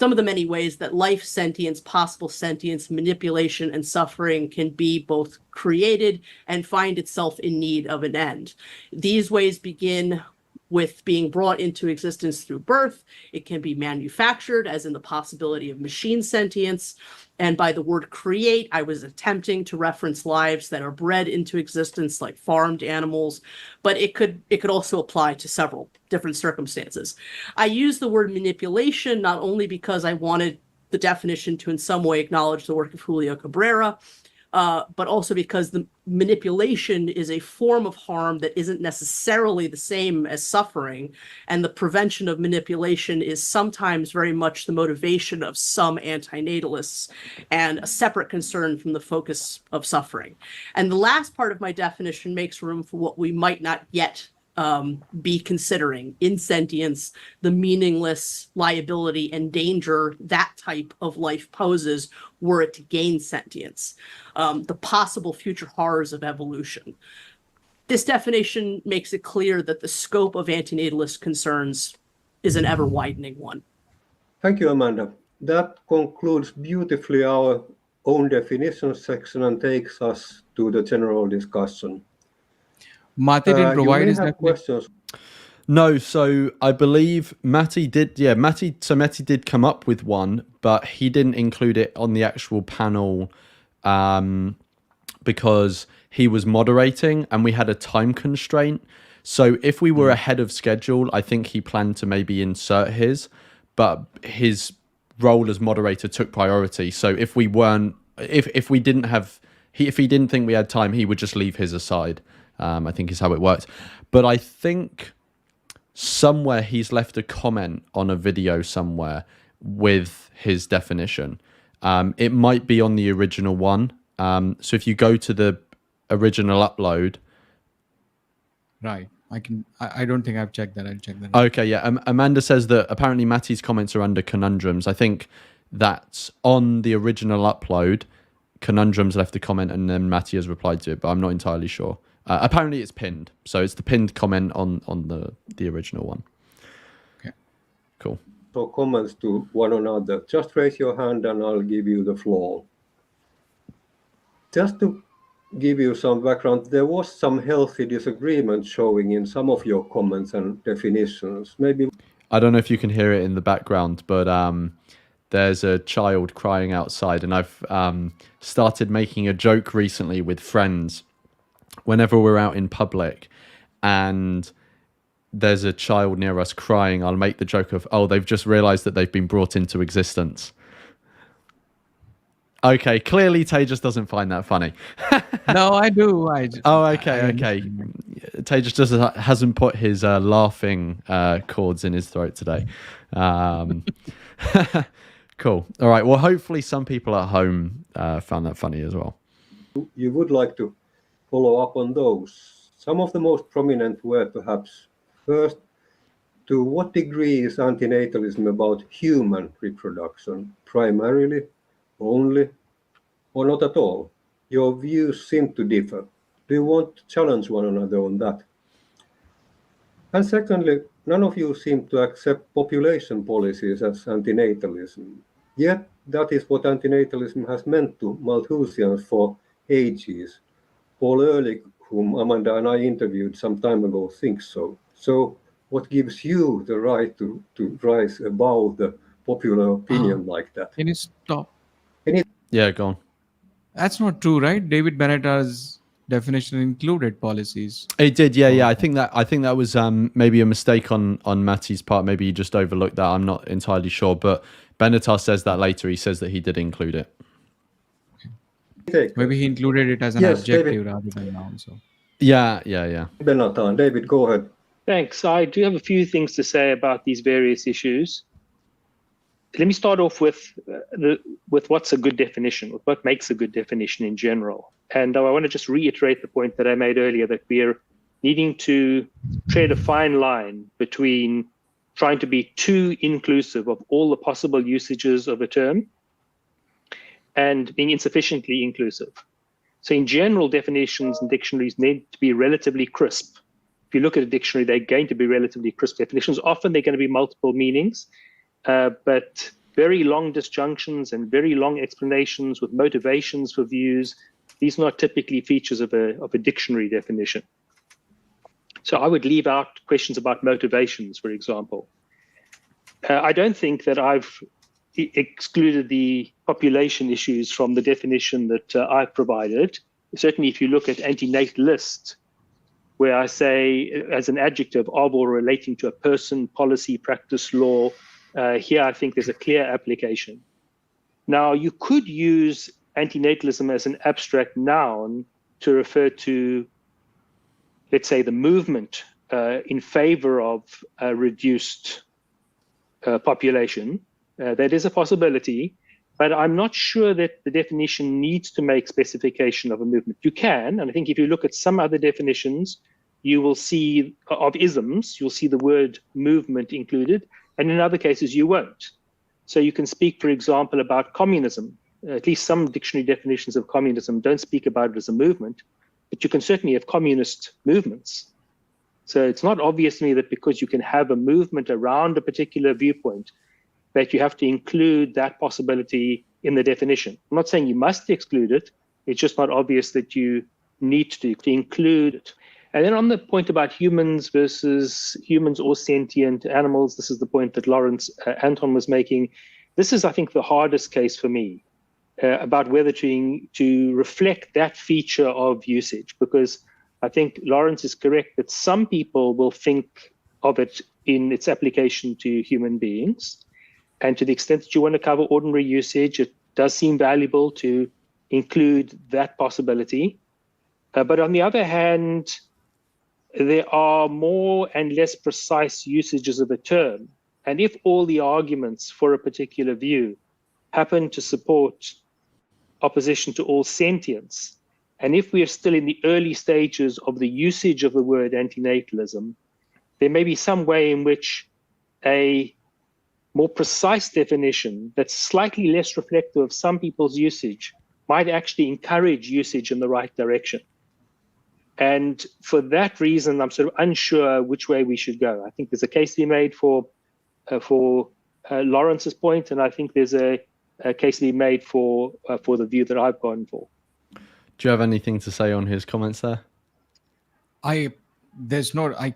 some of the many ways that life, sentience, possible sentience, manipulation, and suffering can be both created and find itself in need of an end. These ways begin with being brought into existence through birth. It can be manufactured, as in the possibility of machine sentience. And by the word create, I was attempting to reference lives that are bred into existence, like farmed animals, but it could also apply to several different circumstances. I use the word manipulation not only because I wanted the definition to in some way acknowledge the work of Julio Cabrera, but also because the manipulation is a form of harm that isn't necessarily the same as suffering, and the prevention of manipulation is sometimes very much the motivation of some anti-natalists and a separate concern from the focus of suffering. And the last part of my definition makes room for what we might not yet be considering: insentience, the meaningless liability and danger that type of life poses were it to gain sentience, the possible future horrors of evolution. This definition makes it clear that the scope of antinatalist concerns is an ever-widening one. Thank you, Amanda. That concludes beautifully our own definition section and takes us to the general discussion. Mate didn't provide his definition. Questions. No, so I believe Matti did. Yeah, Matti did come up with one, but he didn't include it on the actual panel because he was moderating and we had a time constraint. So if we were ahead of schedule, I think he planned to maybe insert his, but his role as moderator took priority. So if we weren't, if we didn't have, if he didn't think we had time, he would just leave his aside. I think is how it worked. But I think somewhere he's left a comment on a video somewhere with his definition. It might be on the original one. So if you go to the original upload. Right. I don't think I've checked that. I'll check that. Okay, yeah. Amanda says that apparently Matty's comments are under conundrums. I think that's on the original upload. Conundrums left a comment and then Matty has replied to it, but I'm not entirely sure. Apparently it's pinned, so it's the pinned comment on the original one. Okay, cool. So comments to one another. Just raise your hand and I'll give you the floor. Just to give you some background, there was some healthy disagreement showing in some of your comments and definitions. Maybe I don't know if you can hear it in the background, but there's a child crying outside, and I've started making a joke recently with friends. Whenever we're out in public and there's a child near us crying, I'll make the joke of, oh, they've just realized that they've been brought into existence. Okay, clearly Tejas doesn't find that funny. No, I do. Okay. Tejas just hasn't put his laughing chords in his throat today. Cool. All right, well, hopefully some people at home found that funny as well. you would like to follow up on those. Some of the most prominent were perhaps, first, to what degree is antinatalism about human reproduction, primarily, only, or not at all? Your views seem to differ. Do you want to challenge one another on that? And secondly, none of you seem to accept population policies as antinatalism. Yet that is what antinatalism has meant to Malthusians for ages. Paul Ehrlich, whom Amanda and I interviewed some time ago, thinks so. So what gives you the right to rise above the popular opinion like that? Can you stop? Yeah, go on. That's not true, right? David Benetta's definition included policies. It did, yeah. I think that was maybe a mistake on Matty's part. Maybe he just overlooked that. I'm not entirely sure, but Benetta says that later. He says that he did include it. Maybe he included it as an adjective David. rather than noun. So Yeah. Benetta, David, go ahead. Thanks. I do have a few things to say about these various issues. Let me start off with what's a good definition, with what makes a good definition in general. And I want to just reiterate the point that I made earlier, that we're needing to tread a fine line between trying to be too inclusive of all the possible usages of a term and being insufficiently inclusive. So in general, definitions and dictionaries need to be relatively crisp. If you look at a dictionary, they're going to be relatively crisp definitions. Often they're going to be multiple meanings, but very long disjunctions and very long explanations with motivations for views. These are not typically features of a dictionary definition. So I would leave out questions about motivations, for example. I don't think that I've excluded the population issues from the definition that I've provided. Certainly, if you look at anti-natalist, where I say as an adjective of or relating to a person, policy, practice, law, here I think there's a clear application. Now, you could use antinatalism as an abstract noun to refer to, let's say, the movement in favor of a reduced population. That is a possibility, but I'm not sure that the definition needs to make specification of a movement. You can, and I think if you look at some other definitions, you will see of isms, you'll see the word movement included, and in other cases you won't. So you can speak, for example, about communism. At least some dictionary definitions of communism don't speak about it as a movement, but you can certainly have communist movements. So it's not obvious to me that because you can have a movement around a particular viewpoint, that you have to include that possibility in the definition. I'm not saying you must exclude it. It's just not obvious that you need to include it. And then on the point about humans versus humans or sentient animals, this is the point that Lawrence Anton was making. This is, I think, the hardest case for me about whether to reflect that feature of usage, because I think Lawrence is correct that some people will think of it in its application to human beings. And to the extent that you want to cover ordinary usage, it does seem valuable to include that possibility. But on the other hand, there are more and less precise usages of a term. And if all the arguments for a particular view happen to support opposition to all sentience, and if we are still in the early stages of the usage of the word antinatalism, there may be some way in which a more precise definition that's slightly less reflective of some people's usage might actually encourage usage in the right direction. And for that reason, I'm sort of unsure which way we should go. I think there's a case to be made for Lawrence's point, and I think there's a case to be made for the view that I've gone for. Do you have anything to say on his comments there? I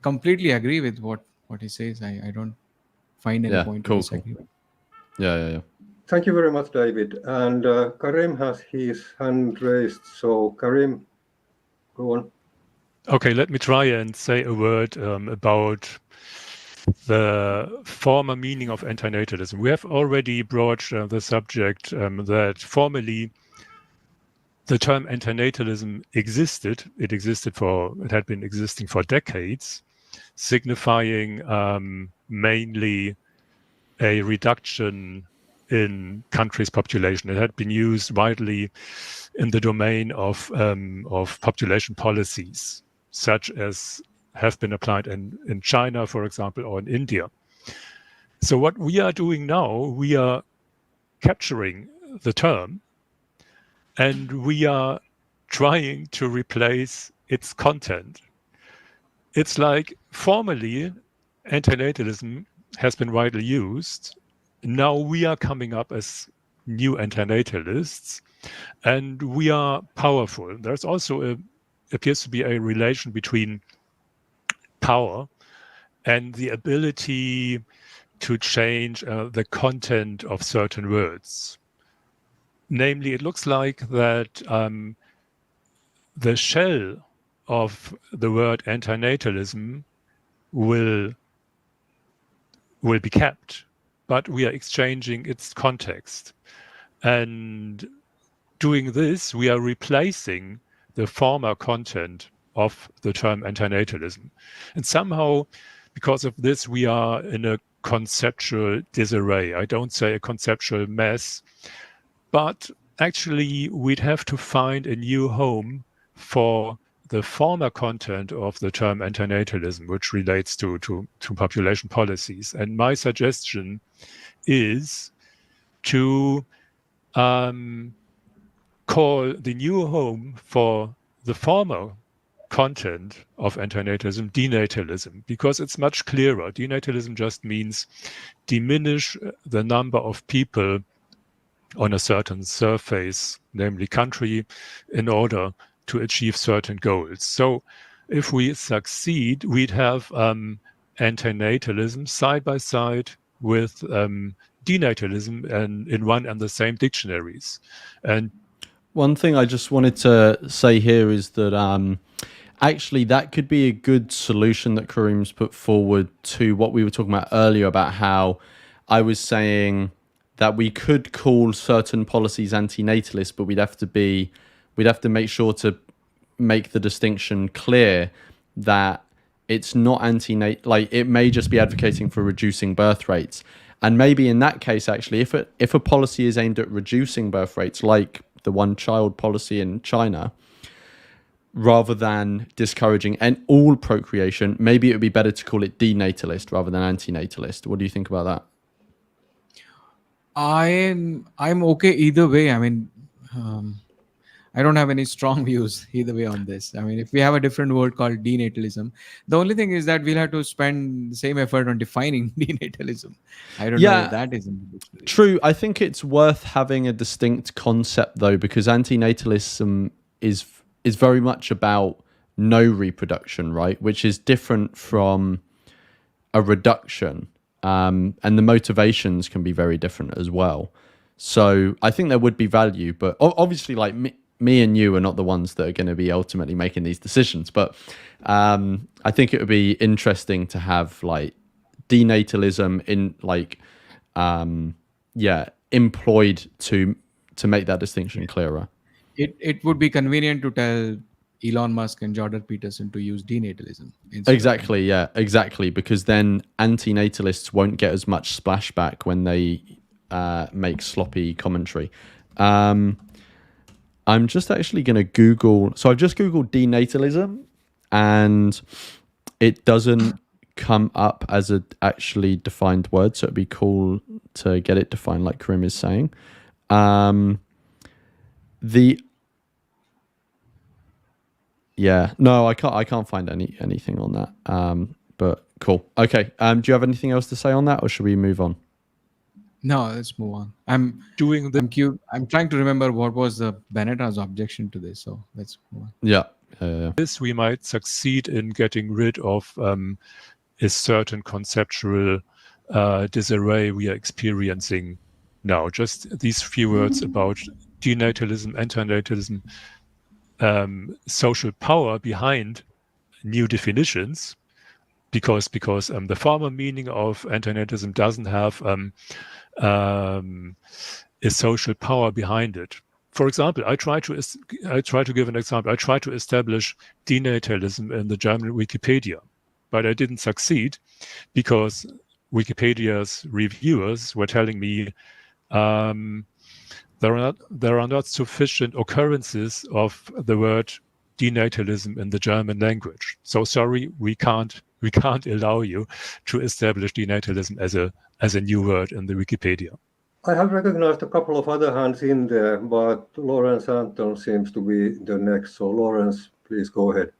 completely agree with what he says. I don't find any point to disagree with. Yeah. Thank you very much, David. And Karim has his hand raised. So Karim, go on. Okay, let me try and say a word about the former meaning of antinatalism. We have already broached the subject that formerly the term antinatalism existed. It had been existing for decades, signifying mainly a reduction in countries' population. It had been used widely in the domain of population policies, such as have been applied in China, for example, or in India. So what we are doing now, we are capturing the term and we are trying to replace its content. It's like formerly antinatalism has been widely used. Now we are coming up as new antinatalists and we are powerful. There's also appears to be a relation between power and the ability to change the content of certain words. Namely, it looks like that the shell of the word antinatalism will be kept, but we are exchanging its context. And doing this, we are replacing the former content of the term antinatalism. And somehow, because of this, we are in a conceptual disarray. I don't say a conceptual mess, but actually we'd have to find a new home for the former content of the term antinatalism, which relates to population policies. And my suggestion is to call the new home for the former content of antinatalism denatalism, because it's much clearer. Denatalism just means diminish the number of people on a certain surface, namely country, in order to achieve certain goals. So if we succeed, we'd have antinatalism side by side with denatalism and in one and the same dictionaries. And one thing I just wanted to say here is that actually that could be a good solution that Karim's put forward to what we were talking about earlier, about how I was saying that we could call certain policies anti-natalist, but we'd have to make sure to make the distinction clear that it's not like it may just be advocating for reducing birth rates. And maybe in that case, actually, if a policy is aimed at reducing birth rates, like the one-child policy in China, rather than discouraging all procreation, maybe it would be better to call it denatalist rather than antinatalist. What do you think about that? I'm okay either way. I mean, I don't have any strong views either way on this. I mean, if we have a different word called denatalism, the only thing is that we'll have to spend the same effort on defining denatalism. I don't know if that is in the dictionary. True. I think it's worth having a distinct concept though, because antinatalism is very much about no reproduction, right? Which is different from a reduction. And the motivations can be very different as well. So I think there would be value, but obviously, like me and you are not the ones that are going to be ultimately making these decisions. But I think it would be interesting to have like denatalism in like employed to make that distinction clearer. It would be convenient to tell Elon Musk and Jordan Peterson to use denatalism. Exactly, because then anti-natalists won't get as much splashback when they make sloppy commentary. I'm just actually going to Google. So I've just Googled denatalism, and it doesn't come up as a actually defined word. So it'd be cool to get it defined, like Karim is saying. No, I can't find anything on that. But cool. Okay. Do you have anything else to say on that, or should we move on? No, let's move on. I'm trying to remember what was the Benetta's objection to this. So let's move on. Yeah. This we might succeed in getting rid of a certain conceptual disarray we are experiencing now. Just these few words about denatalism, antinatalism, social power behind new definitions, because the former meaning of antinatalism doesn't have a social power behind it. For example, I try to give an example. I try to establish denatalism in the German Wikipedia, but I didn't succeed because Wikipedia's reviewers were telling me there are not sufficient occurrences of the word denatalism in the German language. So sorry, we can't allow you to establish denatalism as a new word in the Wikipedia. I have recognized a couple of other hands in there, but Lawrence Anton seems to be the next. So Lawrence, please go ahead.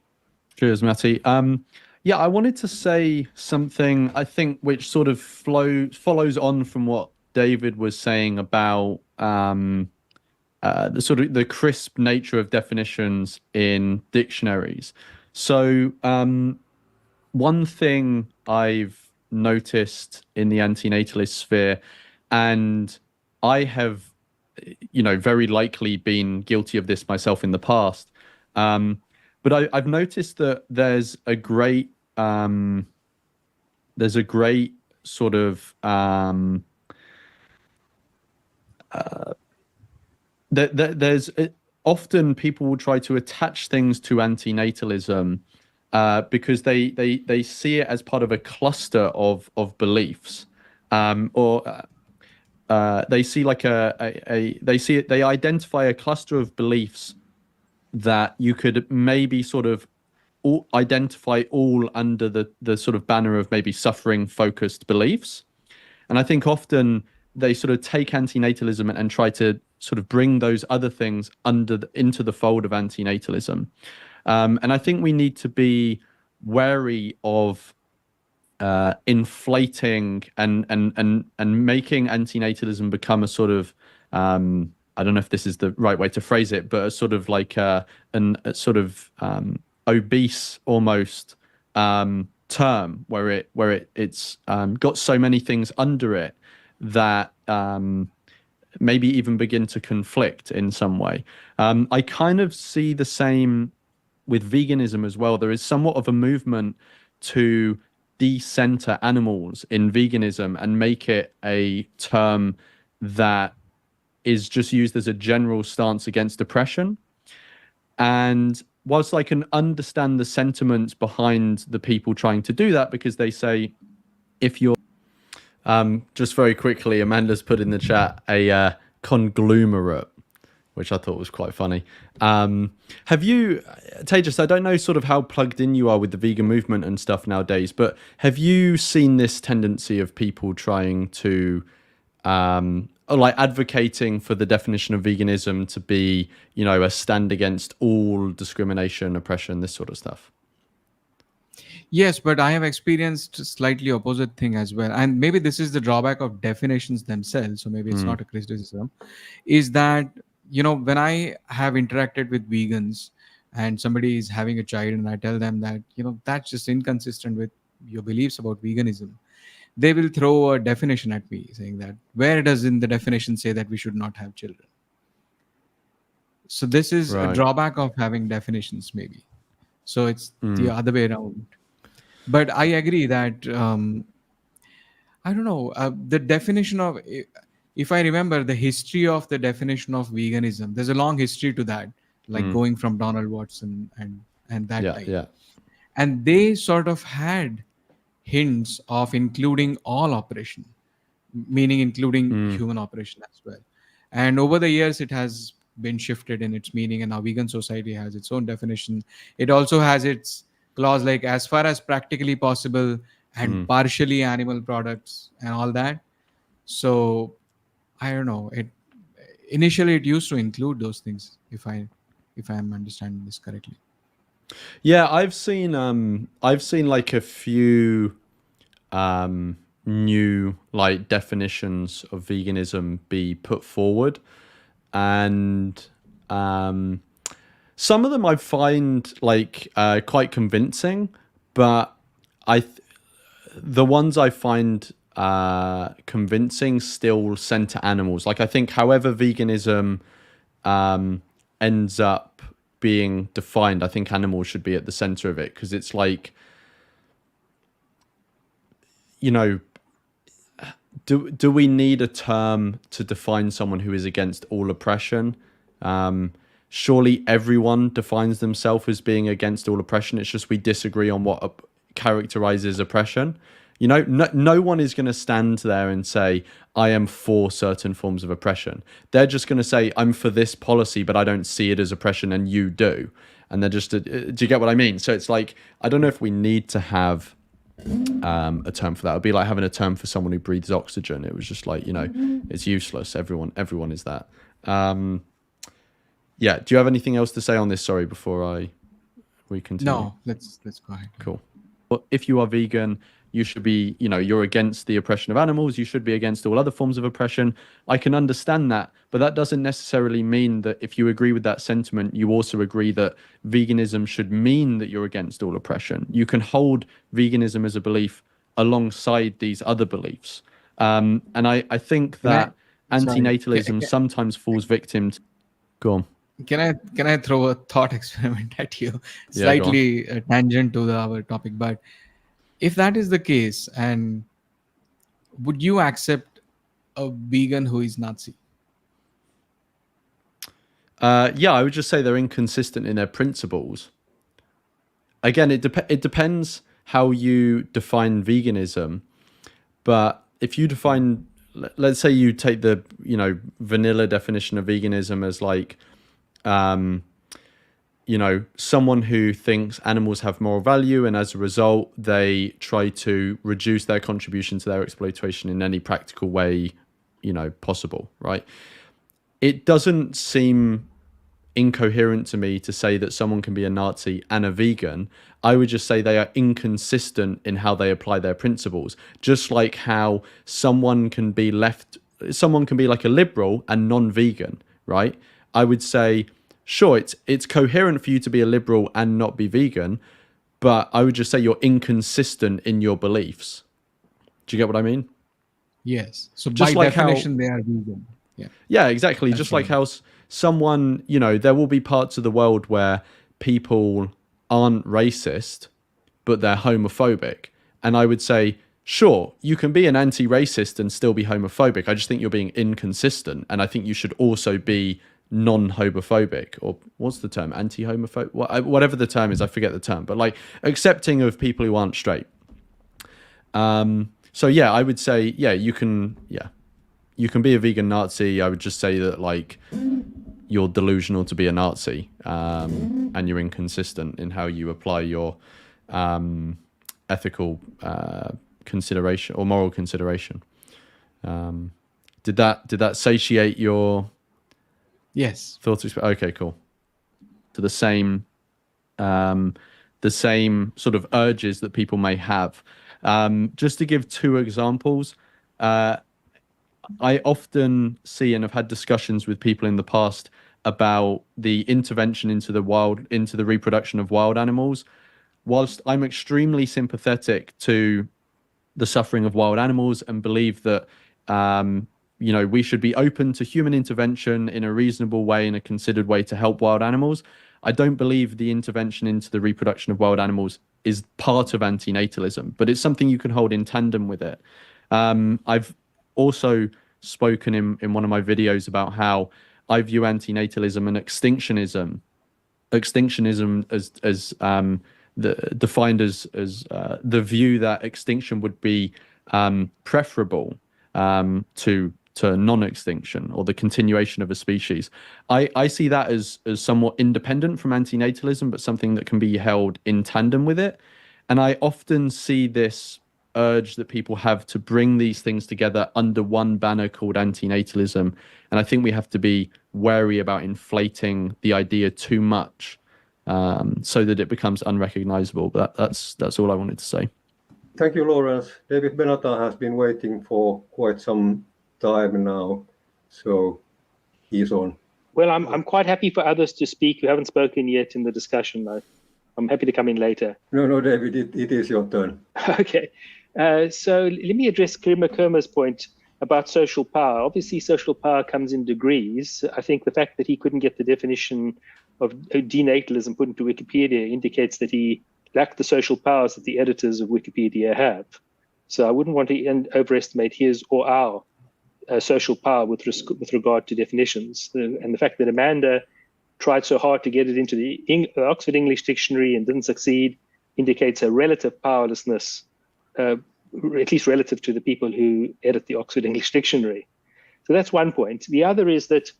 Cheers, Matty. I wanted to say something, I think, which sort of follows on from what David was saying about the crisp nature of definitions in dictionaries. So one thing I've noticed in the antinatalist sphere, and I have, very likely been guilty of this myself in the past, but I've noticed that there's a great sort of there's often people will try to attach things to antinatalism because they see it as part of a cluster of beliefs, or they see like they identify a cluster of beliefs that you could maybe sort of identify all under the sort of banner of maybe suffering focused beliefs. And I think often they sort of take antinatalism and try to sort of bring those other things into the fold of antinatalism. And I think we need to be wary of inflating and making antinatalism become a sort of I don't know if this is the right way to phrase it, but a sort of like a sort of obese almost term where it's got so many things under it that maybe even begin to conflict in some way. I kind of see the same with veganism as well. There is somewhat of a movement to decenter animals in veganism and make it a term that is just used as a general stance against oppression. And whilst I can understand the sentiments behind the people trying to do that, because they say, if you're just very quickly, Amanda's put in the chat a conglomerate, which I thought was quite funny. Have you, Tejas, I don't know sort of how plugged in you are with the vegan movement and stuff nowadays, but have you seen this tendency of people trying to, like advocating for the definition of veganism to be, you know, a stand against all discrimination, oppression, this sort of stuff? Yes, but I have experienced slightly opposite thing as well. And maybe this is the drawback of definitions themselves. So maybe it's not a criticism. Is that, you know, when I have interacted with vegans and somebody is having a child and I tell them that, you know, that's just inconsistent with your beliefs about veganism, they will throw a definition at me saying that, where does in the definition say that we should not have children? So this is a drawback of having definitions maybe. So it's the other way around. But I agree that, I don't know, the definition of, if I remember the history of the definition of veganism, there's a long history to that, like going from Donald Watson and that time. Yeah. And they sort of had hints of including all operation, meaning including human operation as well. And over the years, it has been shifted in its meaning, and now vegan society has its own definition. It also has its clause like as far as practically possible and partially animal products and all that. So I don't know. Initially it used to include those things, if I'm understanding this correctly. Yeah, I've seen like a few new like definitions of veganism be put forward, and some of them I find like quite convincing, but the ones I find convincing still center animals. Like I think however veganism ends up being defined, I think animals should be at the center of it, because it's like, you know, do we need a term to define someone who is against all oppression? Surely everyone defines themselves as being against all oppression. It's just we disagree on what characterizes oppression. You know, no one is going to stand there and say, I am for certain forms of oppression. They're just going to say, I'm for this policy, but I don't see it as oppression and you do. And they're just, do you get what I mean? So it's like, I don't know if we need to have a term for that. It would be like having a term for someone who breathes oxygen. It was just like, you know, it's useless. Everyone is that. Yeah. Do you have anything else to say on this? Sorry, before we continue. No, let's go ahead. Cool. Well, if you are vegan, you should be, you know, you're against the oppression of animals. You should be against all other forms of oppression. I can understand that, but that doesn't necessarily mean that if you agree with that sentiment, you also agree that veganism should mean that you're against all oppression. You can hold veganism as a belief alongside these other beliefs. And I think that antinatalism sometimes falls victim to... Go on. Can I throw a thought experiment at you? Slightly tangent to our topic, but if that is the case, and would you accept a vegan who is Nazi? Yeah, I would just say they're inconsistent in their principles. Again, it depends how you define veganism, but if you define, let's say you take the, you know, vanilla definition of veganism as like, you know, someone who thinks animals have moral value, and as a result, they try to reduce their contribution to their exploitation in any practical way, you know, possible, right? It doesn't seem incoherent to me to say that someone can be a Nazi and a vegan. I would just say they are inconsistent in how they apply their principles. Just like how someone can be like a liberal and non-vegan, right? I would say, sure, it's coherent for you to be a liberal and not be vegan, but I would just say you're inconsistent in your beliefs. Do you get what I mean? Yes. So Just by like how- definition, they are vegan. Yeah. Yeah, exactly. That's Just like how someone, there will be parts of the world where people aren't racist, but they're homophobic. And I would say, sure, you can be an anti-racist and still be homophobic. I just think you're being inconsistent. And I think you should also be non-homophobic, or what's the term? Anti-homophobic? Whatever the term is, I forget the term, but like accepting of people who aren't straight. So yeah, I would say, you can be a vegan Nazi. I would just say that like you're delusional to be a Nazi, and you're inconsistent in how you apply your ethical consideration or moral consideration. Did that satiate your Yes. thoughts? Okay, cool. To the same sort of urges that people may have. Just to give two examples, I often see and have had discussions with people in the past about the intervention into the reproduction of wild animals. Whilst I'm extremely sympathetic to the suffering of wild animals and believe that we should be open to human intervention in a reasonable way, in a considered way to help wild animals, I don't believe the intervention into the reproduction of wild animals is part of antinatalism, but it's something you can hold in tandem with it. I've also spoken in one of my videos about how I view antinatalism and extinctionism as defined as the view that extinction would be preferable to non-extinction or the continuation of a species. I see that as somewhat independent from antinatalism, but something that can be held in tandem with it. And I often see this urge that people have to bring these things together under one banner called antinatalism. And I think we have to be wary about inflating the idea too much, so that it becomes unrecognizable. But that's all I wanted to say. Thank you, Lawrence. David Benatar has been waiting for quite some time now, so he's on. Well, I'm quite happy for others to speak who haven't spoken yet in the discussion. I'm happy to come in later. No, David, it is your turn. Okay. So let me address Kerma's point about social power. Obviously, social power comes in degrees. I think the fact that he couldn't get the definition of denatalism put into Wikipedia indicates that he lacked the social powers that the editors of Wikipedia have. So I wouldn't want to overestimate his or our social power with regard to definitions. And the fact that Amanda tried so hard to get it into the Oxford English Dictionary and didn't succeed indicates a relative powerlessness, at least relative to the people who edit the Oxford English Dictionary. So that's one point. The other is that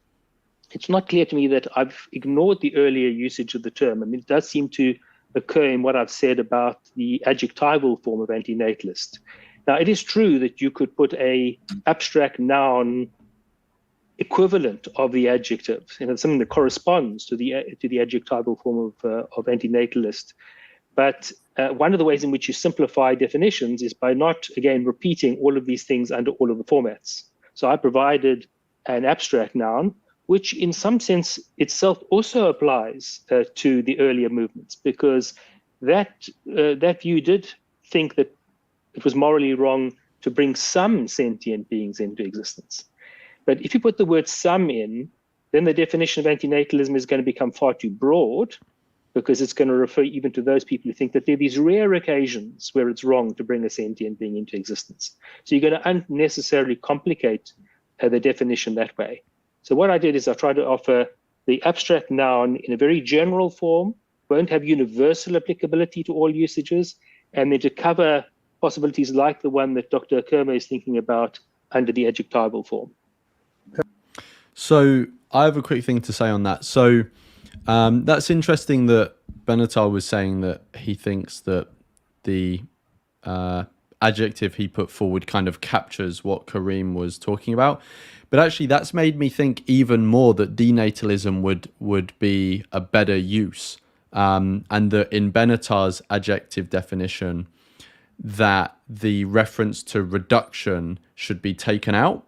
it's not clear to me that I've ignored the earlier usage of the term. I mean, it does seem to occur in what I've said about the adjectival form of antinatalist. Now, it is true that you could put a abstract noun equivalent of the adjective, something that corresponds to the adjectival form of antinatalist. But one of the ways in which you simplify definitions is by not, again, repeating all of these things under all of the formats. So I provided an abstract noun, which in some sense itself also applies to the earlier movements, because that view did think that it was morally wrong to bring some sentient beings into existence. But if you put the word some in, then the definition of antinatalism is going to become far too broad, because it's going to refer even to those people who think that there are these rare occasions where it's wrong to bring a sentient being into existence. So you're going to unnecessarily complicate the definition that way. So what I did is I tried to offer the abstract noun in a very general form, won't have universal applicability to all usages, and then to cover possibilities like the one that Dr. Kerma is thinking about under the adjectival form. So I have a quick thing to say on that. So that's interesting that Benatar was saying that he thinks that the adjective he put forward kind of captures what Kareem was talking about. But actually, that's made me think even more that denatalism would be a better use, and that in Benatar's adjective definition, that the reference to reduction should be taken out,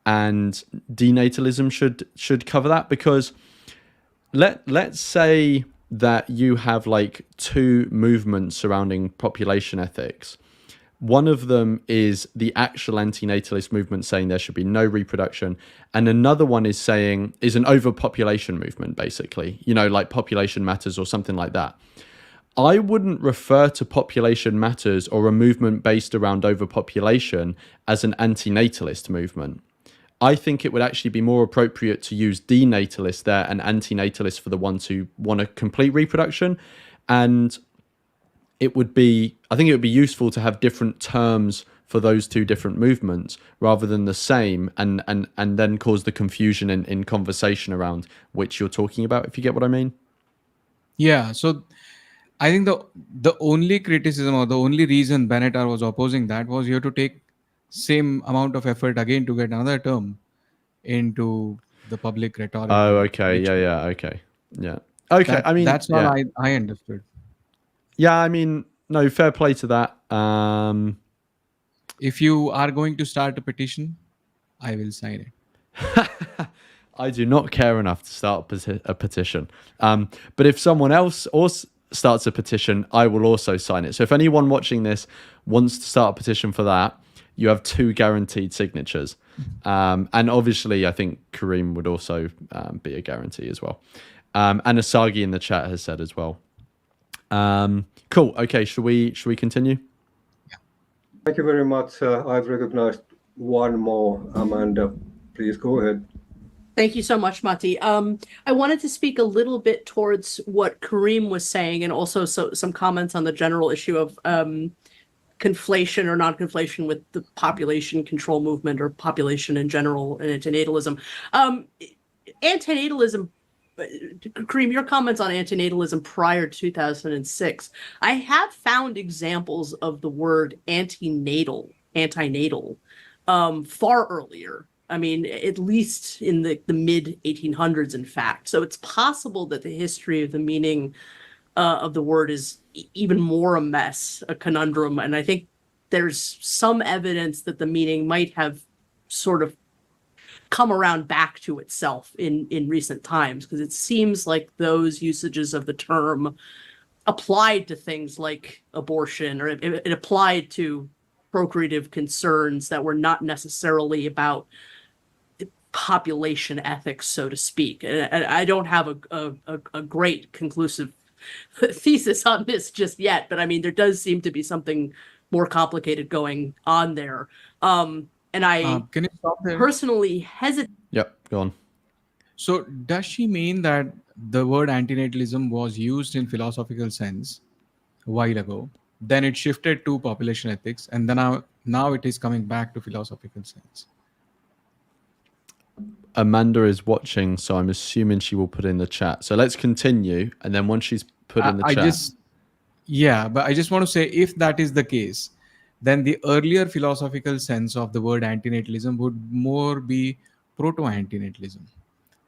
and denatalism should cover that. Because let's say that you have like two movements surrounding population ethics. One of them is the actual anti-natalist movement saying there should be no reproduction, and another one is an overpopulation movement, basically, like population matters or something like that. I wouldn't refer to population matters or a movement based around overpopulation as an anti-natalist movement. I think it would actually be more appropriate to use denatalist there and anti-natalist for the ones who want a complete reproduction. And I think it would be useful to have different terms for those two different movements rather than the same, and then cause the confusion in conversation around which you're talking about, if you get what I mean. Yeah, so I think the only criticism or the only reason Benatar was opposing that was you have to take same amount of effort again to get another term into the public rhetoric. Oh, okay. Yeah. Okay. Yeah. Okay. That's what I understood. Yeah. I mean, no, fair play to that. If you are going to start a petition, I will sign it. I do not care enough to start a petition. But if someone else also starts a petition, I will also sign it. So if anyone watching this wants to start a petition for that, you have 2 guaranteed signatures. And obviously, I think Kareem would also be a guarantee as well. And Asagi in the chat has said as well. Cool. Okay, should we continue? Yeah. Thank you very much. I've recognized one more. Amanda, please go ahead. Thank you so much, Matti. I wanted to speak a little bit towards what Kareem was saying, and also some comments on the general issue of conflation or non-conflation with the population control movement or population in general and antinatalism. Antinatalism, Kareem, your comments on antinatalism prior to 2006, I have found examples of the word antinatal, far earlier. I mean, at least in the mid 1800s, in fact. So it's possible that the history of the meaning of the word is even more a mess, a conundrum. And I think there's some evidence that the meaning might have sort of come around back to itself in recent times, because it seems like those usages of the term applied to things like abortion, or it applied to procreative concerns that were not necessarily about population ethics, so to speak. And I don't have a great conclusive thesis on this just yet, but I mean, there does seem to be something more complicated going on there. And I can you stop there? Personally hesitate. Yep, go on. So does she mean that the word antinatalism was used in philosophical sense a while ago, then it shifted to population ethics, and then now it is coming back to philosophical sense? Amanda is watching, so I'm assuming she will put in the chat. So let's continue, and then once she's put in the chat. But I just want to say, if that is the case, then the earlier philosophical sense of the word antinatalism would more be proto-antinatalism,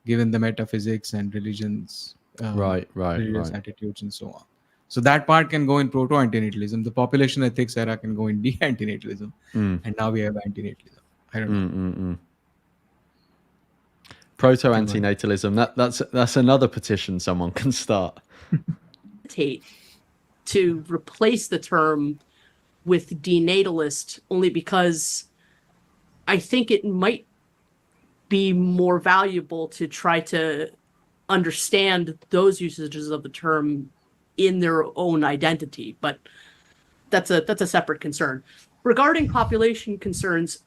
given the metaphysics and religions, religious attitudes and so on. So that part can go in proto-antinatalism. The population ethics era can go in de-antinatalism. And now we have antinatalism. I don't know. Proto-antinatalism. That's another petition someone can start. To replace the term with denatalist, only because I think it might be more valuable to try to understand those usages of the term in their own identity, but that's a separate concern. Regarding population concerns,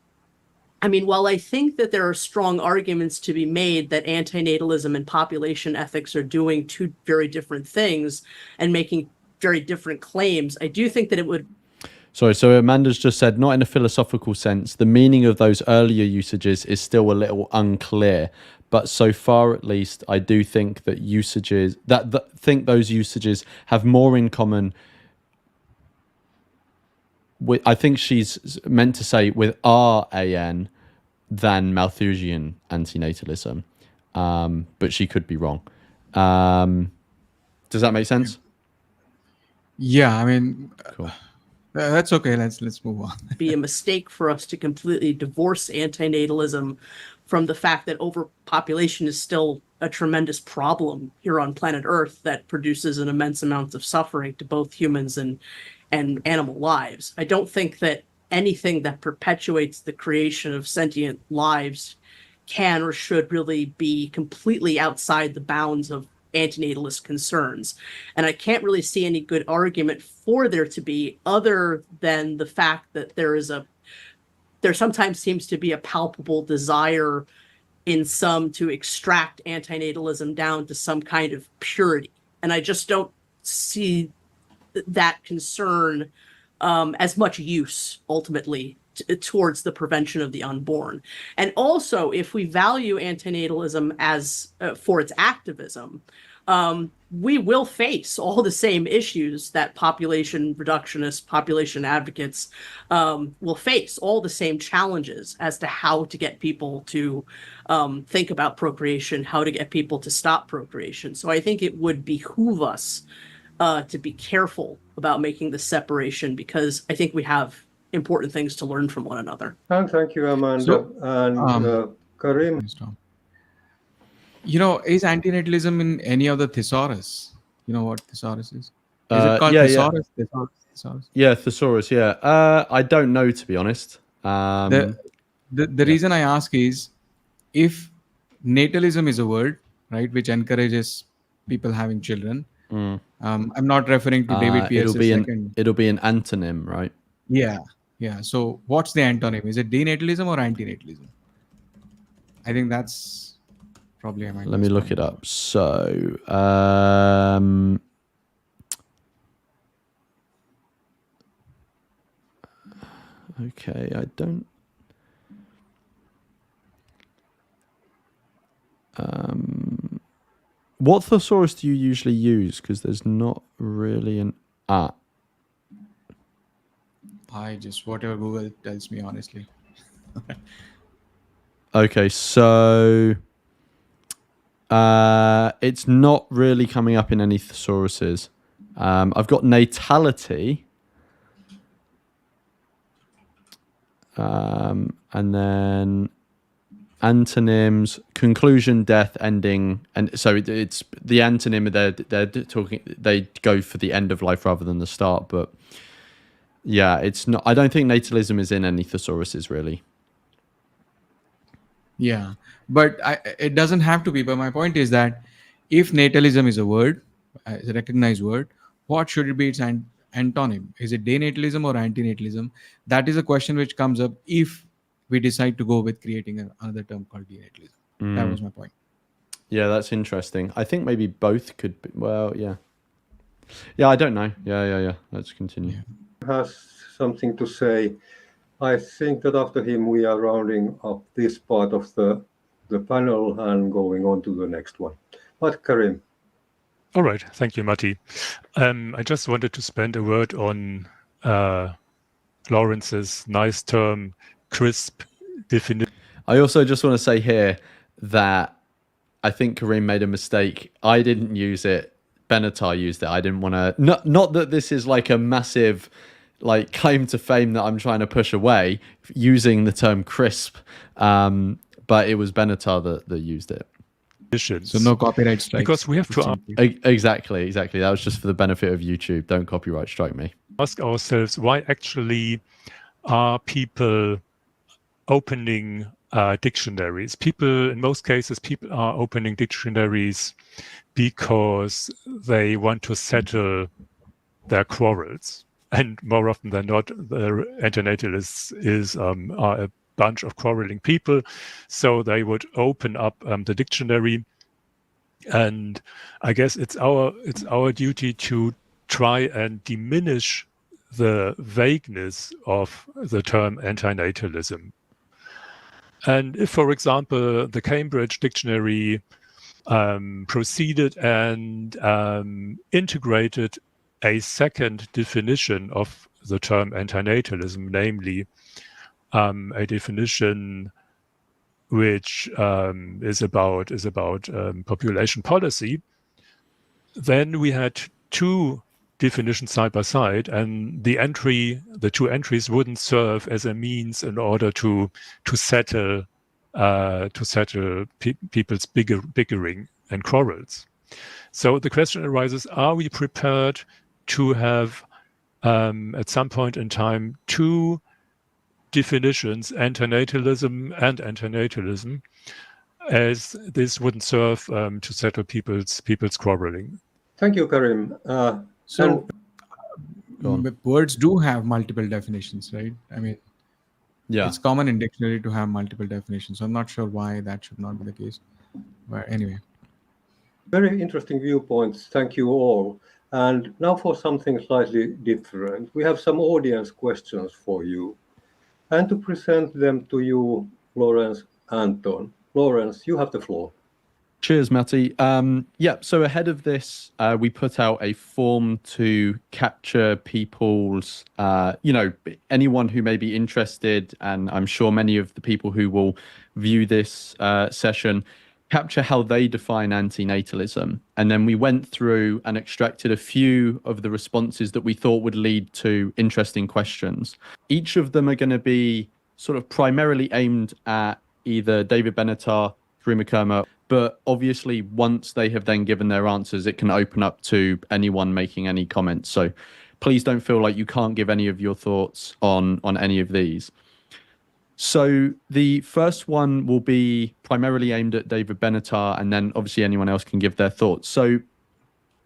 I mean, while I think that there are strong arguments to be made that antinatalism and population ethics are doing 2 very different things and making very different claims, I do think that it would... Sorry, so Amanda's just said, not in a philosophical sense. The meaning of those earlier usages is still a little unclear, but so far at least, I do think that those usages have more in common with, I think she's meant to say, with RAN than Malthusian antinatalism, but she could be wrong. Does that make sense? Yeah, I mean, Cool. that's okay. Let's move on. Be a mistake for us to completely divorce antinatalism from the fact that overpopulation is still a tremendous problem here on planet Earth that produces an immense amount of suffering to both humans and animal lives. I don't think that anything that perpetuates the creation of sentient lives can or should really be completely outside the bounds of antinatalist concerns. And I can't really see any good argument for there to be, other than the fact that there sometimes seems to be a palpable desire in some to extract antinatalism down to some kind of purity. And I just don't see that concern as much use ultimately towards the prevention of the unborn. And also, if we value antinatalism as for its activism, we will face all the same issues that population reductionists, population advocates will face, all the same challenges as to how to get people to think about procreation, how to get people to stop procreation. So I think it would behoove us to be careful about making the separation, because I think we have important things to learn from one another. And thank you, Amanda. And Karim? You know, is antinatalism in any of the thesaurus? You know what thesaurus is? Is it called yeah, thesaurus? yeah. Thesaurus? Yeah, thesaurus, yeah. I don't know, to be honest. The reason I ask is, if natalism is a word, right, which encourages people having children, I'm not referring to David Pierce's second. It'll be an antonym, right? Yeah. So what's the antonym? Is it denatalism or antinatalism? I think that's probably. Let me look it up. So, okay, I don't. What thesaurus do you usually use? Because there's not really an I just whatever Google tells me, honestly. Okay, so it's not really coming up in any thesauruses. I've got natality, and then antonyms: conclusion, death, ending, and so it's the antonym. They're talking. They go for the end of life rather than the start. But yeah, it's not. I don't think natalism is in any thesauruses really. Yeah, but it doesn't have to be. But my point is that if natalism is a word, is a recognized word, what should it be its antonym? Is it denatalism or antinatalism? That is a question which comes up if we decide to go with creating another term called denatalism. That was my point. Yeah, that's interesting. I think maybe both could be. Well, yeah. Yeah, I don't know. Yeah. Let's continue. Has something to say. I think that after him, we are rounding up this part of the panel and going on to the next one. But Karim. All right. Thank you, Matti. I just wanted to spend a word on Lawrence's nice term, crisp definition. I also just want to say here that I think Karim made a mistake. I didn't use it. Benatar used it. I didn't want to. Not that this is like a massive claim to fame that I'm trying to push away using the term crisp, but it was Benatar that used it. So no copyright strikes. Because we have to exactly. That was just for the benefit of YouTube. Don't copyright strike me. Ask ourselves, why actually are people opening dictionaries? In most cases, people are opening dictionaries because they want to settle their quarrels. And more often than not, the antinatalists are a bunch of quarreling people. So they would open up the dictionary. And I guess it's our duty to try and diminish the vagueness of the term antinatalism. And if, for example, the Cambridge Dictionary proceeded and integrated a second definition of the term antinatalism, namely a definition which is about population policy, then we had two definitions side by side, and the two entries wouldn't serve as a means in order to settle people's bickering and quarrels. So the question arises: are we prepared to have at some point in time two definitions, antinatalism and antinatalism, as this wouldn't serve to settle people's quarreling? Thank you, Karim. So Go on. words do have multiple definitions, right? I mean, Yeah. it's common in dictionary to have multiple definitions. So I'm not sure why that should not be the case. But anyway. Very interesting viewpoints. Thank you all. And now for something slightly different. We have some audience questions for you. And to present them to you, Lawrence, Anton. Lawrence, you have the floor. Cheers, Matty. So ahead of this, we put out a form to capture people's, anyone who may be interested, and I'm sure many of the people who will view this session, capture how they define antinatalism. And then we went through and extracted a few of the responses that we thought would lead to interesting questions. Each of them are going to be sort of primarily aimed at either David Benatar, Drew McKermer, but obviously once they have then given their answers, it can open up to anyone making any comments. So please don't feel like you can't give any of your thoughts on any of these. So the first one will be primarily aimed at David Benatar, and then obviously anyone else can give their thoughts. So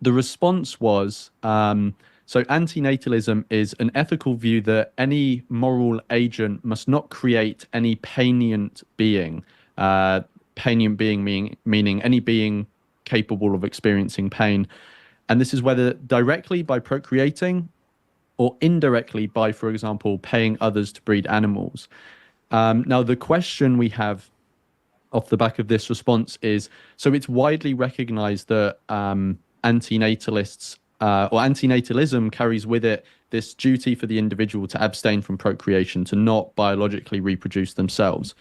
the response was, so antinatalism is an ethical view that any moral agent must not create any painient being. Painient being meaning any being capable of experiencing pain. And this is whether directly by procreating or indirectly by, for example, paying others to breed animals. Now, the question we have off the back of this response is, so it's widely recognized that antinatalists or antinatalism carries with it this duty for the individual to abstain from procreation, to not biologically reproduce themselves.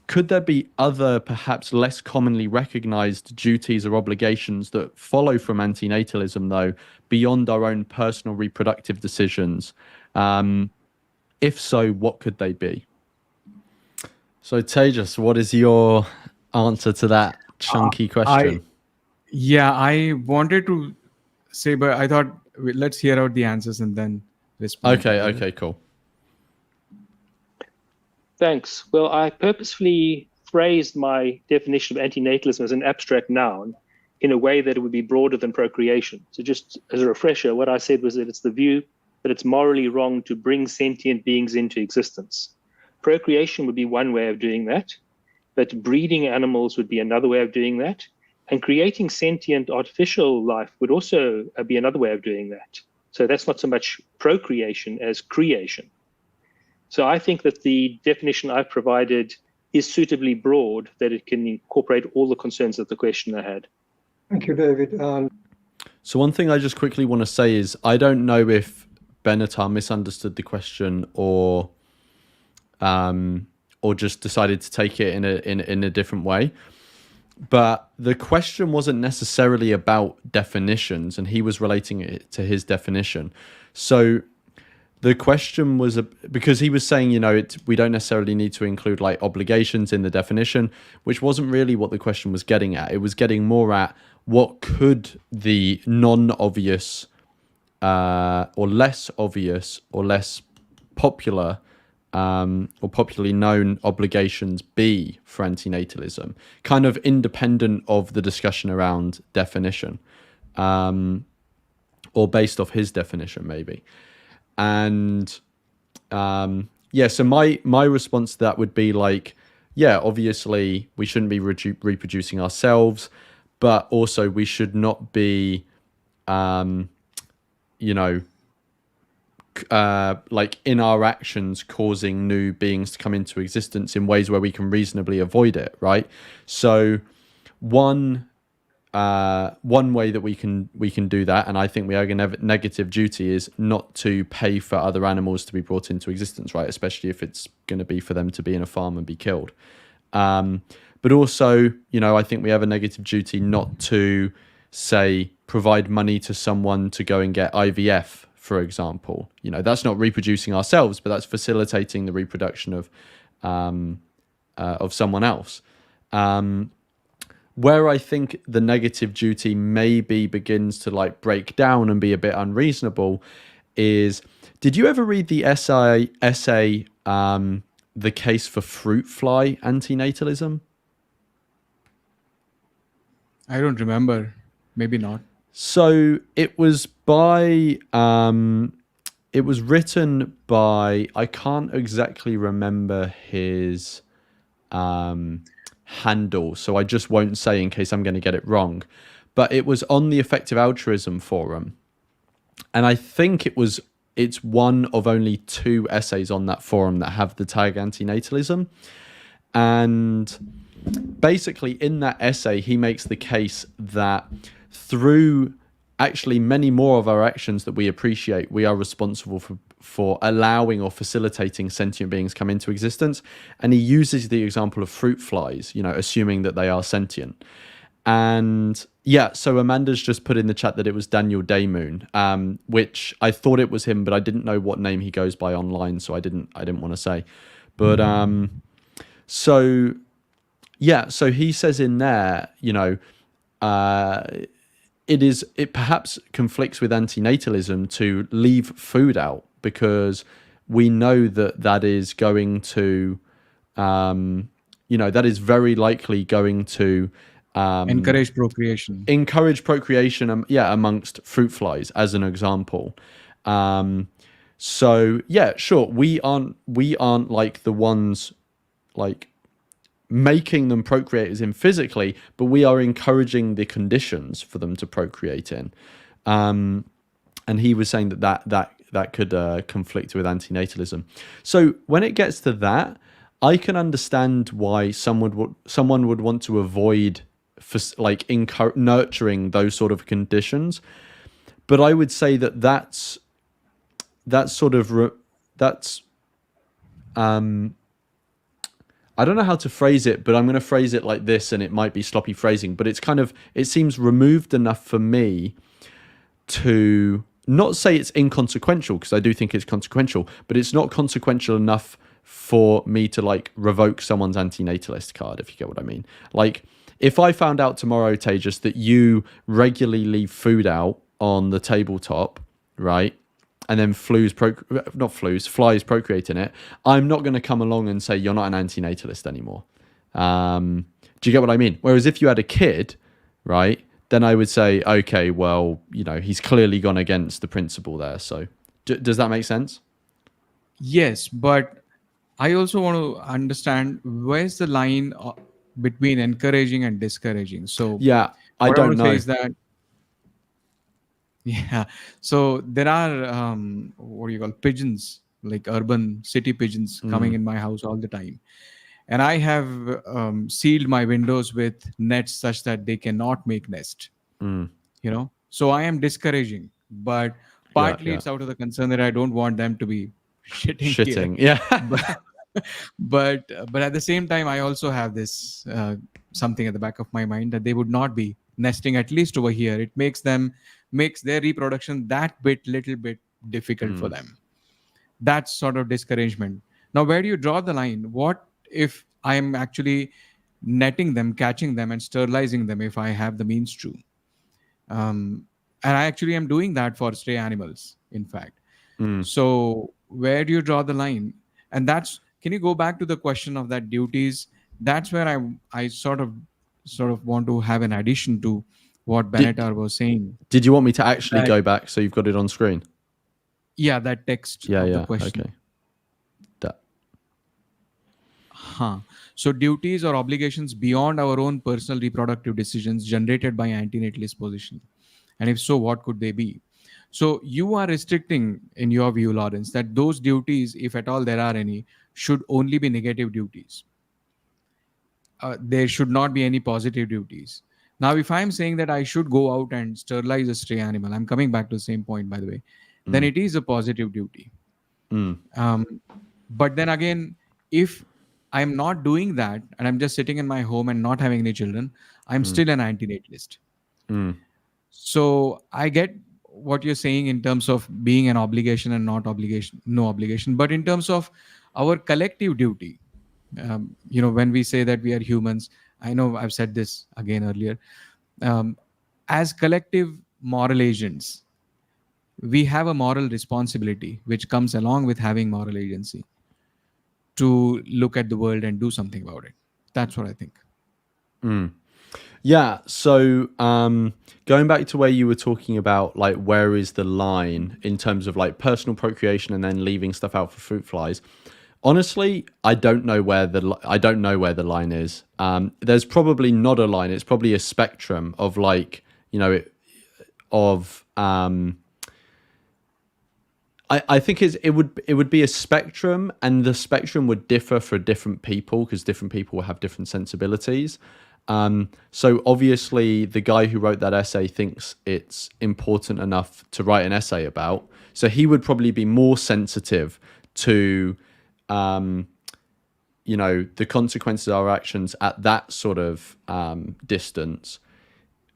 Could there be other, perhaps less commonly recognized duties or obligations that follow from antinatalism, though, beyond our own personal reproductive decisions? If so, what could they be? So, Tejas, what is your answer to that chunky question? I wanted to say, but I thought let's hear out the answers and then respond. Okay, cool. Thanks. Well, I purposefully phrased my definition of antinatalism as an abstract noun in a way that it would be broader than procreation. So just as a refresher, what I said was that it's the view that it's morally wrong to bring sentient beings into existence. Procreation would be one way of doing that, but breeding animals would be another way of doing that. And creating sentient artificial life would also be another way of doing that. So that's not so much procreation as creation. So I think that the definition I've provided is suitably broad, that it can incorporate all the concerns that the questioner had. Thank you, David. So one thing I just quickly want to say is I don't know if Benatar misunderstood the question or just decided to take it in a different way. But the question wasn't necessarily about definitions, and he was relating it to his definition. So the question was because he was saying, we don't necessarily need to include like obligations in the definition, which wasn't really what the question was getting at. It was getting more at what could the non-obvious or less obvious or less popular or popularly known obligations be for antinatalism, kind of independent of the discussion around definition, or based off his definition maybe. And so my response to that would be like, obviously we shouldn't be reproducing ourselves, but also we should not be like in our actions causing new beings to come into existence in ways where we can reasonably avoid it, right? So one way that we can do that, and I think we are going to have a negative duty, is not to pay for other animals to be brought into existence, right? Especially if it's going to be for them to be in a farm and be killed. But also, I think we have a negative duty not to, say, provide money to someone to go and get IVF, for example. That's not reproducing ourselves, but that's facilitating the reproduction of someone else. Where I think the negative duty maybe begins to like break down and be a bit unreasonable is, did you ever read the essay The Case for Fruit Fly Antinatalism? I don't remember. Maybe not. So it was it was written by, I can't exactly remember his handle, so I just won't say in case I'm going to get it wrong. But it was on the Effective Altruism forum, and I think it's one of only 2 essays on that forum that have the tag antinatalism. And basically in that essay, he makes the case that through actually many more of our actions that we appreciate, we are responsible for allowing or facilitating sentient beings come into existence. And he uses the example of fruit flies, assuming that they are sentient. And yeah, so Amanda's just put in the chat that it was Daniel Daymoon, which I thought it was him, but I didn't know what name he goes by online, so I didn't want to say. But so yeah, so he says in there, it perhaps conflicts with antinatalism to leave food out, because we know that is going to, that is very likely going to Encourage procreation. Amongst fruit flies, as an example. So yeah, sure, we aren't like the ones like making them procreate as in physically, but we are encouraging the conditions for them to procreate in. And he was saying that could conflict with antinatalism. So when it gets to that, I can understand why someone would want to avoid nurturing those sort of conditions. But I would say that's I don't know how to phrase it, but I'm going to phrase it like this, and it might be sloppy phrasing, but it seems removed enough for me to not say it's inconsequential, because I do think it's consequential, but it's not consequential enough for me to like revoke someone's antinatalist card, if you get what I mean. Like, if I found out tomorrow, Tejas, that you regularly leave food out on the tabletop, right, and then flies procreating it, I'm not going to come along and say you're not an antinatalist anymore. Do you get what I mean? Whereas if you had a kid, right, then I would say, okay, well, he's clearly gone against the principle there. So does that make sense? Yes, but I also want to understand, where's the line between encouraging and discouraging. So yeah, I what don't know. Say is that, yeah, so there are what do you call pigeons, like urban city pigeons coming in my house all the time, and I have sealed my windows with nets such that they cannot make nest. So I am discouraging, but partly it's out of the concern that I don't want them to be shitting here. Yeah. but at the same time, I also have this something at the back of my mind that they would not be nesting, at least over here. It makes their reproduction little bit difficult for them. That's sort of discouragement. Now, where do you draw the line? What if I am actually netting them, catching them, and sterilizing them if I have the means to? And I actually am doing that for stray animals, in fact. So where do you draw the line? And can you go back to the question of that duties? That's where I sort of want to have an addition to what Benatar was saying. Did you want me to actually go back so you've got it on screen? Yeah, that text of the question. Okay. So duties or obligations beyond our own personal reproductive decisions generated by antinatalist position. And if so, what could they be? So you are restricting, in your view, Lawrence, that those duties, if at all there are any, should only be negative duties. There should not be any positive duties. Now, if I'm saying that I should go out and sterilize a stray animal, I'm coming back to the same point, by the way, then it is a positive duty. But then again, if I'm not doing that and I'm just sitting in my home and not having any children, I'm still an antinatalist. So I get what you're saying in terms of being an obligation and not obligation, no obligation. But in terms of our collective duty, when we say that we are humans, I know I've said this again earlier, as collective moral agents, we have a moral responsibility which comes along with having moral agency to look at the world and do something about it. That's what I think. Yeah. So going back to where you were talking about, like, where is the line in terms of like personal procreation and then leaving stuff out for fruit flies? Honestly, I don't know where the line is. There's probably not a line. It's probably a spectrum of like, I think it would be a spectrum, and the spectrum would differ for different people because different people will have different sensibilities. So obviously the guy who wrote that essay thinks it's important enough to write an essay about. So he would probably be more sensitive to, the consequences of our actions at that sort of distance.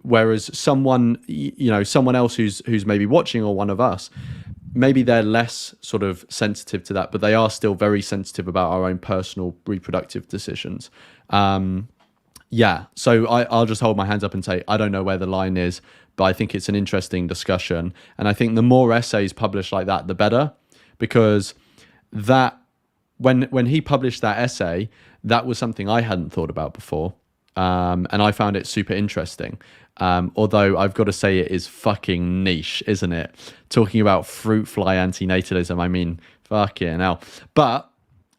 Whereas someone else who's maybe watching, or one of us, maybe they're less sort of sensitive to that, but they are still very sensitive about our own personal reproductive decisions. So I'll just hold my hands up and say, I don't know where the line is, but I think it's an interesting discussion. And I think the more essays published like that, the better, because that when he published that essay, that was something I hadn't thought about before. And I found it super interesting. Although I've got to say it is fucking niche, isn't it? Talking about fruit fly antinatalism, I mean, fucking hell. But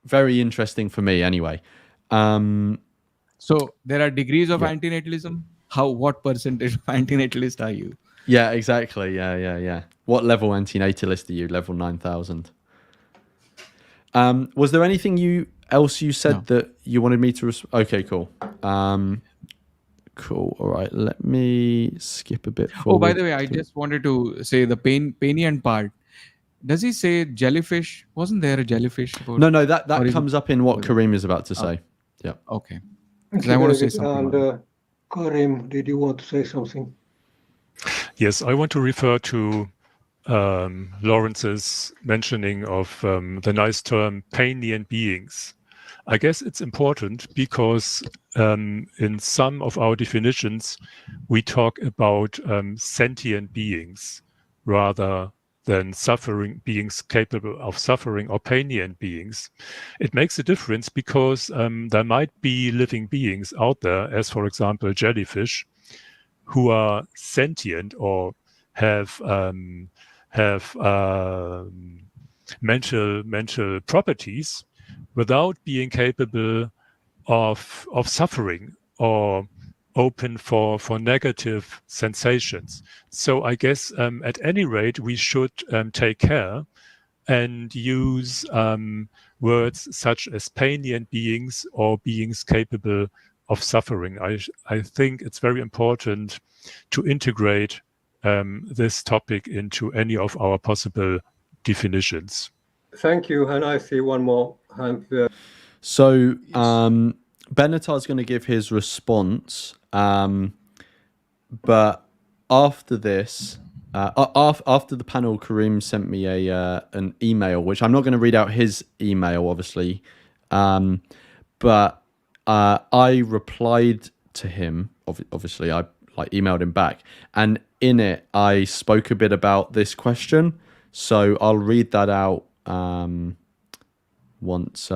very interesting for me anyway. So there are degrees of antinatalism. What percentage of antinatalist are you? Yeah, exactly. Yeah. What level antinatalist are you? Level 9,000. Was there anything else you said that you wanted me to... Okay, cool. Cool. All right. Let me skip a bit forward. Oh, by the way, I just wanted to say the Panian part. Does he say jellyfish? Wasn't there a jellyfish? No, that comes up in what Karim is about to say. Yeah. Okay. I want to say something. And Karim, did you want to say something? Yes, I want to refer to Lawrence's mentioning of the nice term Panian beings. I guess it's important because in some of our definitions, we talk about sentient beings rather than suffering beings capable of suffering, or Panian beings. It makes a difference because there might be living beings out there, as for example jellyfish, who are sentient or have mental properties without being capable of suffering or open for negative sensations. So I guess at any rate, we should take care and use words such as Panian beings or beings capable of suffering. I think it's very important to integrate this topic into any of our possible definitions. Thank you. And I see one more hand there. So Benatar's going to give his response, but after this, after the panel, Karim sent me an email, which I'm not going to read out his email, obviously, but I replied to him. Obviously, I emailed him back, and in it, I spoke a bit about this question. So I'll read that out once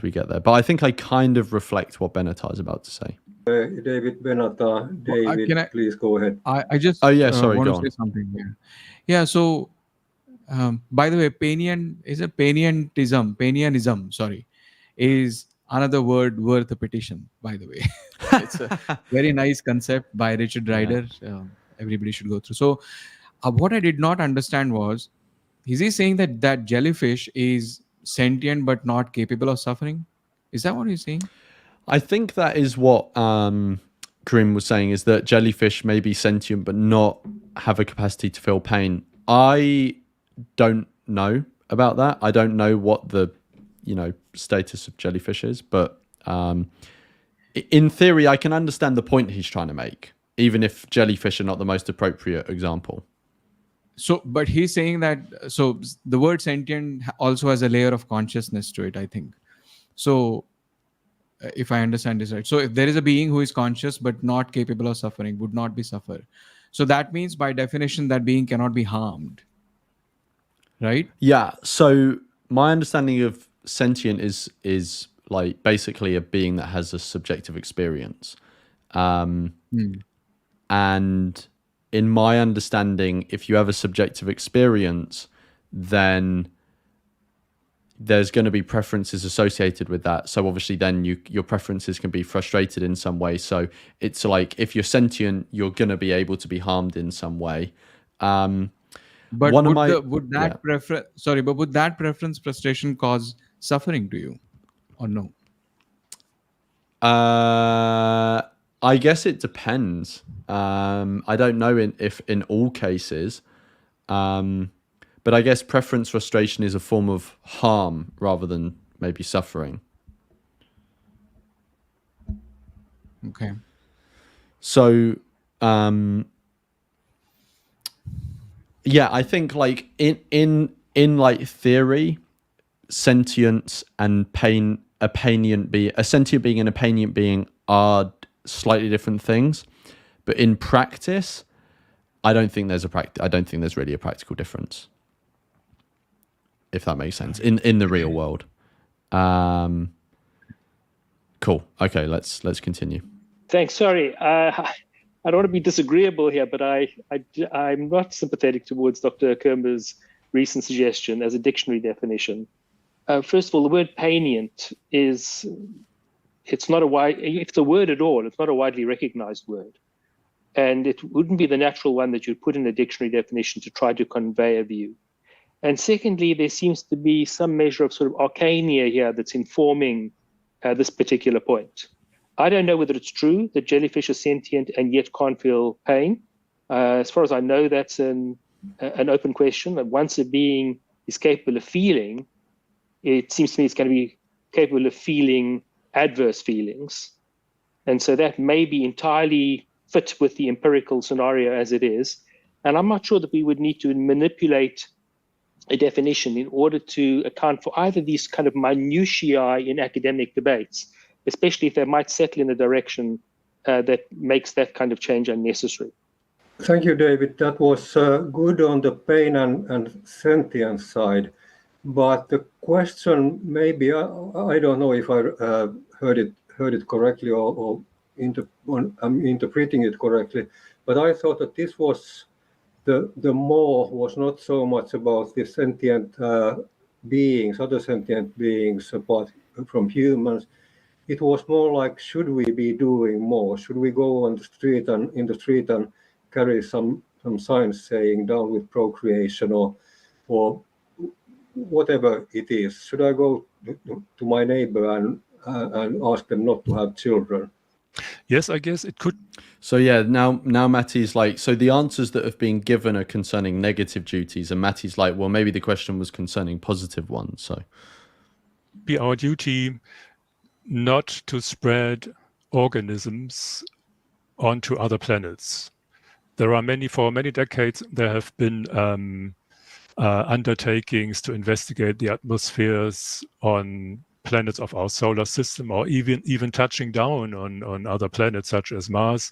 we get there. But I think I kind of reflect what Benatar is about to say. David Benatar, David, please go ahead. I just sorry, want go to on. say something here. Yeah, so by the way, Panianism, sorry, is another word worth a petition, by the way. It's a very nice concept by Richard Ryder. Everybody should go through. So what I did not understand was, is he saying that jellyfish is sentient but not capable of suffering? Is that what he's saying? I think that is what Karim was saying, is that jellyfish may be sentient but not have a capacity to feel pain. I don't know about that. I don't know what the status of jellyfishes, but in theory, I can understand the point he's trying to make, even if jellyfish are not the most appropriate example. So, but he's saying that, so the word sentient also has a layer of consciousness to it, I think. So, if I understand this right. So, if there is a being who is conscious but not capable of suffering, would not be suffer. So, that means by definition, that being cannot be harmed. Right? Yeah. So, my understanding of sentient is like basically a being that has a subjective experience. And in my understanding, if you have a subjective experience, then there's going to be preferences associated with that. So obviously then your preferences can be frustrated in some way. So it's like, if you're sentient, you're going to be able to be harmed in some way. But would that preference frustration cause suffering to you or no? I guess it depends. I don't know if in all cases, but I guess preference frustration is a form of harm rather than maybe suffering. Okay. So, yeah, I think like in like theory, sentience and a sentient being and a panient being are slightly different things, but in practice, I don't think there's really a practical difference, if that makes sense, in the real world. Cool. Okay, let's continue. Thanks. Sorry, I don't want to be disagreeable here, but I'm not sympathetic towards Dr. Kermer's recent suggestion as a dictionary definition. First of all, the word panient it's not if it's a word at all, it's not a widely recognized word. And it wouldn't be the natural one that you'd put in a dictionary definition to try to convey a view. And secondly, there seems to be some measure of sort of arcania here that's informing this particular point. I don't know whether it's true that jellyfish are sentient and yet can't feel pain. As far as I know, that's an open question. That once a being is capable of feeling, it seems to me it's going to be capable of feeling adverse feelings. And so that may be entirely fit with the empirical scenario as it is. And I'm not sure that we would need to manipulate a definition in order to account for either these kind of minutiae in academic debates, especially if they might settle in a direction that makes that kind of change unnecessary. Thank you, David. That was good on the pain and sentience side. But the question, maybe I don't know if I heard it correctly or I'm interpreting it correctly. But I thought that this was the more was not so much about the sentient beings, other sentient beings apart from humans. It was more like, should we be doing more? Should we go on the street and in the street and carry some signs saying down with procreation or whatever it is? Should I go to my neighbor and ask them not to have children? Yes, I guess it could. So yeah, now Matty's like, so the answers that have been given are concerning negative duties, and Matty's like, well, maybe the question was concerning positive ones. So be our duty not to spread organisms onto other planets. For many decades, there have been undertakings to investigate the atmospheres on planets of our solar system, or even touching down on other planets such as Mars,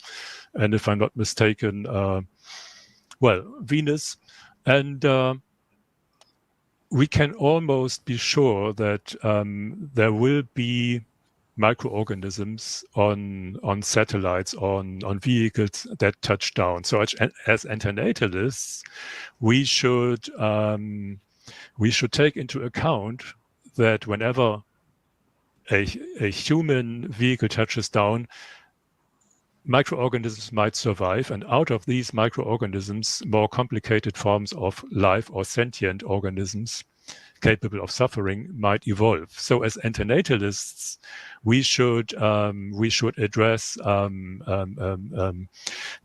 and if I'm not mistaken, Venus. And we can almost be sure that there will be microorganisms on satellites, on vehicles that touch down. So as antinatalists, we should take into account that whenever a human vehicle touches down, microorganisms might survive, and out of these microorganisms, more complicated forms of life or sentient organisms capable of suffering might evolve. So as antinatalists, we should address the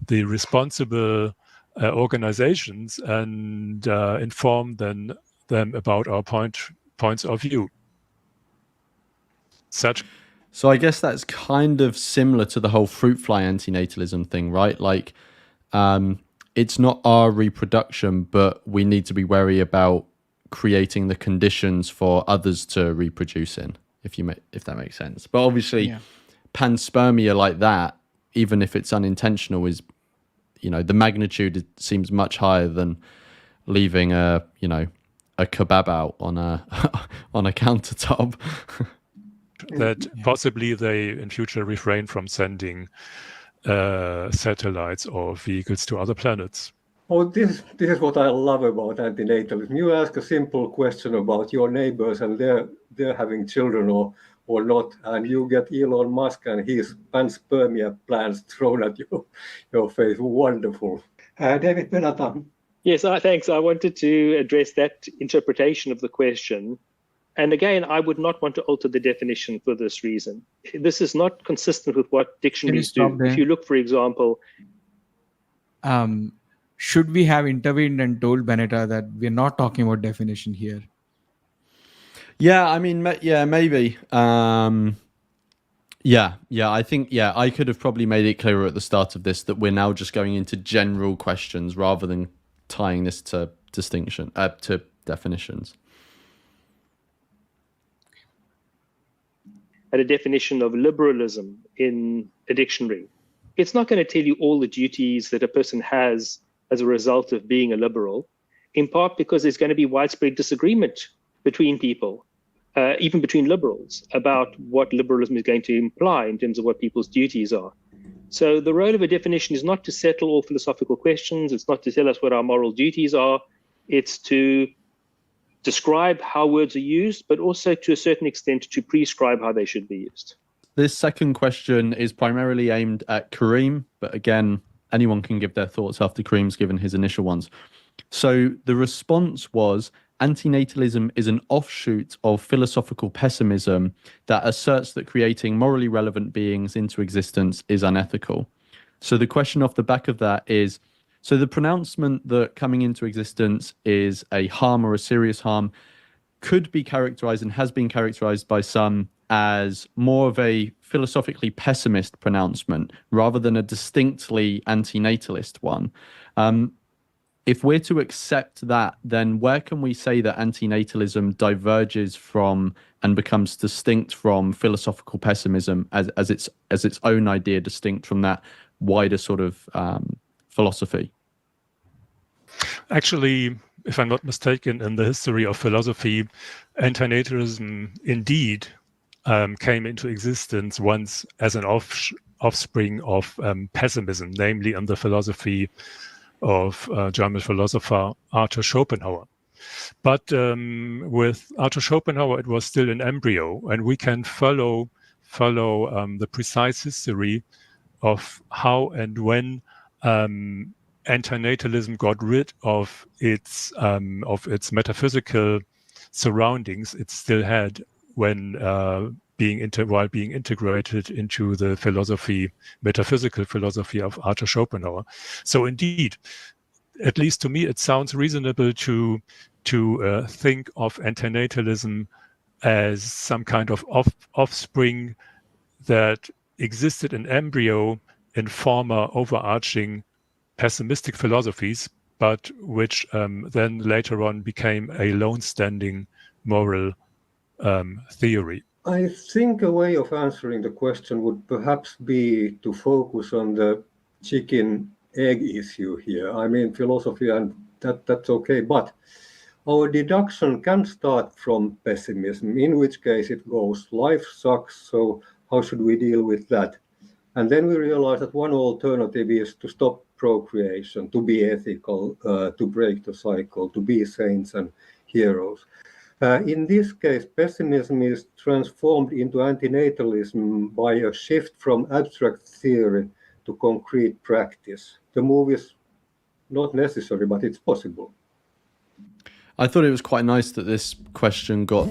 responsible organizations and inform them about our points of view. Such So I guess that's kind of similar to the whole fruit fly antinatalism thing, right? Like, it's not our reproduction, but we need to be wary about creating the conditions for others to reproduce in, if that makes sense. But obviously, panspermia like that, even if it's unintentional, is, the magnitude seems much higher than leaving a kebab out on a on a countertop. that possibly they in future refrain from sending satellites or vehicles to other planets. Oh, this is what I love about antinatalism. You ask a simple question about your neighbors and they're having children or not, and you get Elon Musk and his panspermia plans thrown at your face. Wonderful. David Benata. Yes, thanks. I wanted to address that interpretation of the question. And again, I would not want to alter the definition for this reason. This is not consistent with what dictionaries do. If you look, for example... should we have intervened and told Beneta that we're not talking about definition here? Yeah, I mean, maybe. I think, I could have probably made it clearer at the start of this that we're now just going into general questions rather than tying this to to definitions. At a definition of liberalism in a dictionary, it's not going to tell you all the duties that a person has as a result of being a liberal, in part because there's going to be widespread disagreement between people, even between liberals, about what liberalism is going to imply in terms of what people's duties are. So the role of a definition is not to settle all philosophical questions. It's not to tell us what our moral duties are. It's to describe how words are used, but also to a certain extent to prescribe how they should be used. This second question is primarily aimed at Kareem, but again, anyone can give their thoughts after Kareem's given his initial ones. So the response was, antinatalism is an offshoot of philosophical pessimism that asserts that creating morally relevant beings into existence is unethical. So the question off the back of that is, so the pronouncement that coming into existence is a harm or a serious harm could be characterized and has been characterized by some as more of a philosophically pessimist pronouncement rather than a distinctly antinatalist one. If we're to accept that, then where can we say that antinatalism diverges from and becomes distinct from philosophical pessimism as its own idea, distinct from that wider sort of philosophy? Actually, if I'm not mistaken, in the history of philosophy, antinatalism indeed came into existence once as an offspring of pessimism, namely in the philosophy of German philosopher Arthur Schopenhauer. But with Arthur Schopenhauer, it was still an embryo, and we can follow the precise history of how and when antinatalism got rid of its metaphysical surroundings it still had when while being integrated into the metaphysical philosophy of Arthur Schopenhauer. So indeed, at least to me, it sounds reasonable to think of antinatalism as some kind of offspring that existed in embryo in former overarching pessimistic philosophies, but which then later on became a lone-standing moral theory. I think a way of answering the question would perhaps be to focus on the chicken-egg issue here. I mean, philosophy, and that's okay, but our deduction can start from pessimism, in which case it goes, life sucks, so how should we deal with that? And then we realize that one alternative is to stop procreation, to be ethical, to break the cycle, to be saints and heroes. In this case, pessimism is transformed into antinatalism by a shift from abstract theory to concrete practice. The move is not necessary, but it's possible. I thought it was quite nice that this question got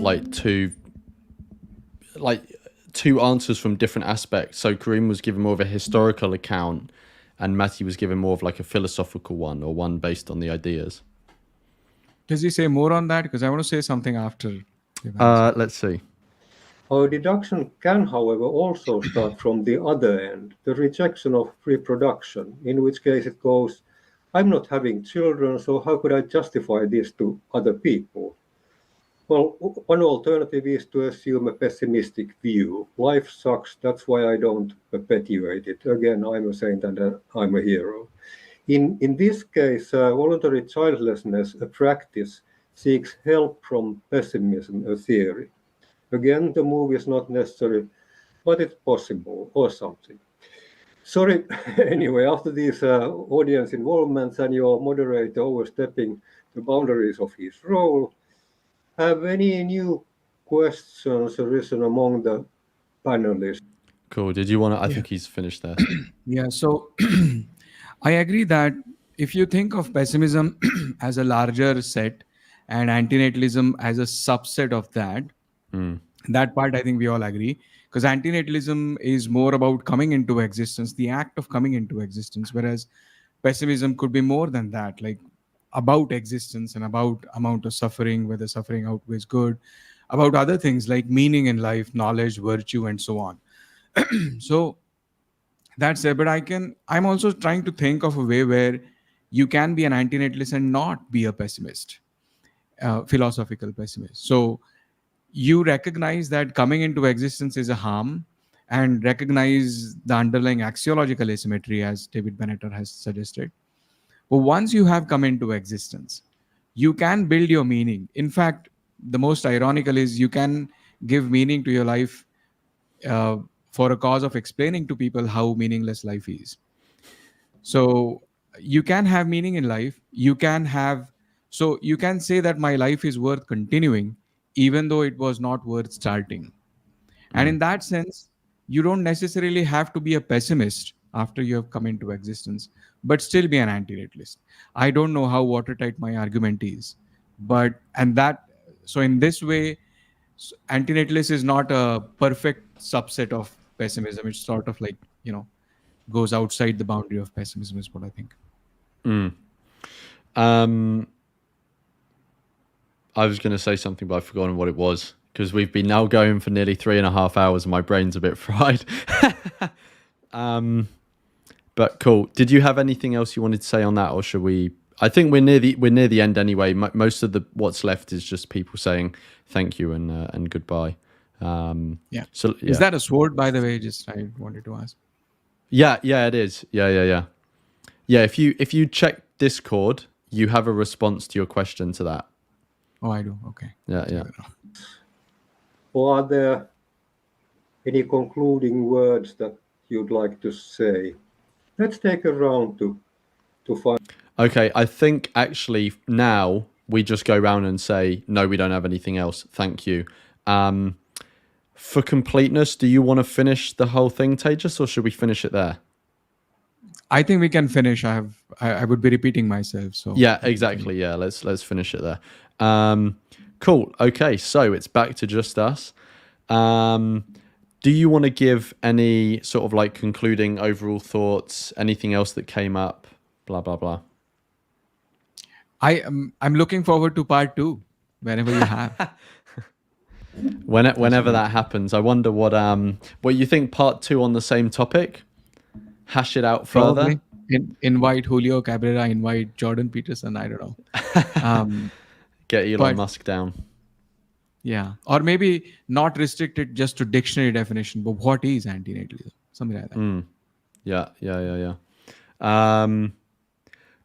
two answers from different aspects. So Kareem was given more of a historical account and Matty was given more of like a philosophical one, or one based on the ideas. Does he say more on that? Because I want to say something after. Let's see. Our deduction can, however, also start from the other end, the rejection of reproduction, in which case it goes, I'm not having children, so how could I justify this to other people? Well, one alternative is to assume a pessimistic view. Life sucks, that's why I don't perpetuate it. Again, I'm a saint and I'm a hero. In this case, voluntary childlessness, a practice, seeks help from pessimism, a theory. Again, the move is not necessary, but it's possible or something. Sorry, anyway, after these audience involvements and your moderator overstepping the boundaries of his role, have any new questions arisen among the panelists? Cool. Did you want to? I Yeah. think he's finished there. Yeah, so I agree that if you think of pessimism as a larger set and antinatalism as a subset of that, that part I think we all agree. Because antinatalism is more about coming into existence, the act of coming into existence, whereas pessimism could be more than that, like about existence and about amount of suffering, whether suffering outweighs good, about other things like meaning in life, knowledge, virtue, and so on. So that's it. But I'm also trying to think of a way where you can be an antinatalist and not be a pessimist, philosophical pessimist. So you recognize that coming into existence is a harm and recognize the underlying axiological asymmetry, as David Benetter has suggested. But once you have come into existence, you can build your meaning. In fact, the most ironical is you can give meaning to your life for a cause of explaining to people how meaningless life is. So you can have meaning in life. You can say that my life is worth continuing, even though it was not worth starting. And in that sense, you don't necessarily have to be a pessimist after you have come into existence, but still be an antinatalist. I don't know how watertight my argument is, so in this way, antinatalist is not a perfect subset of pessimism. It's sort of like, goes outside the boundary of pessimism is what I think. I was going to say something, but I've forgotten what it was because we've been now going for nearly 3.5 hours and my brain's a bit fried. But cool. Did you have anything else you wanted to say on that, or should we? I think we're near the end anyway. Most of what's left is just people saying thank you and goodbye. Yeah. So yeah. Is that a sword, by the way? Just I wanted to ask. Yeah, it is. Yeah. If you check Discord, you have a response to your question to that. Oh, I do. Okay. Yeah. Or are there any concluding words that you'd like to say? Let's take a round to find. Okay, I think actually now we just go round and say, no, we don't have anything else. Thank you. For completeness, do you want to finish the whole thing, Tejas, or should we finish it there? I think we can finish. I would be repeating myself. So yeah, exactly. Yeah, let's finish it there. Cool. Okay, so it's back to just us. Do you want to give any sort of like concluding overall thoughts? Anything else that came up? Blah blah blah. I'm looking forward to part 2 whenever you have. Whenever that happens, I wonder what you think. Part 2 on the same topic. Hash it out further. Invite Julio Cabrera. Invite Jordan Peterson. I don't know. Get Elon Musk down. Yeah, or maybe not restrict it just to dictionary definition, but what is antinatalism? Something like that. Yeah.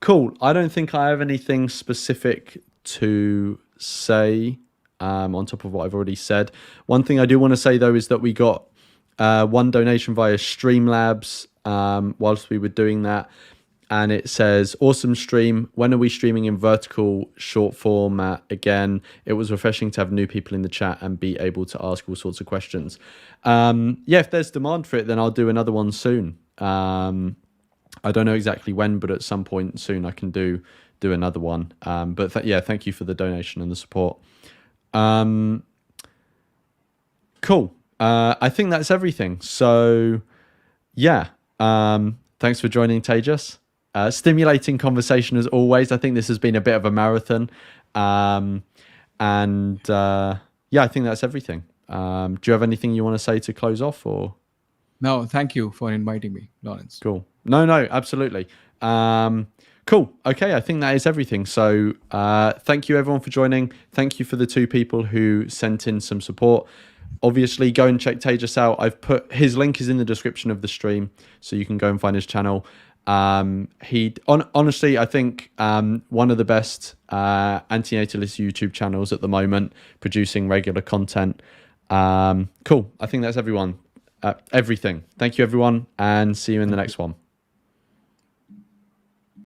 Cool. I don't think I have anything specific to say on top of what I've already said. One thing I do want to say, though, is that we got one donation via Streamlabs whilst we were doing that. And it says, awesome stream. When are we streaming in vertical short format again? It was refreshing to have new people in the chat and be able to ask all sorts of questions. If there's demand for it, then I'll do another one soon. I don't know exactly when, but at some point soon I can do another one. But thank you for the donation and the support. Cool. I think that's everything. So, thanks for joining, Tejas. Stimulating conversation as always. I think this has been a bit of a marathon. I think that's everything. Do you have anything you want to say to close off, or? No, thank you for inviting me, Lawrence. Cool. No, absolutely. Cool. Okay, I think that is everything. So thank you everyone for joining. Thank you for the 2 people who sent in some support. Obviously, go and check Tejas out. I've put his link is in the description of the stream, so you can go and find his channel. Honestly, I think one of the best anti-natalist YouTube channels at the moment, producing regular content. Cool. I think that's everyone. Everything. Thank you, everyone, and see you in the next one.